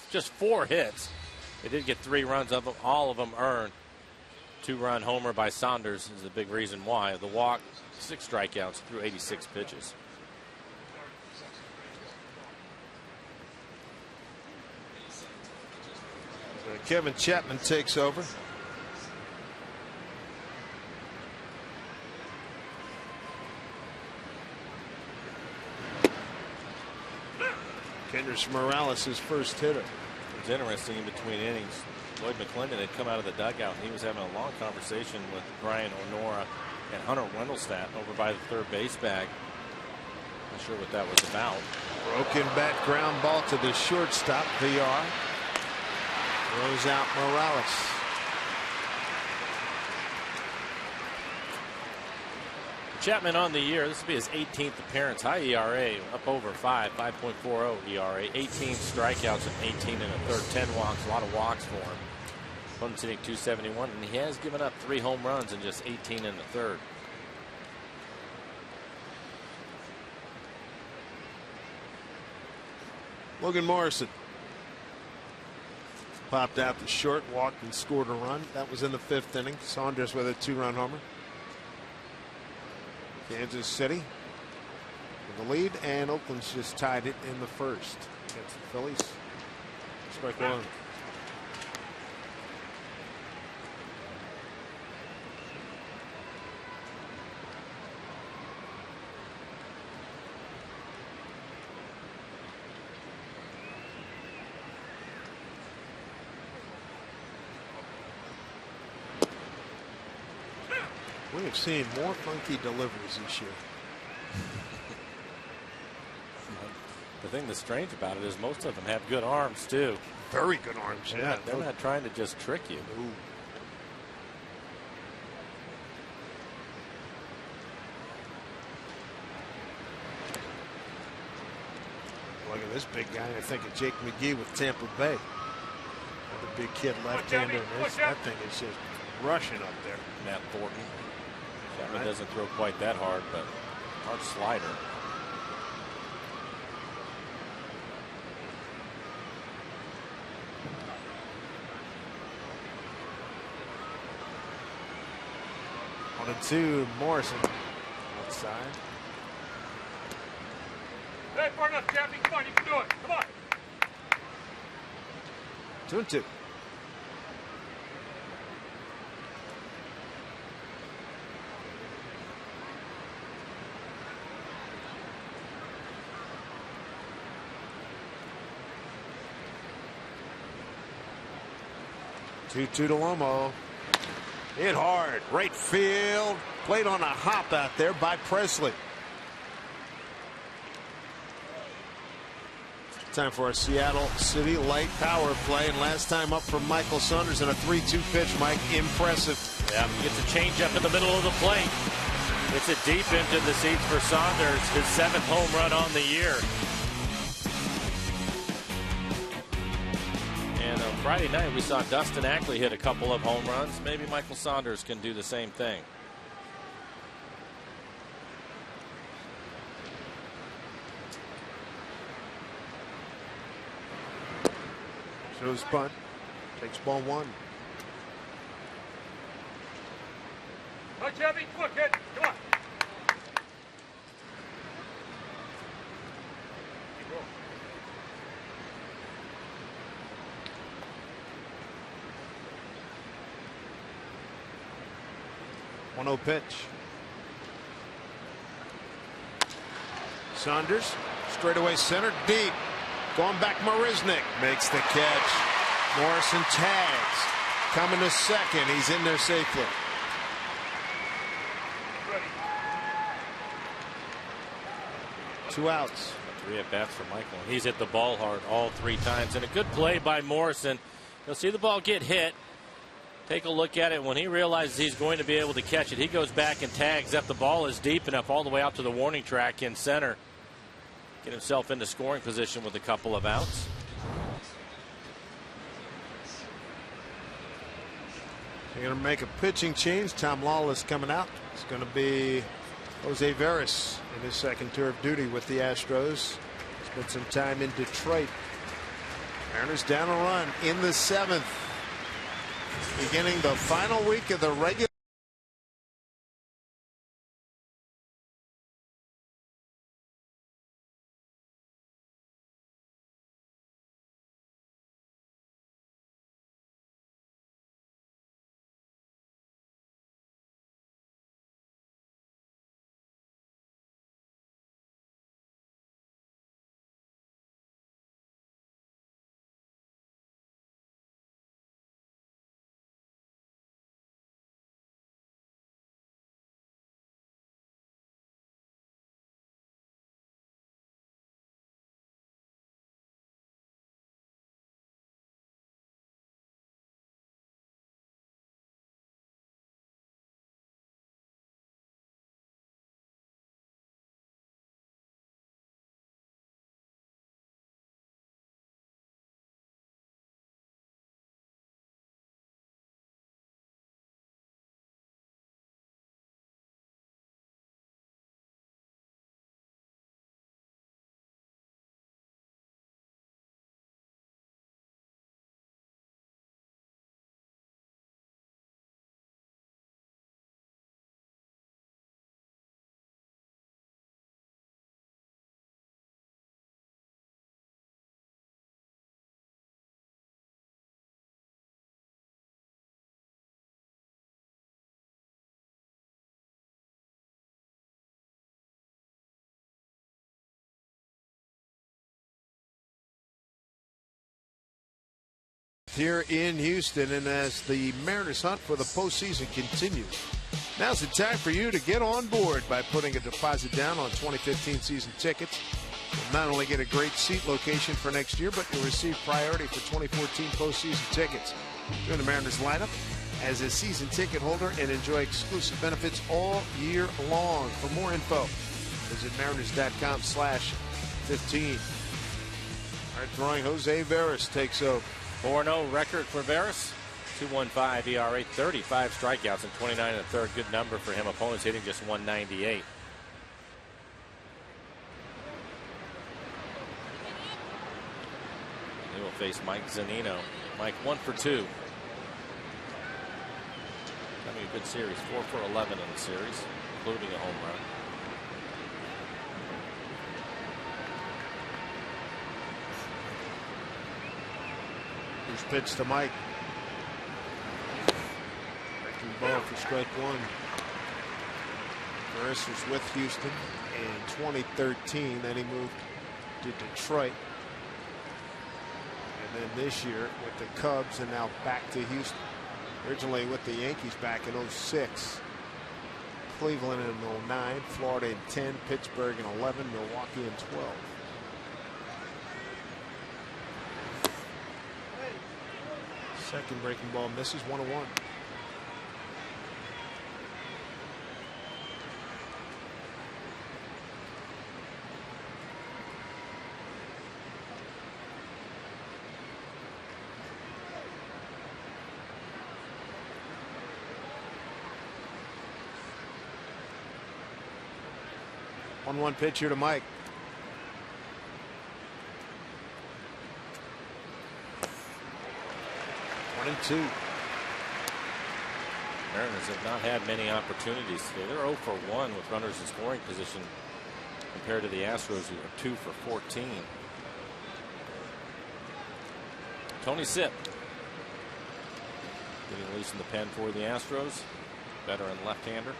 Just 4 hits. They did get 3 runs of them. All of them earned. 2-run homer by Saunders is the big reason why. The walk, 6 strikeouts through 86 pitches. Kevin Chapman takes over. Kendrys Morales, his first hitter. It's interesting in between innings. Lloyd McClendon had come out of the dugout and he was having a long conversation with Brian Onora and Hunter Wendelstadt over by the third base bag. Not sure what that was about. Broken bat ground ball to the shortstop. VR throws out Morales. Chapman on the year. This will be his 18th appearance. High ERA, up over 5.40 ERA. 18 strikeouts and 18 in the third. 10 walks. A lot of walks for him. Opponent hitting .271, and he has given up 3 home runs in just 18 in the third. Logan Morrison popped out the short, walked and scored a run. That was in the 5th inning. Saunders with a 2-run homer. Kansas City with the lead, and Oakland's just tied it in the 1st against the Phillies. Strike one. We have seen more funky deliveries this year. The thing that's strange about it is most of them have good arms too. Very good arms. Yeah, They're not trying to just trick you. Ooh. Look at this big guy. I think of Jake McGee with Tampa Bay. Another big kid left-hander. That thing is just rushing up there. Matt Thornton. Chapman doesn't throw quite that hard, but hard slider. On and two, Morrison outside. Hey, far enough, Cappy. Come on, you can do it. Come on. 2-2. Two to Lomo. Hit hard, right field. Played on a hop out there by Presley. Time for a Seattle City light power play, and last time up from Michael Saunders in a 3-2 pitch. Mike, impressive. Yeah, he gets a change up in the middle of the plate. Gets it deep into the seats for Saunders, his 7th home run on the year. And on Friday night, we saw Dustin Ackley hit a couple of home runs. Maybe Michael Saunders can do the same thing. Shows punt. Takes ball 1. Come on, Cappy. Come on, kid. Come on. One 1-0 pitch. Saunders straightaway center deep. Going back, Marisnik makes the catch. Morrison tags. Coming to second. He's in there safely. Ready. 2 outs. 3 at bats for Michael. He's hit the ball hard all 3 times. And a good play by Morrison. You'll see the ball get hit. Take a look at it. When he realizes he's going to be able to catch it, he goes back and tags up. The ball is deep enough all the way out to the warning track in center. Get himself into scoring position with a couple of outs. They're going to make a pitching change. Tom Lawless coming out. It's going to be Jose Veras in his 2nd tour of duty with the Astros. Spent some time in Detroit. Mariners down a run in the 7th. Beginning the final week of the regular Here in Houston, and as the Mariners hunt for the postseason continues, now's the time for you to get on board by putting a deposit down on 2015 season tickets. You'll not only get a great seat location for next year, but you'll receive priority for 2014 postseason tickets. Join the Mariners lineup as a season ticket holder and enjoy exclusive benefits all year long. For more info, visit mariners.com/15. All right, throwing Jose Veras takes over. 4-0 record for Veras. 2.15 ERA, 35 strikeouts and 29 in the third. Good number for him. Opponents hitting just 198. He will face Mike Zunino. Mike 1 for 2. Having a good series. 4 for 11 in the series, including a home run. Here's pitch to Mike. Breaking ball for strike one. Veras was with Houston in 2013. Then he moved to Detroit. And then this year with the Cubs, and now back to Houston. Originally with the Yankees back in 06. Cleveland in 09. Florida in 10. Pittsburgh in 11. Milwaukee in 12. Second breaking ball misses. 1-1. One pitch here to Mike. One and two. Mariners have not had many opportunities today. They're 0 for 1 with runners in scoring position compared to the Astros, who are 2 for 14. Tony Sipp getting loose in the pen for the Astros. Veteran left-hander.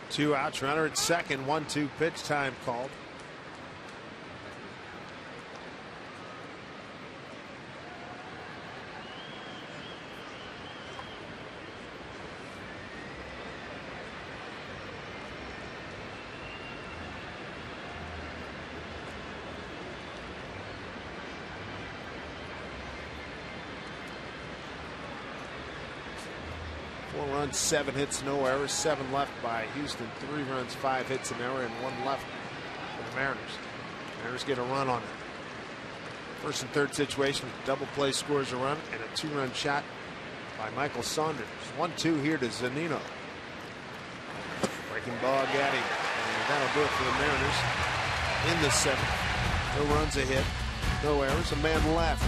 2 outs, runner at second. 1-2 pitch, time called. Four runs, 7 hits, no errors. 7 left by Houston. 3 runs, 5 hits, an error, and 1 left for the Mariners. Mariners get a run on it. First and third situation, double play scores a run, and a 2-run shot by Michael Saunders. 1-2 here to Zunino. Breaking ball, Gaddy, and that'll do it for the Mariners in the 7th. No runs, a hit, no errors, a man left.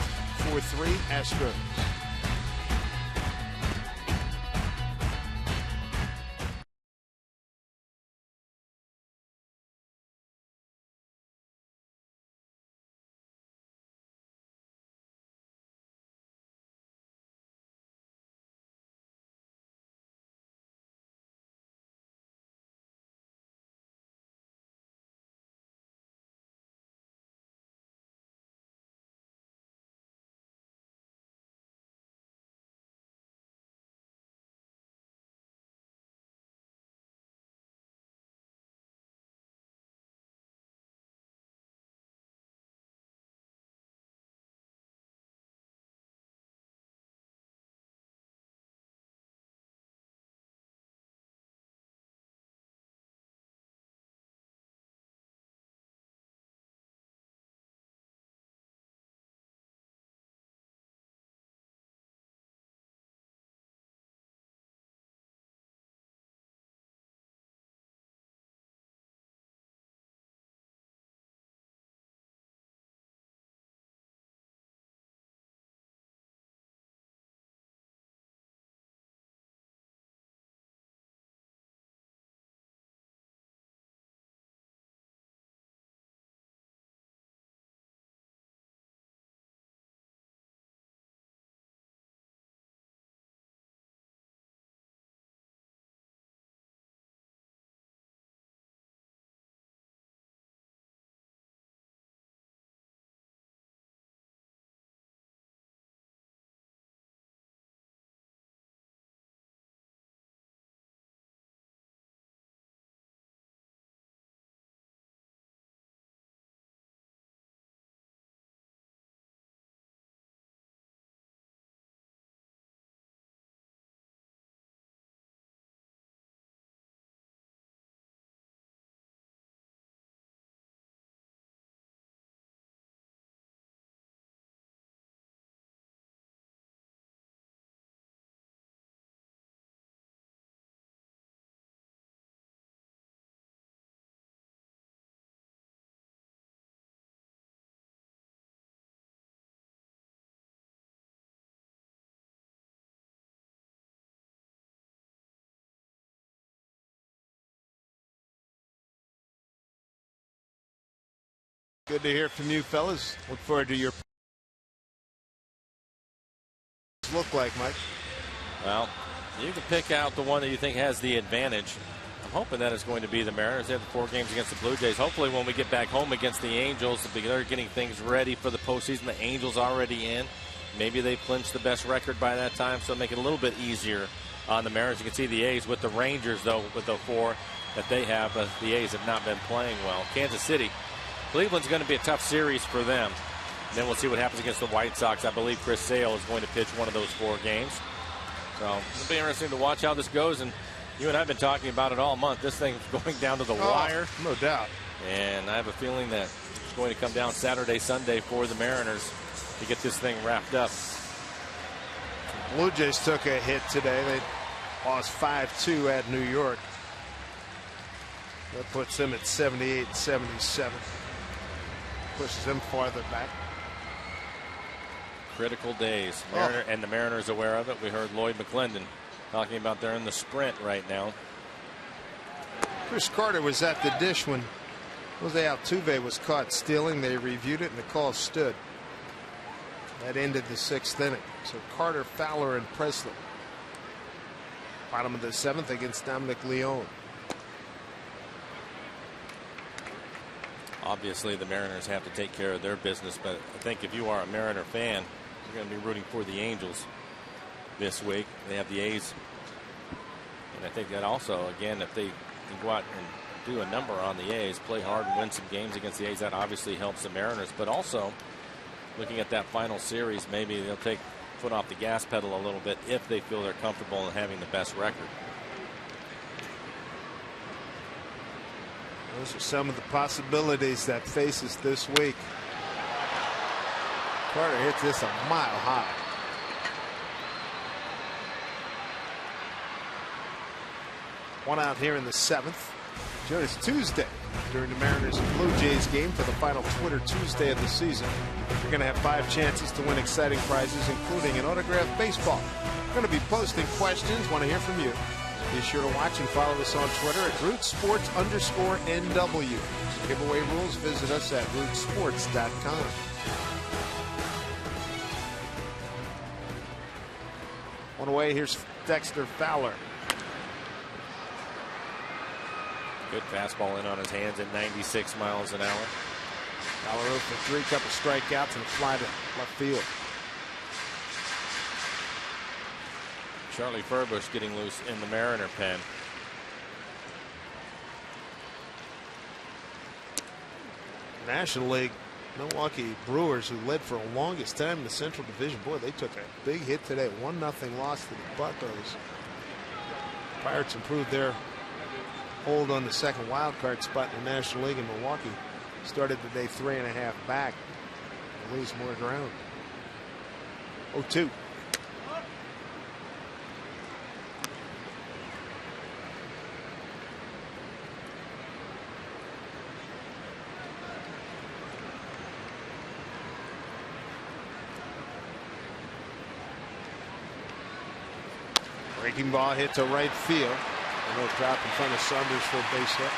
4-3 Astros. Good to hear from you, fellas. Look forward to your look like, Mike. Well, you can pick out the one that you think has the advantage. I'm hoping that it's going to be the Mariners. They have 4 games against the Blue Jays. Hopefully when we get back home against the Angels, they're getting things ready for the postseason. The Angels already in. Maybe they clinch the best record by that time, so make it a little bit easier on the Mariners. You can see the A's with the Rangers, though, with the 4 that they have. The A's have not been playing well. Kansas City, Cleveland's going to be a tough series for them. And then we'll see what happens against the White Sox. I believe Chris Sale is going to pitch one of those 4 games. So it'll be interesting to watch how this goes. And you and I have been talking about it all month. This thing's going down to the wire. No doubt. And I have a feeling that it's going to come down Saturday, Sunday for the Mariners to get this thing wrapped up. Blue Jays took a hit today. They lost 5-2 at New York. That puts them at 78-77. Pushes them farther back. Critical days. And the Mariners aware of it. We heard Lloyd McClendon talking about they're in the sprint right now. Chris Carter was at the dish when Jose Altuve was caught stealing. They reviewed it and the call stood. That ended the 6th inning. So Carter, Fowler, and Presley. Bottom of the 7th against Dominic Leone. Obviously the Mariners have to take care of their business, but I think if you are a Mariner fan, you're going to be rooting for the Angels this week. They have the A's, and I think that also, again, if they can go out and do a number on the A's, play hard and win some games against the A's, that obviously helps the Mariners. But also looking at that final series, maybe they'll take foot off the gas pedal a little bit if they feel they're comfortable in having the best record. Those are some of the possibilities that face us this week. Carter hits this a mile high. One out here in the 7th. Join us Tuesday during the Mariners and Blue Jays game for the final Twitter Tuesday of the season. You're going to have 5 chances to win exciting prizes, including an autographed baseball. We're going to be posting questions. Want to hear from you. Be sure to watch and follow us on Twitter at RootsSports_NW. For giveaway rules, visit us at rootsports.com. One away, here's Dexter Fowler. Good fastball in on his hands at 96 miles an hour. Fowler 0 for 3, couple strikeouts and a fly to left field. Charlie Furbush getting loose in the Mariner pen. National League, Milwaukee Brewers, who led for the longest time in the Central Division. Boy, they took a big hit today. 1-0 loss to the Buccos. Pirates improved their hold on the second wild card spot in the National League in Milwaukee. Started the day 3.5 back. They lose more ground. 0-2. Breaking ball hit to right field. A little drop in front of Saunders for a base hit.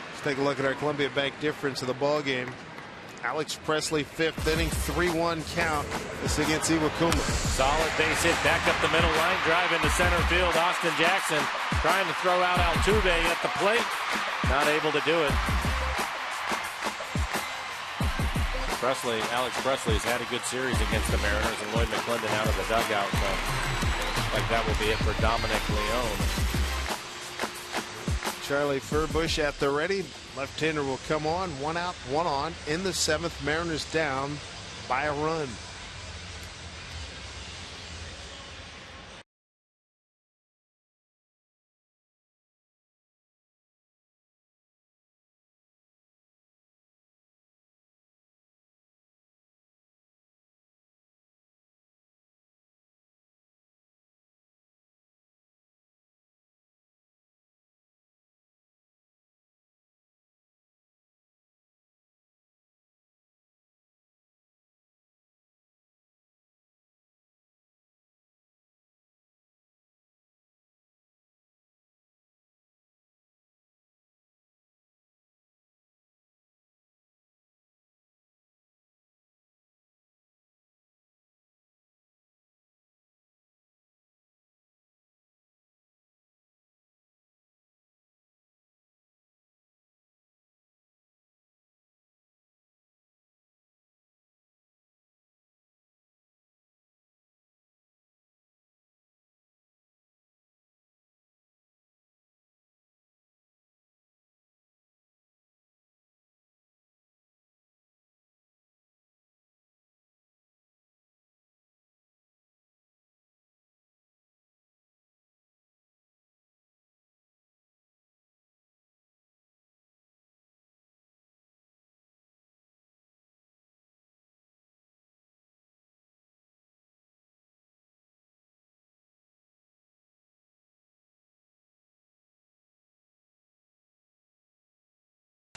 Let's take a look at our Columbia Bank difference of the ball game. Alex Presley, 5th inning, 3-1 count. This against Iwakuma. Solid base hit back up the middle line drive into center field. Austin Jackson trying to throw out Altuve at the plate. Not able to do it. Alex Presley has had a good series against the Mariners, and Lloyd McClendon out of the dugout. So like that will be it for Dominic Leone. Charlie Furbush at the ready. Left-hander will come on. 1 out, 1 on. In the 7th, Mariners down by a run.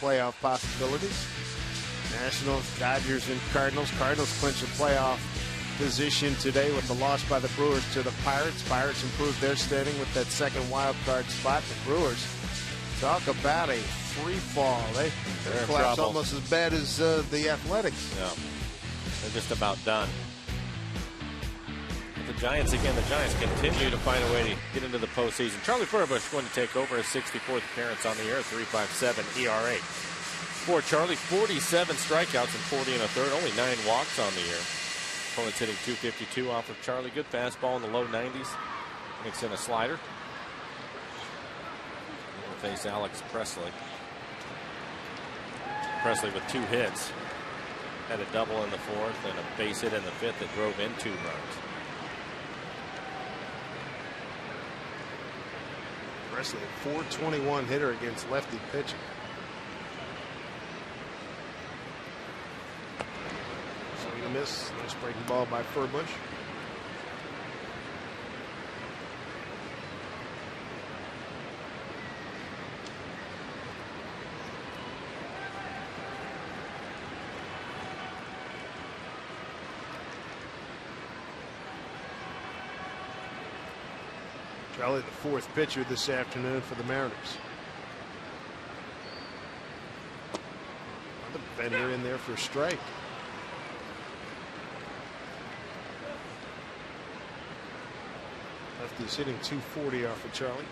playoff possibilities. Nationals, Dodgers, and Cardinals. Cardinals clinch a playoff position today with the loss by the Brewers to the Pirates. Pirates improved their standing with that second wild card spot. The Brewers, talk about a free fall. They're collapsed almost as bad as the Athletics. Yeah, they're just about done. But the Giants continue to find a way to get into the postseason. Charlie Furbush going to take over his 64th appearance on the year, 3.57 ERA. For Charlie, 47 strikeouts and 40 and a third, only 9 walks on the year. Opponent's hitting .252 off of Charlie. Good fastball in the low 90s. Mix in a slider. We'll face Alex Presley. Presley with 2 hits. Had a double in the 4th and a base hit in the 5th that drove in 2 runs. Presley, a .421 hitter against lefty pitching. Swing and miss. Nice breaking ball by Furbush. Charlie, the 4th pitcher this afternoon for the Mariners. Another bender in there for a strike. Lefty's hitting .240 off of Charlie.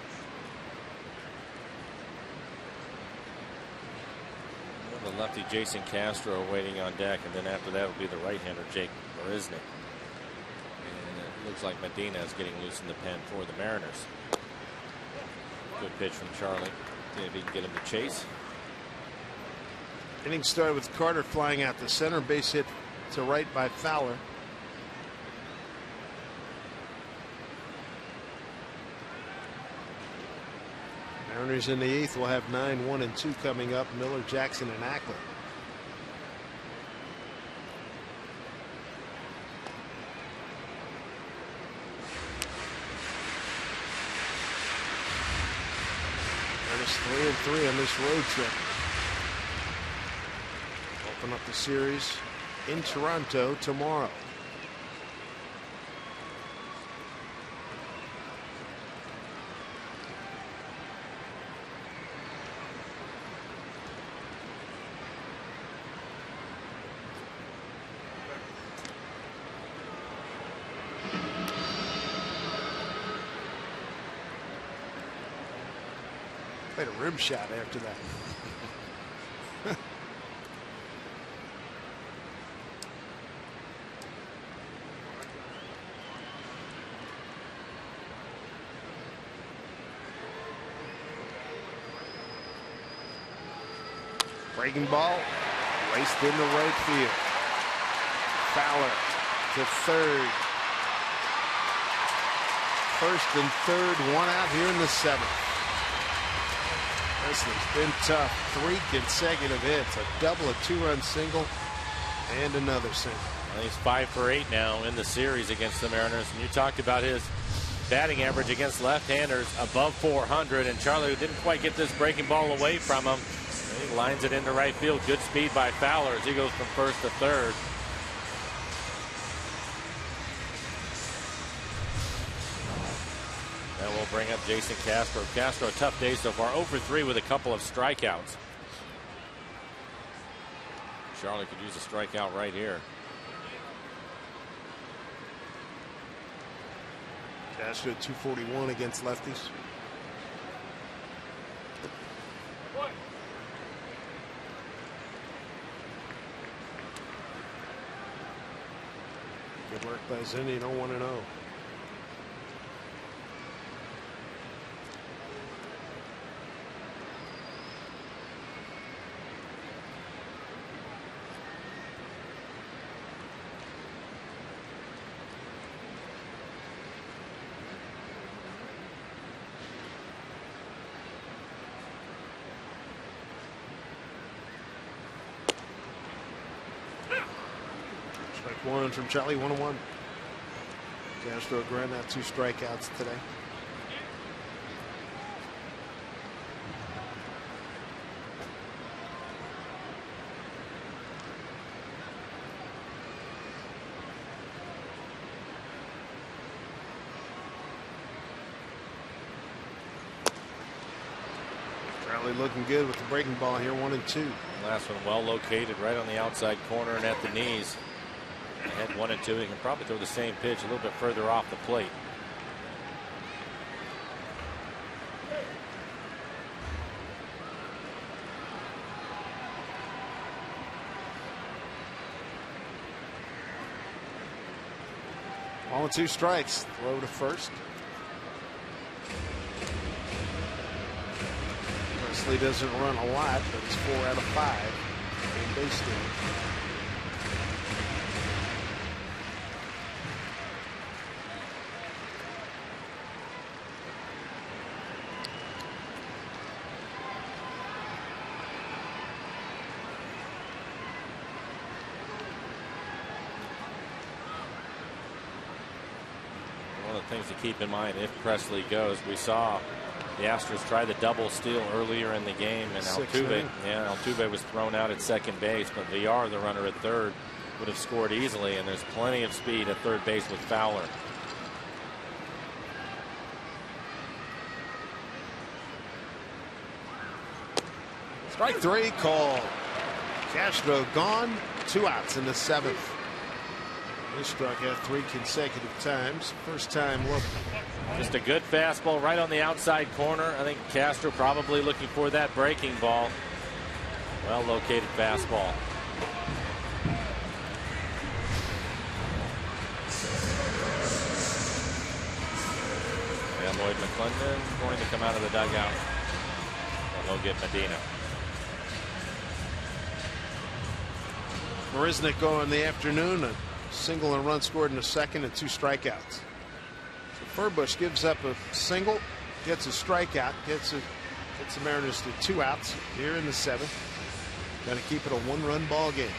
The lefty Jason Castro waiting on deck, and then after that will be the right-hander Jake Marisnick. Looks like Medina is getting loose in the pen for the Mariners. Good pitch from Charlie. See if he can get him to chase. Inning started with Carter flying out to center. Base hit to right by Fowler. Mariners in the 8th will have 9, 1, and 2 coming up. Miller, Jackson, and Ackland. Mariners 3-3 on this road trip. Open up the series in Toronto tomorrow. Played a rim shot after that. Breaking ball raced into right field. Fowler to third. First and third, 1 out here in the 7th. This has been tough. 3 consecutive hits, a double, a 2-run single, and another single. Well, he's 5 for 8 now in the series against the Mariners. And you talked about his batting average against left-handers above 400, and Charlie didn't quite get this breaking ball away from him. He lines it into right field. Good speed by Fowler as he goes from first to third. And we'll bring up Jason Castro. Castro, a tough day so far. 0 for 3 with a couple of strikeouts. Charlie could use a strikeout right here. Castro 241 against lefties. Good work by Zinni, 0-1-0. One from Charlie, 1-1. Castro ground out 2 strikeouts today. Apparently looking good with the breaking ball here, 1-2. Last one well located right on the outside corner and at the knees. At 1-2, he can probably throw the same pitch a little bit further off the plate. All 2 strikes. Throw to first. Presley doesn't run a lot, but it's 4 out of 5 in base stealing. Things to keep in mind if Presley goes. We saw the Astros try the double steal earlier in the game, and Altuve was thrown out at second base, but Villar, the runner at third, would have scored easily, and there's plenty of speed at third base with Fowler. Strike 3 called. Castro gone. 2 outs in the 7th. He struck out 3 consecutive times. First time look. Just a good fastball right on the outside corner. I think Castro probably looking for that breaking ball. Well located fastball. And Lloyd McClendon going to come out of the dugout. And they'll get Medina. Marisnick going in the afternoon. A single and run scored in the 2nd and 2 strikeouts. So Furbush gives up a single, gets a strikeout, gets the Mariners to 2 outs here in the 7th. Got to keep it a 1-run ball game.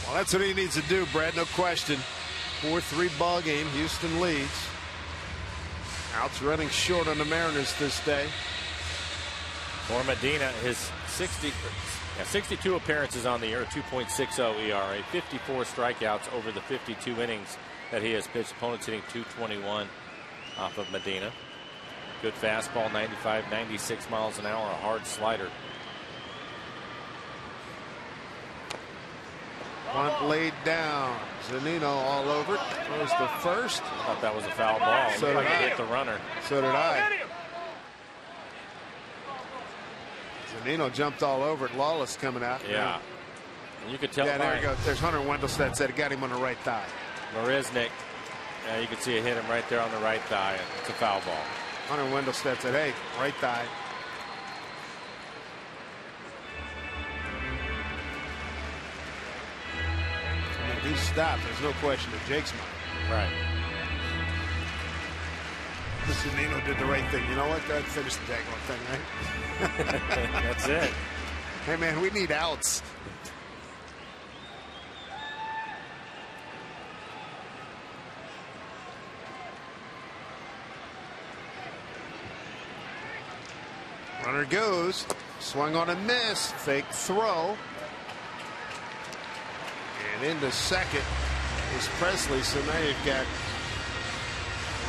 Well, that's what he needs to do, Brad, no question. 4-3 ball game. Houston leads. Outs running short on the Mariners this day. For Medina, his 62 appearances on the year, 2.60 ERA, 54 strikeouts over the 52 innings that he has pitched. Opponents hitting .221 off of Medina. Good fastball, 95, 96 miles an hour, a hard slider. Bunt laid down. Zunino all over it. Throws the first. I thought that was a foul ball. So Like did I. hit the runner. So did I. Zunino jumped all over it. Lawless coming out. Yeah. And you could tell. Yeah, there he goes. There's Hunter Wendelstedt said it got him on the right thigh. Marisnick. Yeah, you can see it hit him right there on the right thigh. It's a foul ball. Hunter Wendelstedt said, hey, right thigh. I mean, if he stopped, there's no question in Jake's mind. Right. Zunino did the right thing. You know what? That finished the daggone thing, right? That's it. Hey, man, we need outs. Runner goes. Swung on a miss. Fake throw. And into second is Presley. So now you've got,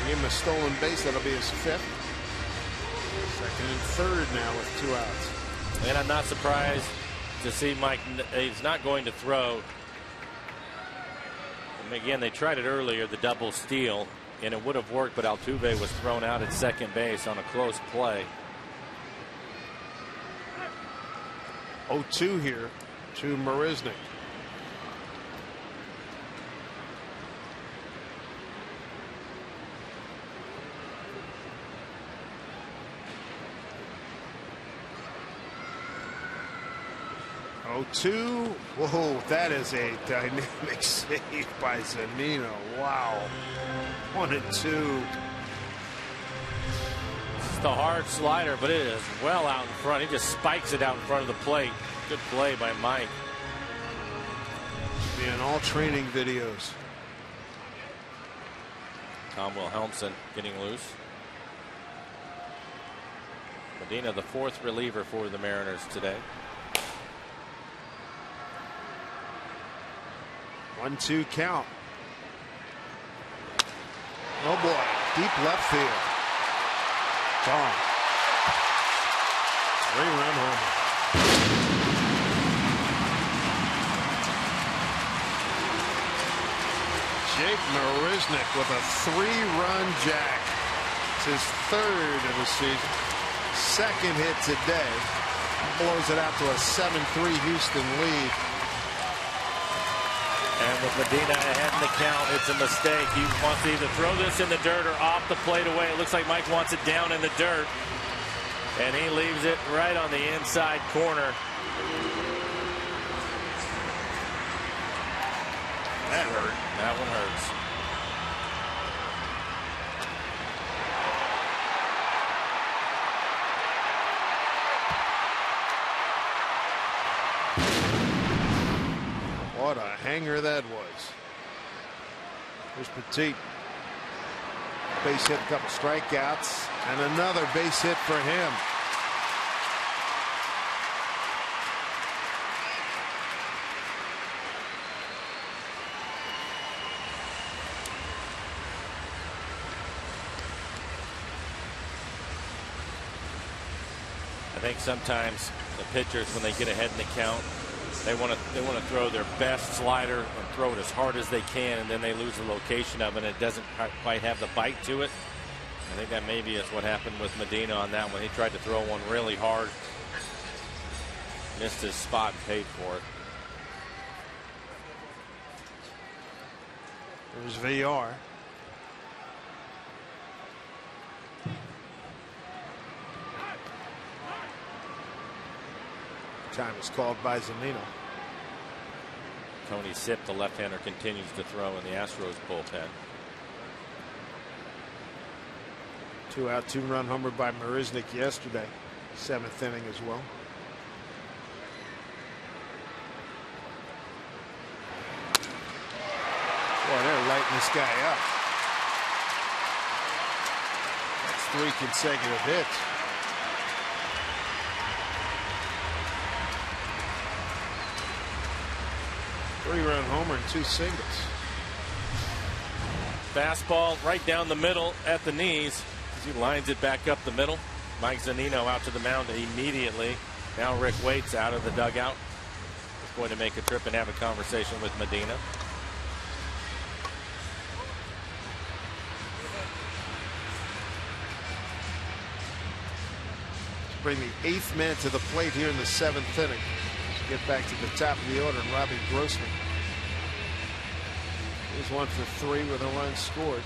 give him a stolen base. That'll be his fifth. Second and third now with 2 outs. And I'm not surprised to see Mike. He's not going to throw. And again, they tried it earlier, the double steal, and it would have worked, but Altuve was thrown out at second base on a close play. 0-2 here to Marisnick. Whoa, that is a dynamic save by Zunino. Wow. 1 and 2. It's the hard slider, but it is well out in front. He just spikes it out in front of the plate. Good play by Mike. Should be in all training videos. Tom Wilhelmsen getting loose. Medina, the 4th reliever for the Mariners today. 1-2 count. Oh boy, deep left field. Gone. 3-run homer. Jake Marisnick with a 3-run jack. It's his 3rd of the season. 2nd hit today. Blows it out to a 7-3 Houston lead. And with Medina ahead in the count, it's a mistake. He wants to either throw this in the dirt or off the plate away. It looks like Mike wants it down in the dirt. And he leaves it right on the inside corner. That hurt. That one hurts. What a hanger that was. Here's Petit. Base hit, a couple strikeouts, and another base hit for him. I think sometimes the pitchers, when they get ahead in the count, they want to throw their best slider and throw it as hard as they can, and then they lose the location of it, and it doesn't quite have the bite to it. I think that maybe is what happened with Medina on that one. He tried to throw one really hard, missed his spot, and paid for it. There's VR. Time is called by Zunino. Tony Sipp, the left-hander, continues to throw in the Astros bullpen. 2 out, 2-run homer by Marisnick yesterday. 7th inning as well. Boy, they're lighting this guy up. That's 3 consecutive hits. Three-run homer and 2 singles. Fastball right down the middle at the knees. He lines it back up the middle. Mike Zunino out to the mound immediately. Now Rick Waite's out of the dugout. going to make a trip and have a conversation with Medina. Bring the 8th man to the plate here in the 7th inning. Get back to the top of the order, and Robbie Grossman. He's 1 for 3 with a run scored.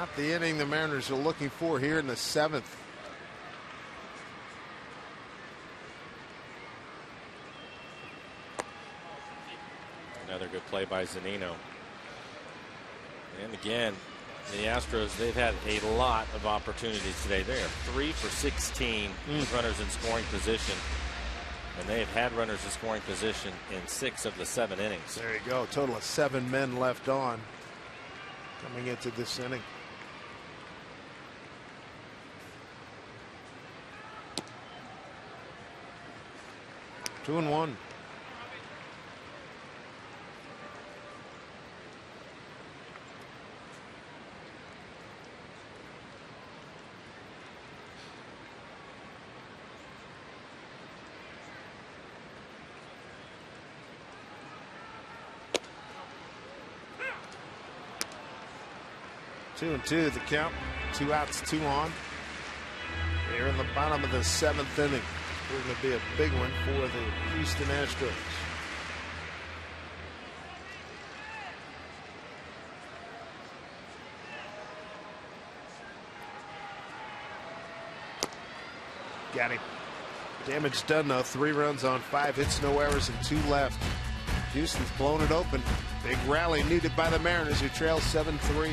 Not the inning the Mariners are looking for here in the 7th. Another good play by Zunino. And again, the Astros, they've had a lot of opportunities today. They are 3 for 16 with runners in scoring position. And they have had runners in scoring position in 6 of the 7 innings. There you go. Total of 7 men left on coming into this inning. 2-1. Two and two the count. 2 outs, 2 on. They're in the bottom of the 7th inning. Going to be a big one for the Houston Astros. Got him. Damage done though. 3 runs on 5 hits, no errors, and 2 left. Houston's blown it open. Big rally needed by the Mariners, who trail 7-3.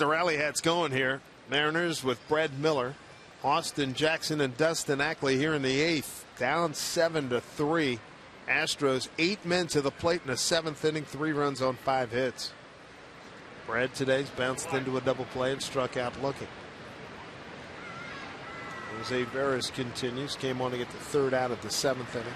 The rally hat's going here. Mariners with Brad Miller, Austin Jackson, and Dustin Ackley here in the 8th. Down 7-3. Astros 8 men to the plate in the 7th inning, 3 runs on 5 hits. Brad today's bounced into a double play and struck out looking. Jose Veras continues. Came on to get the third out of the 7th inning.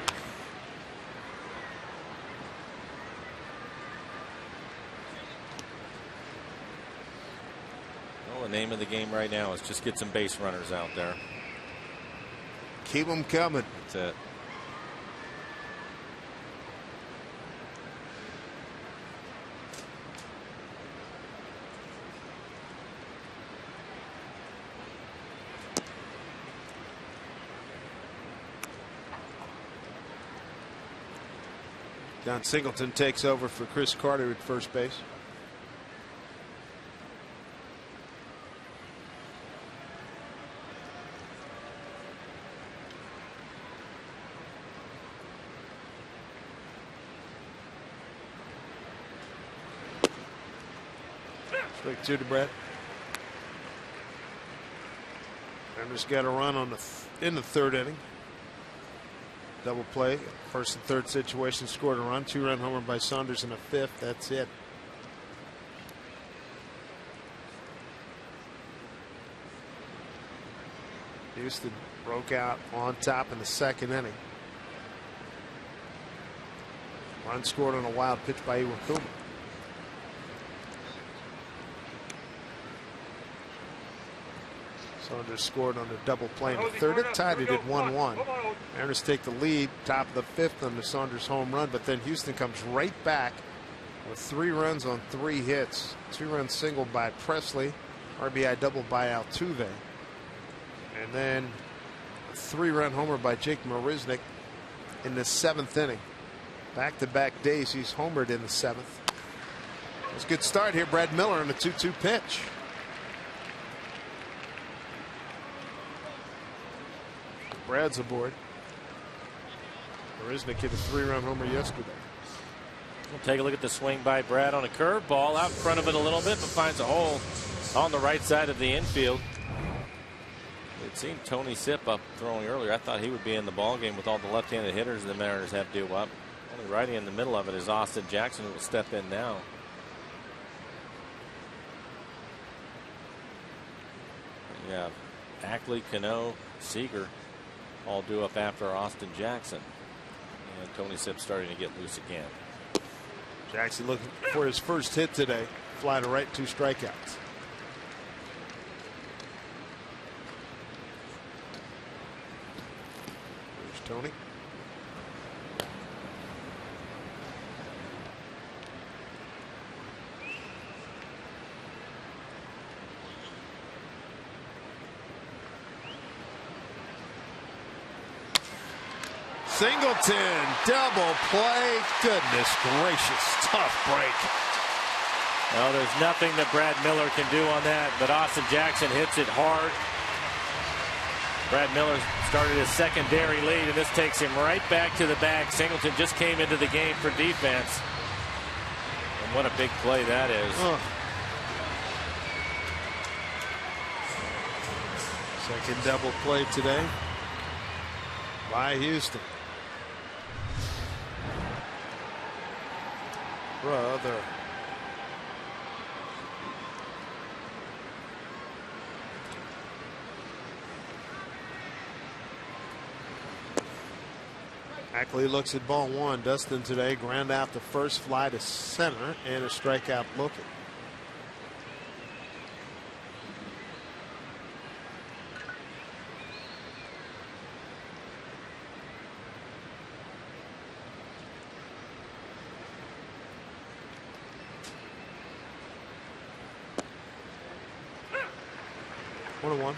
Well, the name of the game right now is just get some base runners out there. Keep them coming. That's it. John Singleton takes over for Chris Carter at first base. Strike 2 to Brett. Saunders got a run on in the 3rd inning. Double play, 1st and 3rd situation, scored a run, 2-run homer by Saunders in the 5th. That's it. Houston broke out on top in the 2nd inning. Run scored on a wild pitch by Iwakuma. Saunders scored on a double play in the 3rd. It tied it at 1-1. Mariners take the lead, top of the 5th on the Saunders home run, but then Houston comes right back with 3 runs on 3 hits. 2-run single by Presley, RBI double by Altuve, and then a 3-run homer by Jake Marisnick in the 7th inning. Back-to-back days he's homered in the 7th. It's a good start here. Brad Miller on a 2-2 pitch. Brad's aboard. Marisnick hit a 3-run homer yesterday. We'll take a look at the swing by Brad on a curve ball out in front of it a little bit, but finds a hole on the right side of the infield. It seemed Tony Sipp up throwing earlier. I thought he would be in the ball game with all the left-handed hitters the Mariners have due up. Only righty in the middle of it is Austin Jackson, who will step in now. Yeah, Ackley, Cano, Seager all due up after Austin Jackson. And Tony Sipp starting to get loose again. Jackson looking for his first hit today. Fly to right, 2 strikeouts. There's Tony. Singleton, double play. Goodness gracious, tough break. Well, there's nothing that Brad Miller can do on that, but Austin Jackson hits it hard. Brad Miller started his secondary lead, and this takes him right back to the bag. Singleton just came into the game for defense. And what a big play that is. Second double play today by Houston. Brother. Ackley looks at ball 1. Dustin today ground out the first, fly to center, and a strikeout looking. One.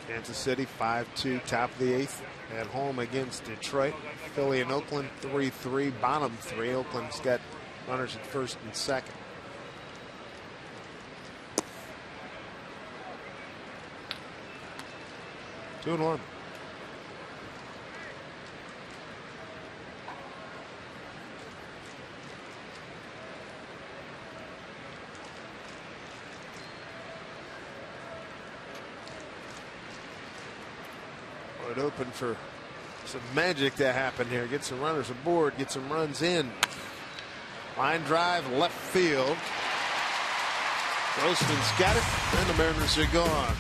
Kansas City 5-2, top of the 8th at home against Detroit. Philly and Oakland 3-3, bottom 3. Oakland's got runners at first and second. Two and 1. Open for some magic to happen here. Get some runners aboard, get some runs in Line drive left field. Grossman's got it, and the Mariners are gone.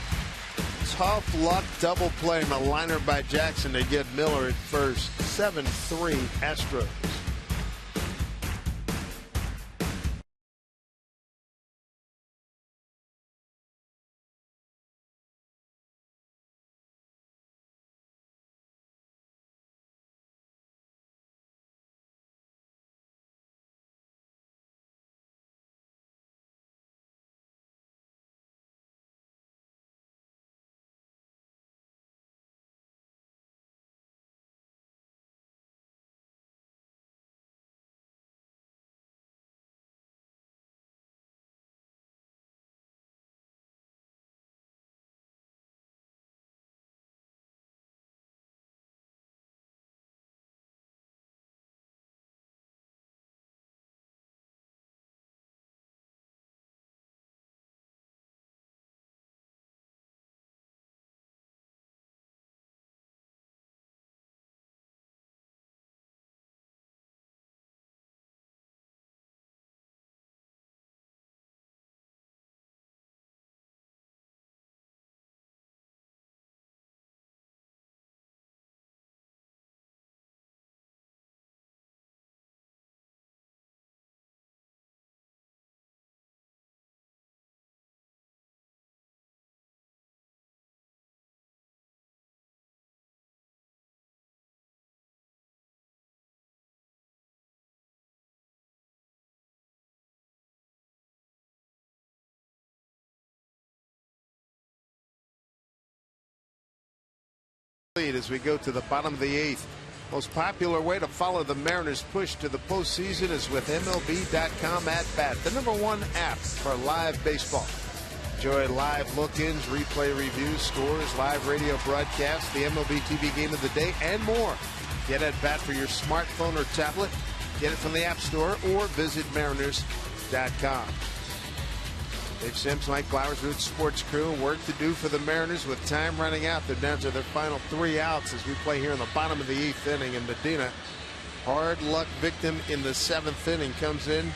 Tough luck double play and a liner by Jackson to get Miller at first. 7-3 Astros. As we go to the bottom of the 8th. Most popular way to follow the Mariners' push to the postseason is with MLB.com at bat, the #1 app for live baseball. Enjoy live look-ins, replay reviews, scores, live radio broadcasts, the MLB TV game of the day, and more. Get at bat for your smartphone or tablet. Get it from the App Store or visit Mariners.com. Dave Sims, Mike Flowers, Roots Sports Crew. Work to do for the Mariners with time running out. They're down to their final 3 outs as we play here in the bottom of the 8th inning. And Medina, hard luck victim in the 7th inning, comes in.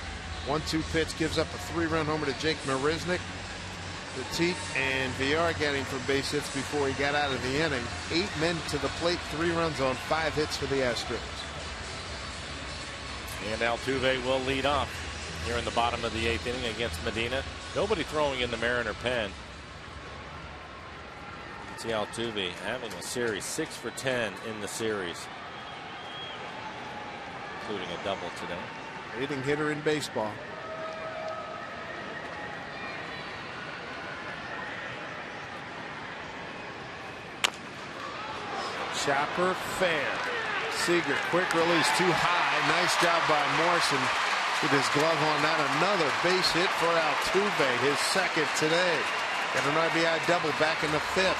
1-2 pitch, gives up a 3-run homer to Jake Marisnick. Petit and VR getting for base hits before he got out of the inning. 8 men to the plate, 3 runs on 5 hits for the Astros. And Altuve will lead off here in the bottom of the 8th inning against Medina. Nobody throwing in the Mariner pen. You can see Altuve having a series, 6 for 10 in the series, including a double today. Leading hitter in baseball. Chopper fair. Seager, quick release, too high. Nice job by Morrison with his glove on that. Another base hit for Altuve, his 2nd today. Got an RBI double back in the 5th.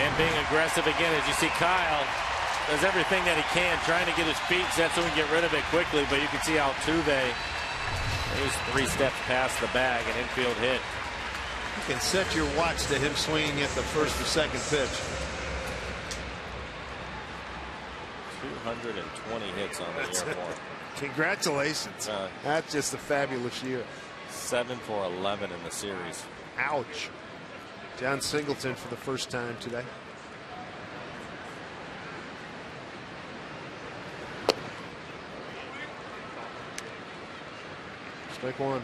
And being aggressive again, as you see Kyle does everything that he can, trying to get his feet set so he can get rid of it quickly. But you can see Altuve is 3 steps past the bag, an infield hit. You can set your watch to him swinging at the 1st or 2nd pitch. 220 hits on the year for him. Congratulations. That's just a fabulous year. 7 for 11 in the series. Ouch. John Singleton for the first time today. Strike 1.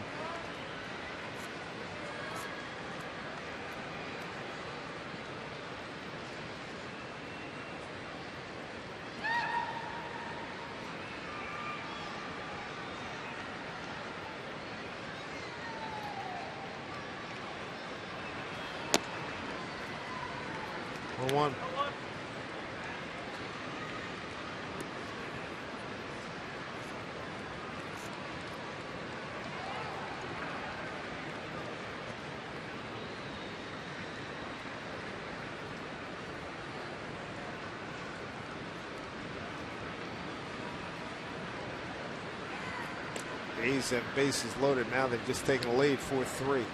One. A's have bases loaded now. They've just taken a lead 4-3.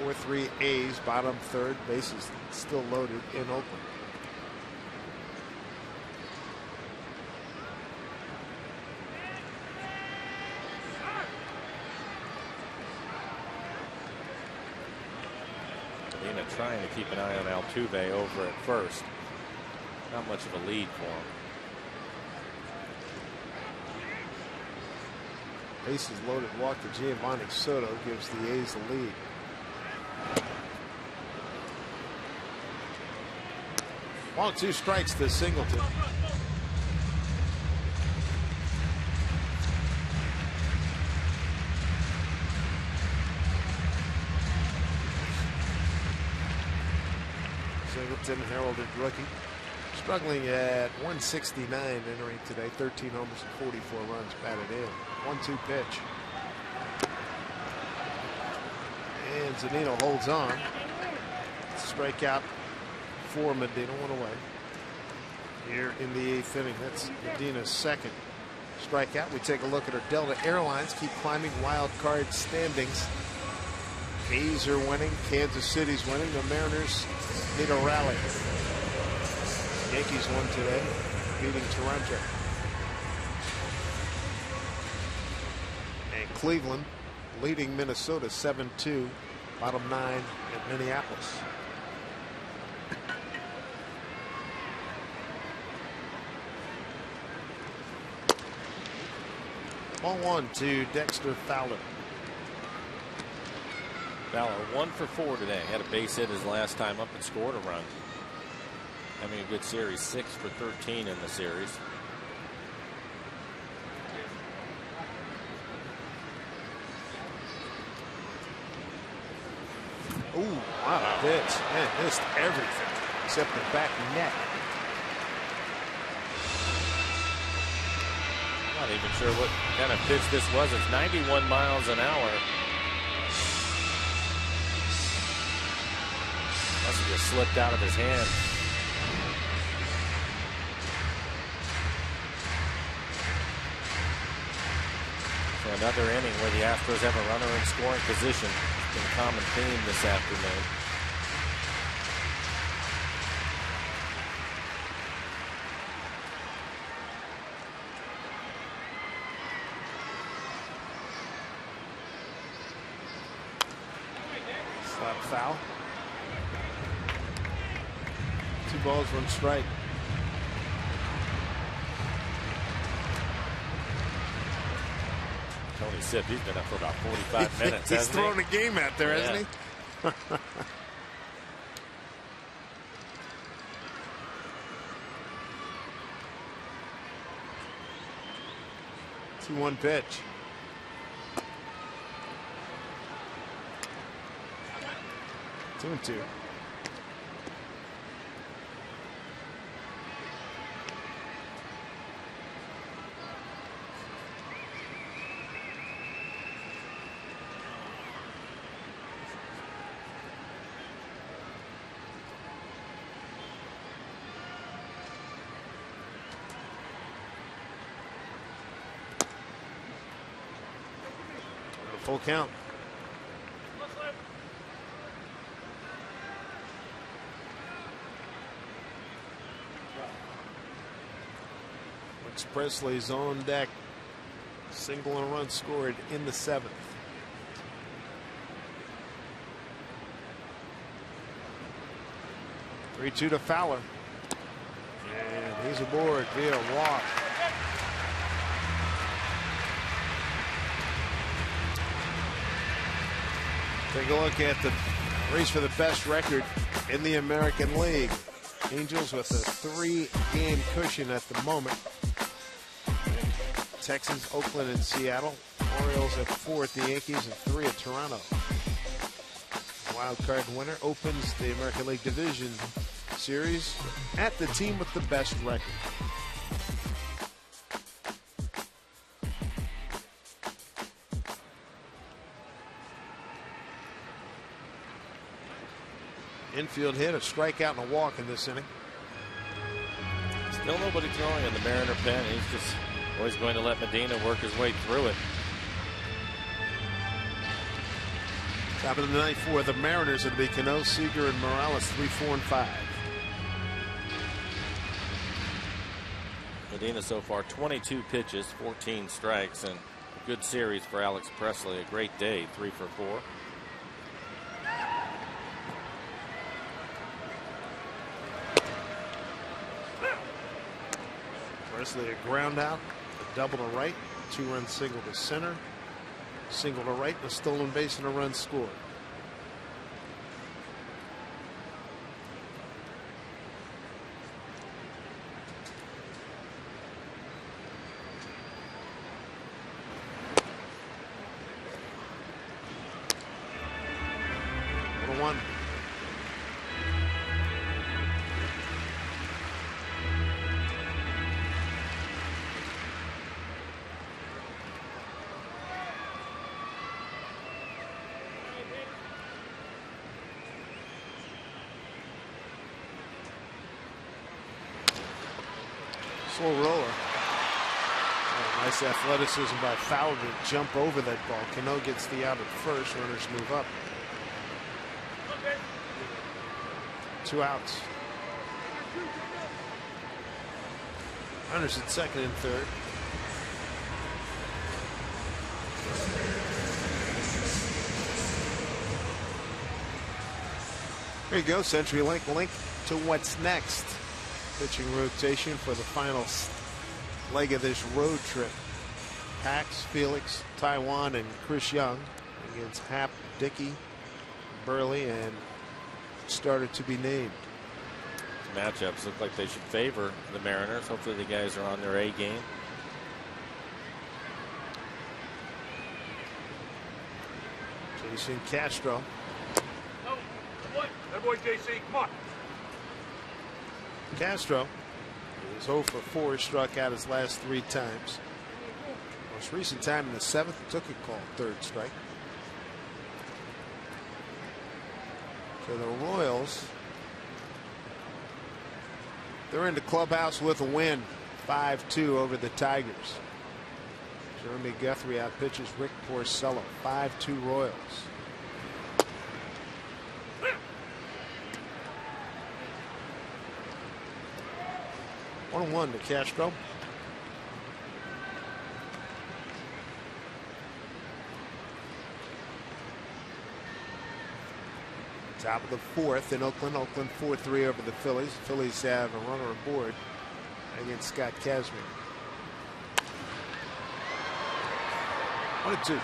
4-3 A's, bottom third, bases still loaded in Oakland. Trying to keep an eye on Altuve over at first. Not much of a lead for him. Bases loaded, walk to Giovanni Soto, gives the A's the lead. Ball 2 strikes to Singleton. Singleton, heralded rookie, struggling at 169 entering today. 13 homers and 44 runs batted in. 1-2 pitch. And Zunino holds on. Strikeout for Medina, 1 away. Here in the 8th inning. That's Medina's second strikeout. We take a look at our Delta Airlines. Keep climbing wild card standings. A's are winning. Kansas City's winning. The Mariners need a rally. Yankees won today, beating Toronto. And Cleveland leading Minnesota 7-2, bottom 9 at Minneapolis. Ball 1 to Dexter Fowler. Fowler 1 for 4 today. Had a base hit his last time up and scored a run. Having a good series. 6 for 13 in the series. Ooh, wow, pitch. Man, missed everything except the back neck. Not even sure what kind of pitch this was. It's 91 miles an hour. Must have just slipped out of his hand. So another inning where the Astros have a runner in scoring position. It's been a common theme this afternoon. Slap foul. 2 balls, 1 strike. Tony Sipp, he's been up for about 45 minutes. He's throwing a game out there, yeah. hasn't he? 2-1 pitch. Two and two. Full count. Rex Presley's on deck. Single and run scored in the 7th. Three-2 to Fowler. And he's aboard via walk. Take a look at the race for the best record in the American League. Angels with a 3-game cushion at the moment. Texans, Oakland, and Seattle. Orioles at 4 at the Yankees and 3 at Toronto. Wild card winner opens the American League Division Series at the team with the best record. Infield hit, a strikeout and a walk in this inning. Still nobody throwing in the Mariner pen. He's just always going to let Medina work his way through it. Top of the ninth for the Mariners. It'll be Cano, Seager, and Morales, 3, 4, and 5. Medina so far 22 pitches, 14 strikes, and a good series for Alex Presley. A great day, 3 for 4. Presley a ground out, a double to right, 2-run single to center, single to right, a stolen base, and a run scored. One. Slow roller. Nice athleticism by Fowler to jump over that ball. Cano gets the out at first. Runners move up. 2 outs. Runners at second and third. There you go. CenturyLink link to what's next. Pitching rotation for the final leg of this road trip. Pax, Felix, Taiwan, and Chris Young against Happ, Dickey, Burley, and started to be named. Matchups look like they should favor the Mariners. Hopefully the guys are on their A game. Jason Castro. That boy JC, come on. Castro is 0 for 4, struck out his last 3 times. Most recent time in the 7th, took a call, 3rd strike. So the Royals, they're in the clubhouse with a win, 5-2 over the Tigers. Jeremy Guthrie out pitches Rick Porcello, 5-2 Royals. One to Castro. Top of the 4th in Oakland. Oakland 4-3 over the Phillies. Phillies have a runner aboard against Scott Kazmir. 1-2.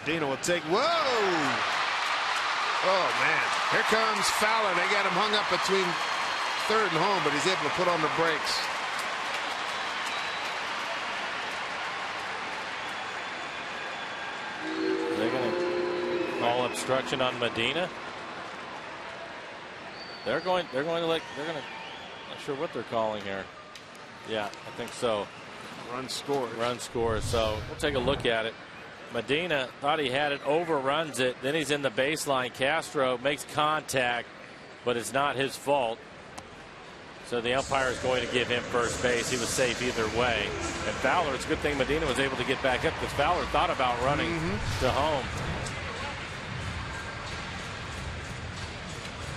Dino will take. Whoa! Oh man! Here comes Fowler. They got him hung up between third and home, but he's able to put on the brakes. They're going to call obstruction on Medina. They're going to not sure what they're calling here. Yeah, I think so. Run scored. Run scores. So we'll take a look at it. Medina thought he had it, overruns it. Then he's in the baseline. Castro makes contact, but it's not his fault. So the umpire is going to give him first base. He was safe either way. And Fowler, it's a good thing Medina was able to get back up because Fowler thought about running to home.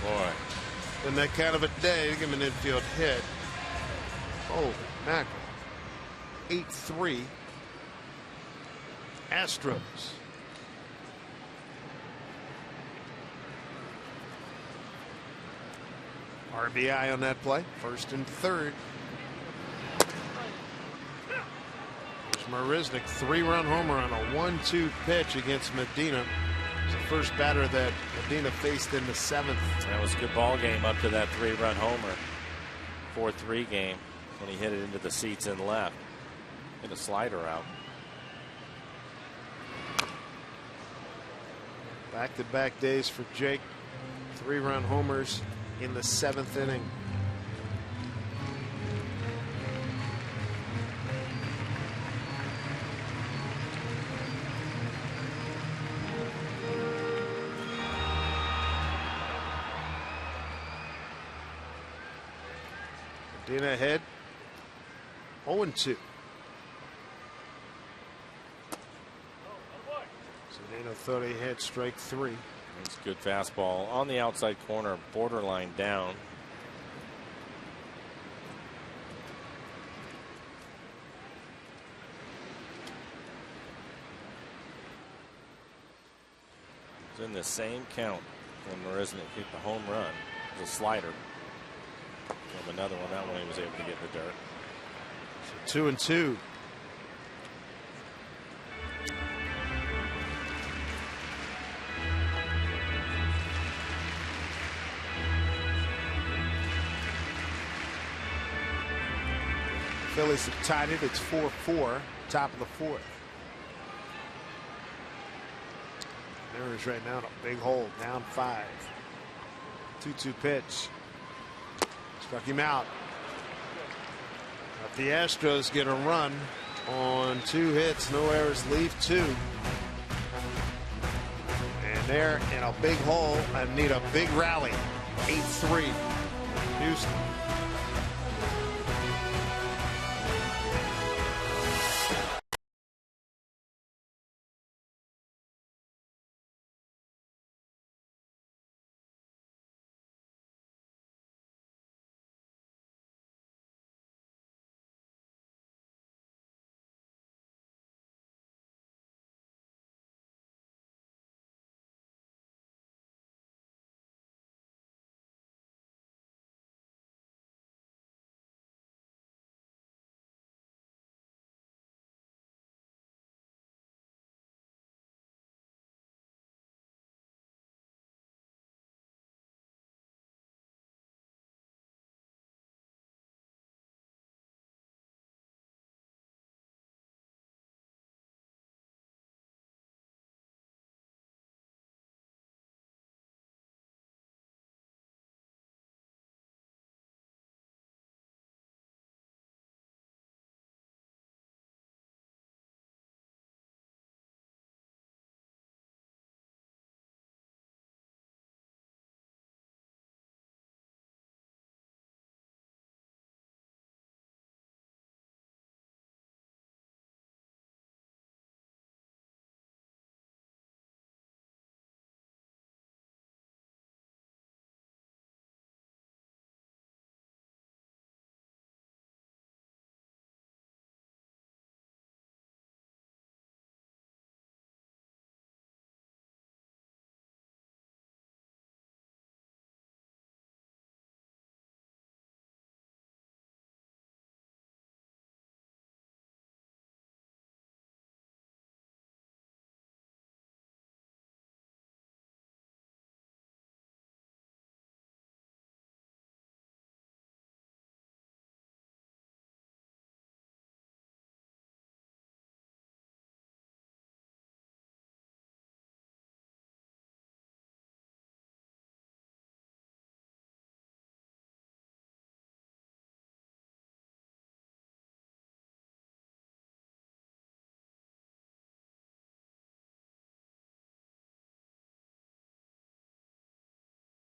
Boy. In that kind of a day, give him an infield hit. Oh, mackerel. 8-3. Astros. RBI on that play. 1st and 3rd. There's Marisnik, 3-run homer on a 1-2 pitch against Medina. It's the first batter that Medina faced in the 7th. That was a good ball game up to that 3-run homer. 4-3 game when he hit it into the seats and left. Hit a slider out. Back-to-back days for Jake. 3-run homers in the 7th inning. Medina ahead 0-2. Zunino thought he had strike 3. It's a good fastball on the outside corner, borderline down. It's in the same count when Marisnick hit the home run. It was a slider from another one. That one he was able to get in the dirt. So 2-2. Phillies have tied it. It's 4-4, top of the 4th. Mariners right now in a big hole, down 5. 2-2 pitch. Struck him out. But the Astros get a run on 2 hits, no errors, leave 2. And they're in a big hole and need a big rally. 8-3. Houston.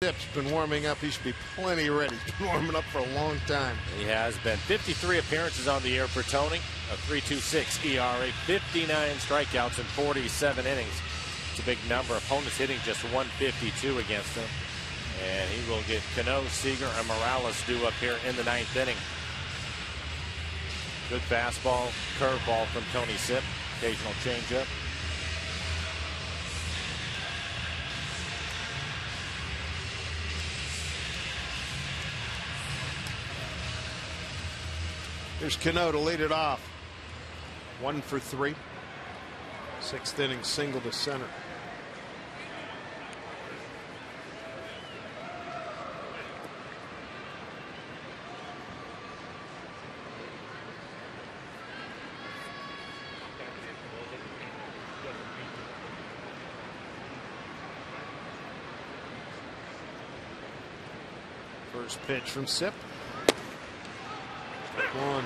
Sip's been warming up. He should be plenty ready. He's been warming up for a long time. He has been. 53 appearances on the year for Tony. A 3.26 ERA, 59 strikeouts in 47 innings. It's a big number. Opponents hitting just 152 against him. And he will get Cano, Seager, and Morales due up here in the 9th inning. Good fastball, curveball from Tony Sip. Occasional changeup. Here's Cano to lead it off. 1 for 3. 6th inning single to center. First pitch from Sip. Strike one.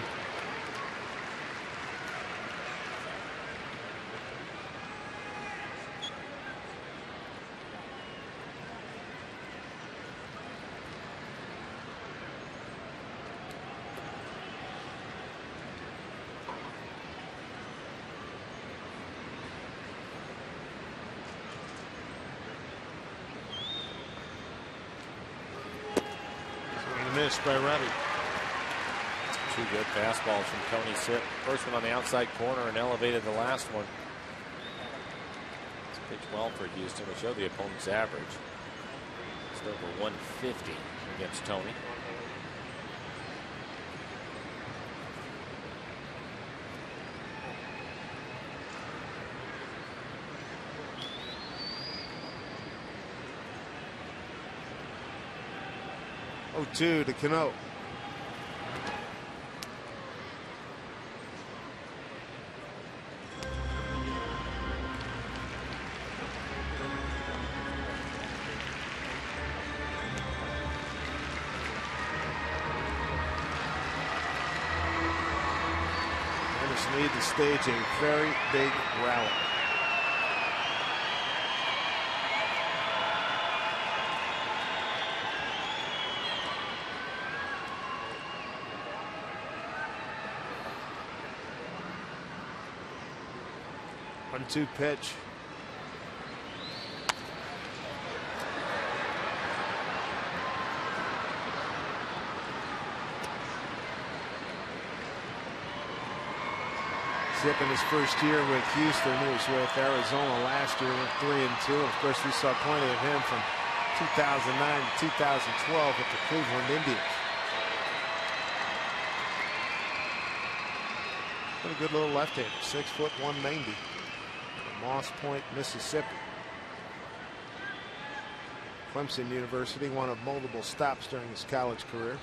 Missed by Robbie. Two good fastballs from Tony Sip. First one on the outside corner and elevated the last one. It's pitched well for Houston. We show the opponent's average. It's over 150 against Tony. Oh, 2 to Cano. Mariners need to stage a very big rally. One-two pitch. Sip in his first year with Houston. He was with Arizona last year, went 3-2. Of course, we saw plenty of him from 2009 to 2012 with the Cleveland Indians. Pretty good little left-hander, 6 foot 190. From Moss Point, Mississippi. Clemson University, one of multiple stops during his college career.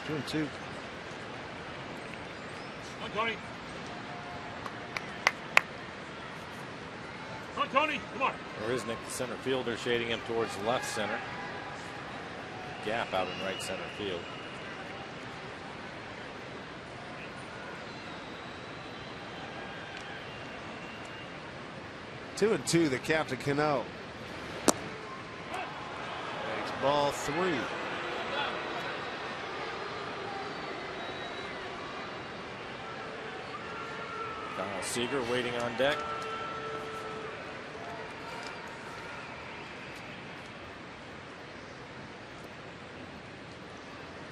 Two and two. Come on, Tony. Come on, Tony. Come on. Risnick, the center fielder, shading him towards left center. Gap out in right center field. Two and two, the count to Cano. Takes ball 3. Kyle Seager waiting on deck.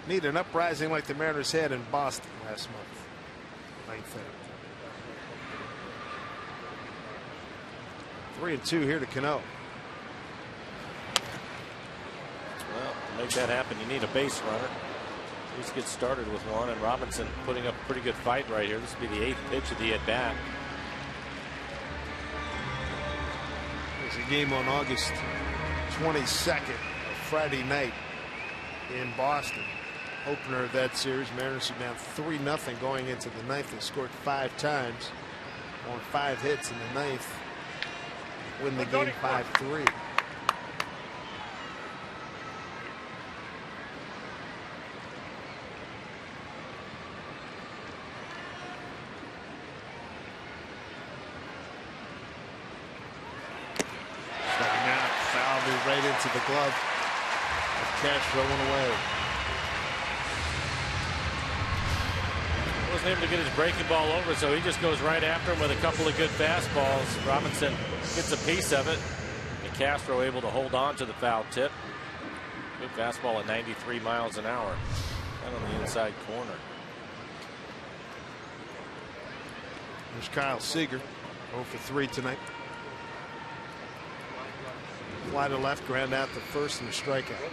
Need an uprising like the Mariners had in Boston last month. 9th inning. 3-2 here to Cano. Well, to make that happen, you need a base runner. At least get started with one, and Robinson putting up a pretty good fight right here. This will be the 8th pitch of the at bat. There's a game on August 22nd, Friday night in Boston. Opener of that series. Mariners are down 3-0 going into the 9th. They scored 5 times on 5 hits in the 9th. Win the game 5-3. Striking out, fouled right into the glove. Castro went away. Wasn't able to get his breaking ball over, so he just goes right after him with a couple of good fastballs. Robinson gets a piece of it, and Castro able to hold on to the foul tip. Good fastball at 93 miles an hour. And on the inside corner. There's Kyle Seager, 0 for 3 tonight. Fly to left, ground out to first, and a strikeout.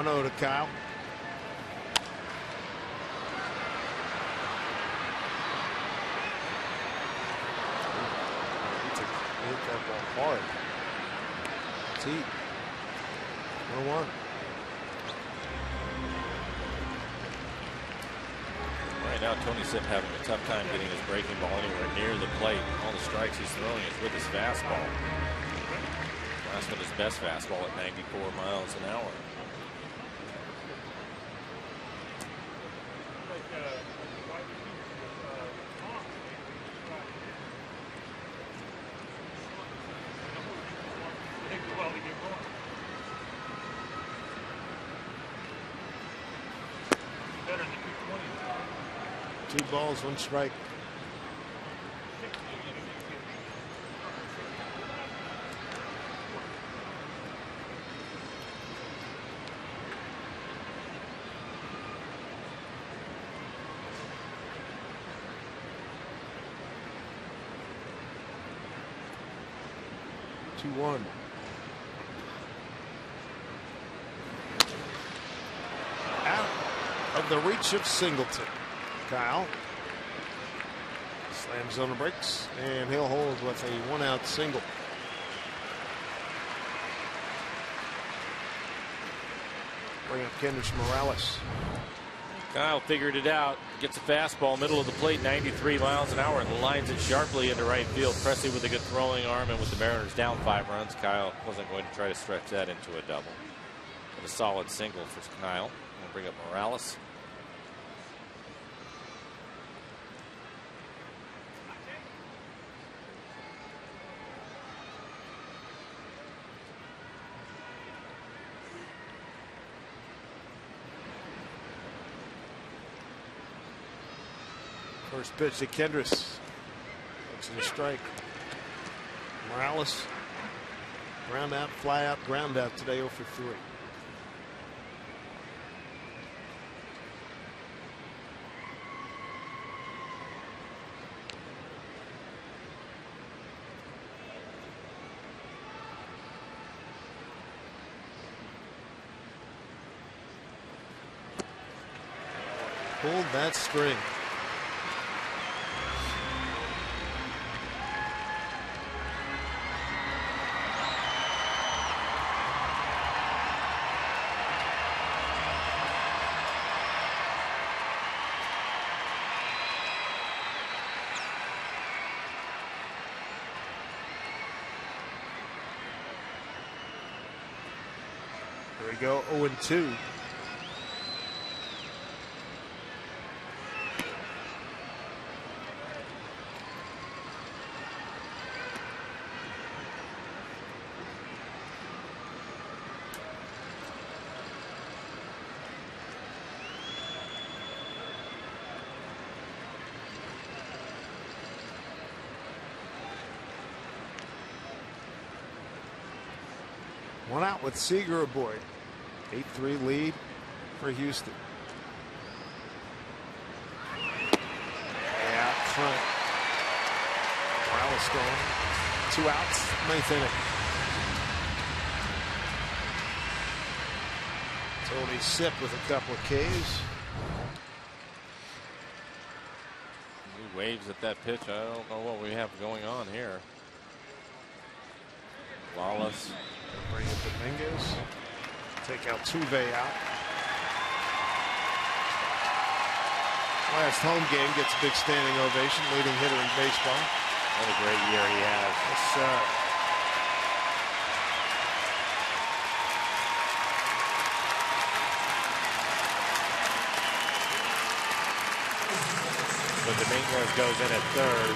1-0 to Kyle. Hit that ball hard. T. 1-1. Right now, Tony Sipp having a tough time getting his breaking ball anywhere near the plate. All the strikes he's throwing is with his fastball. Last one, his best fastball at 94 miles an hour. Two balls, one strike. Two one. Out of the reach of Singleton. Kyle slams on the brakes, and he'll hold with a 1-out single. Bring up Kendrys Morales. Kyle figured it out. Gets a fastball, middle of the plate, 93 miles an hour, and lines it sharply into right field. Presley with a good throwing arm, and with the Mariners down 5 runs, Kyle wasn't going to try to stretch that into a double. But a solid single for Kyle. We'll bring up Morales. First pitch to Kendrys. Looks in the strike. Morales. Ground out, fly out, ground out today, 0 for 3. Pulled that string. There we go, 0-2. One out with Seager aboard. 8-3 lead for Houston. Yeah, out front. Morales going. 2 outs, 9th inning. Tony Sipp with a couple of Ks. He waves at that pitch. I don't know what we have going on here. Wallace. Bring in Dominguez. Take Altuve out. Last home game gets a big standing ovation. Leading hitter in baseball. What a great year he has. Yes, sir. But Dominguez goes in at third.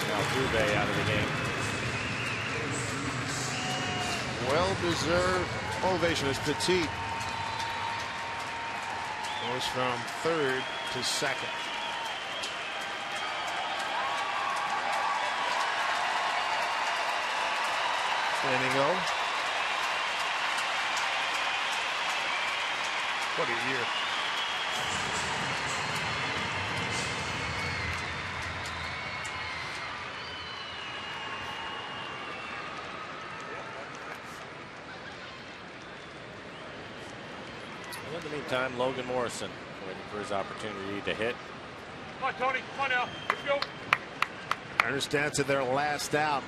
Altuve out of the game. Well-deserved ovation as Petit goes from third to second. Standing O. What a year. And in the meantime, Logan Morrison waiting for his opportunity to hit. Come on, Tony. Come on now. Let's go. Mariners down to their last out.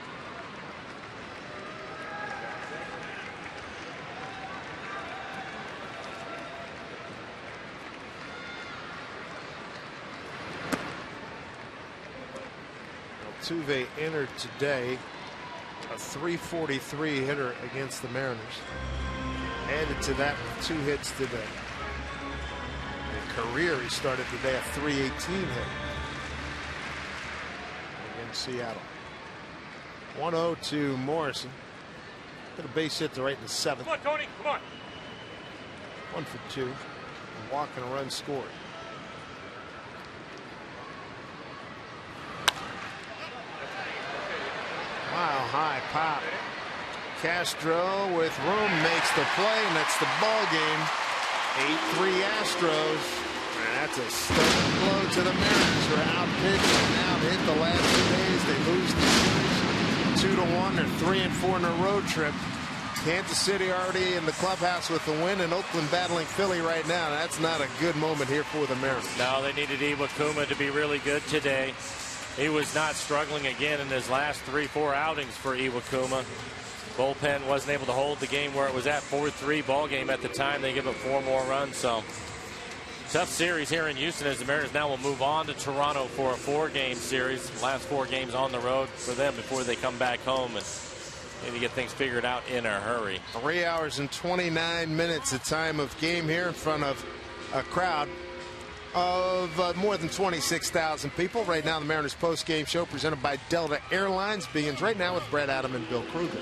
Altuve entered today, a .343 hitter against the Mariners. Added to that with 2 hits today. In career, he started today a .318 hit against Seattle. 1-0 to Morrison. Got a base hit to right in the 7th. Come on, Tony. Come on. 1 for 2. A walk and a run scored. Mile high pop. Castro with room makes the play, and that's the ball game. 8-3 Astros. And that's a stunning blow to the Mariners, who are out pitched and out hit the last 2 days. They lose the series 2-1. They're 3-4 in a road trip. Kansas City already in the clubhouse with the win, and Oakland battling Philly right now. That's not a good moment here for the Mariners. No, they needed Iwakuma to be really good today. He was not struggling again in his last 3-4 outings for Iwakuma. Bullpen wasn't able to hold the game where it was at 4-3 ball game at the time. They give up 4 more runs. So tough series here in Houston as the Mariners now will move on to Toronto for a 4-game series. Last 4 games on the road for them before they come back home and need to get things figured out in a hurry. 3 hours and 29 minutes, the time of game here in front of a crowd of more than 26,000 people. Right now, the Mariners post-game show presented by Delta Airlines begins right now with Brett Adam and Bill Kruger.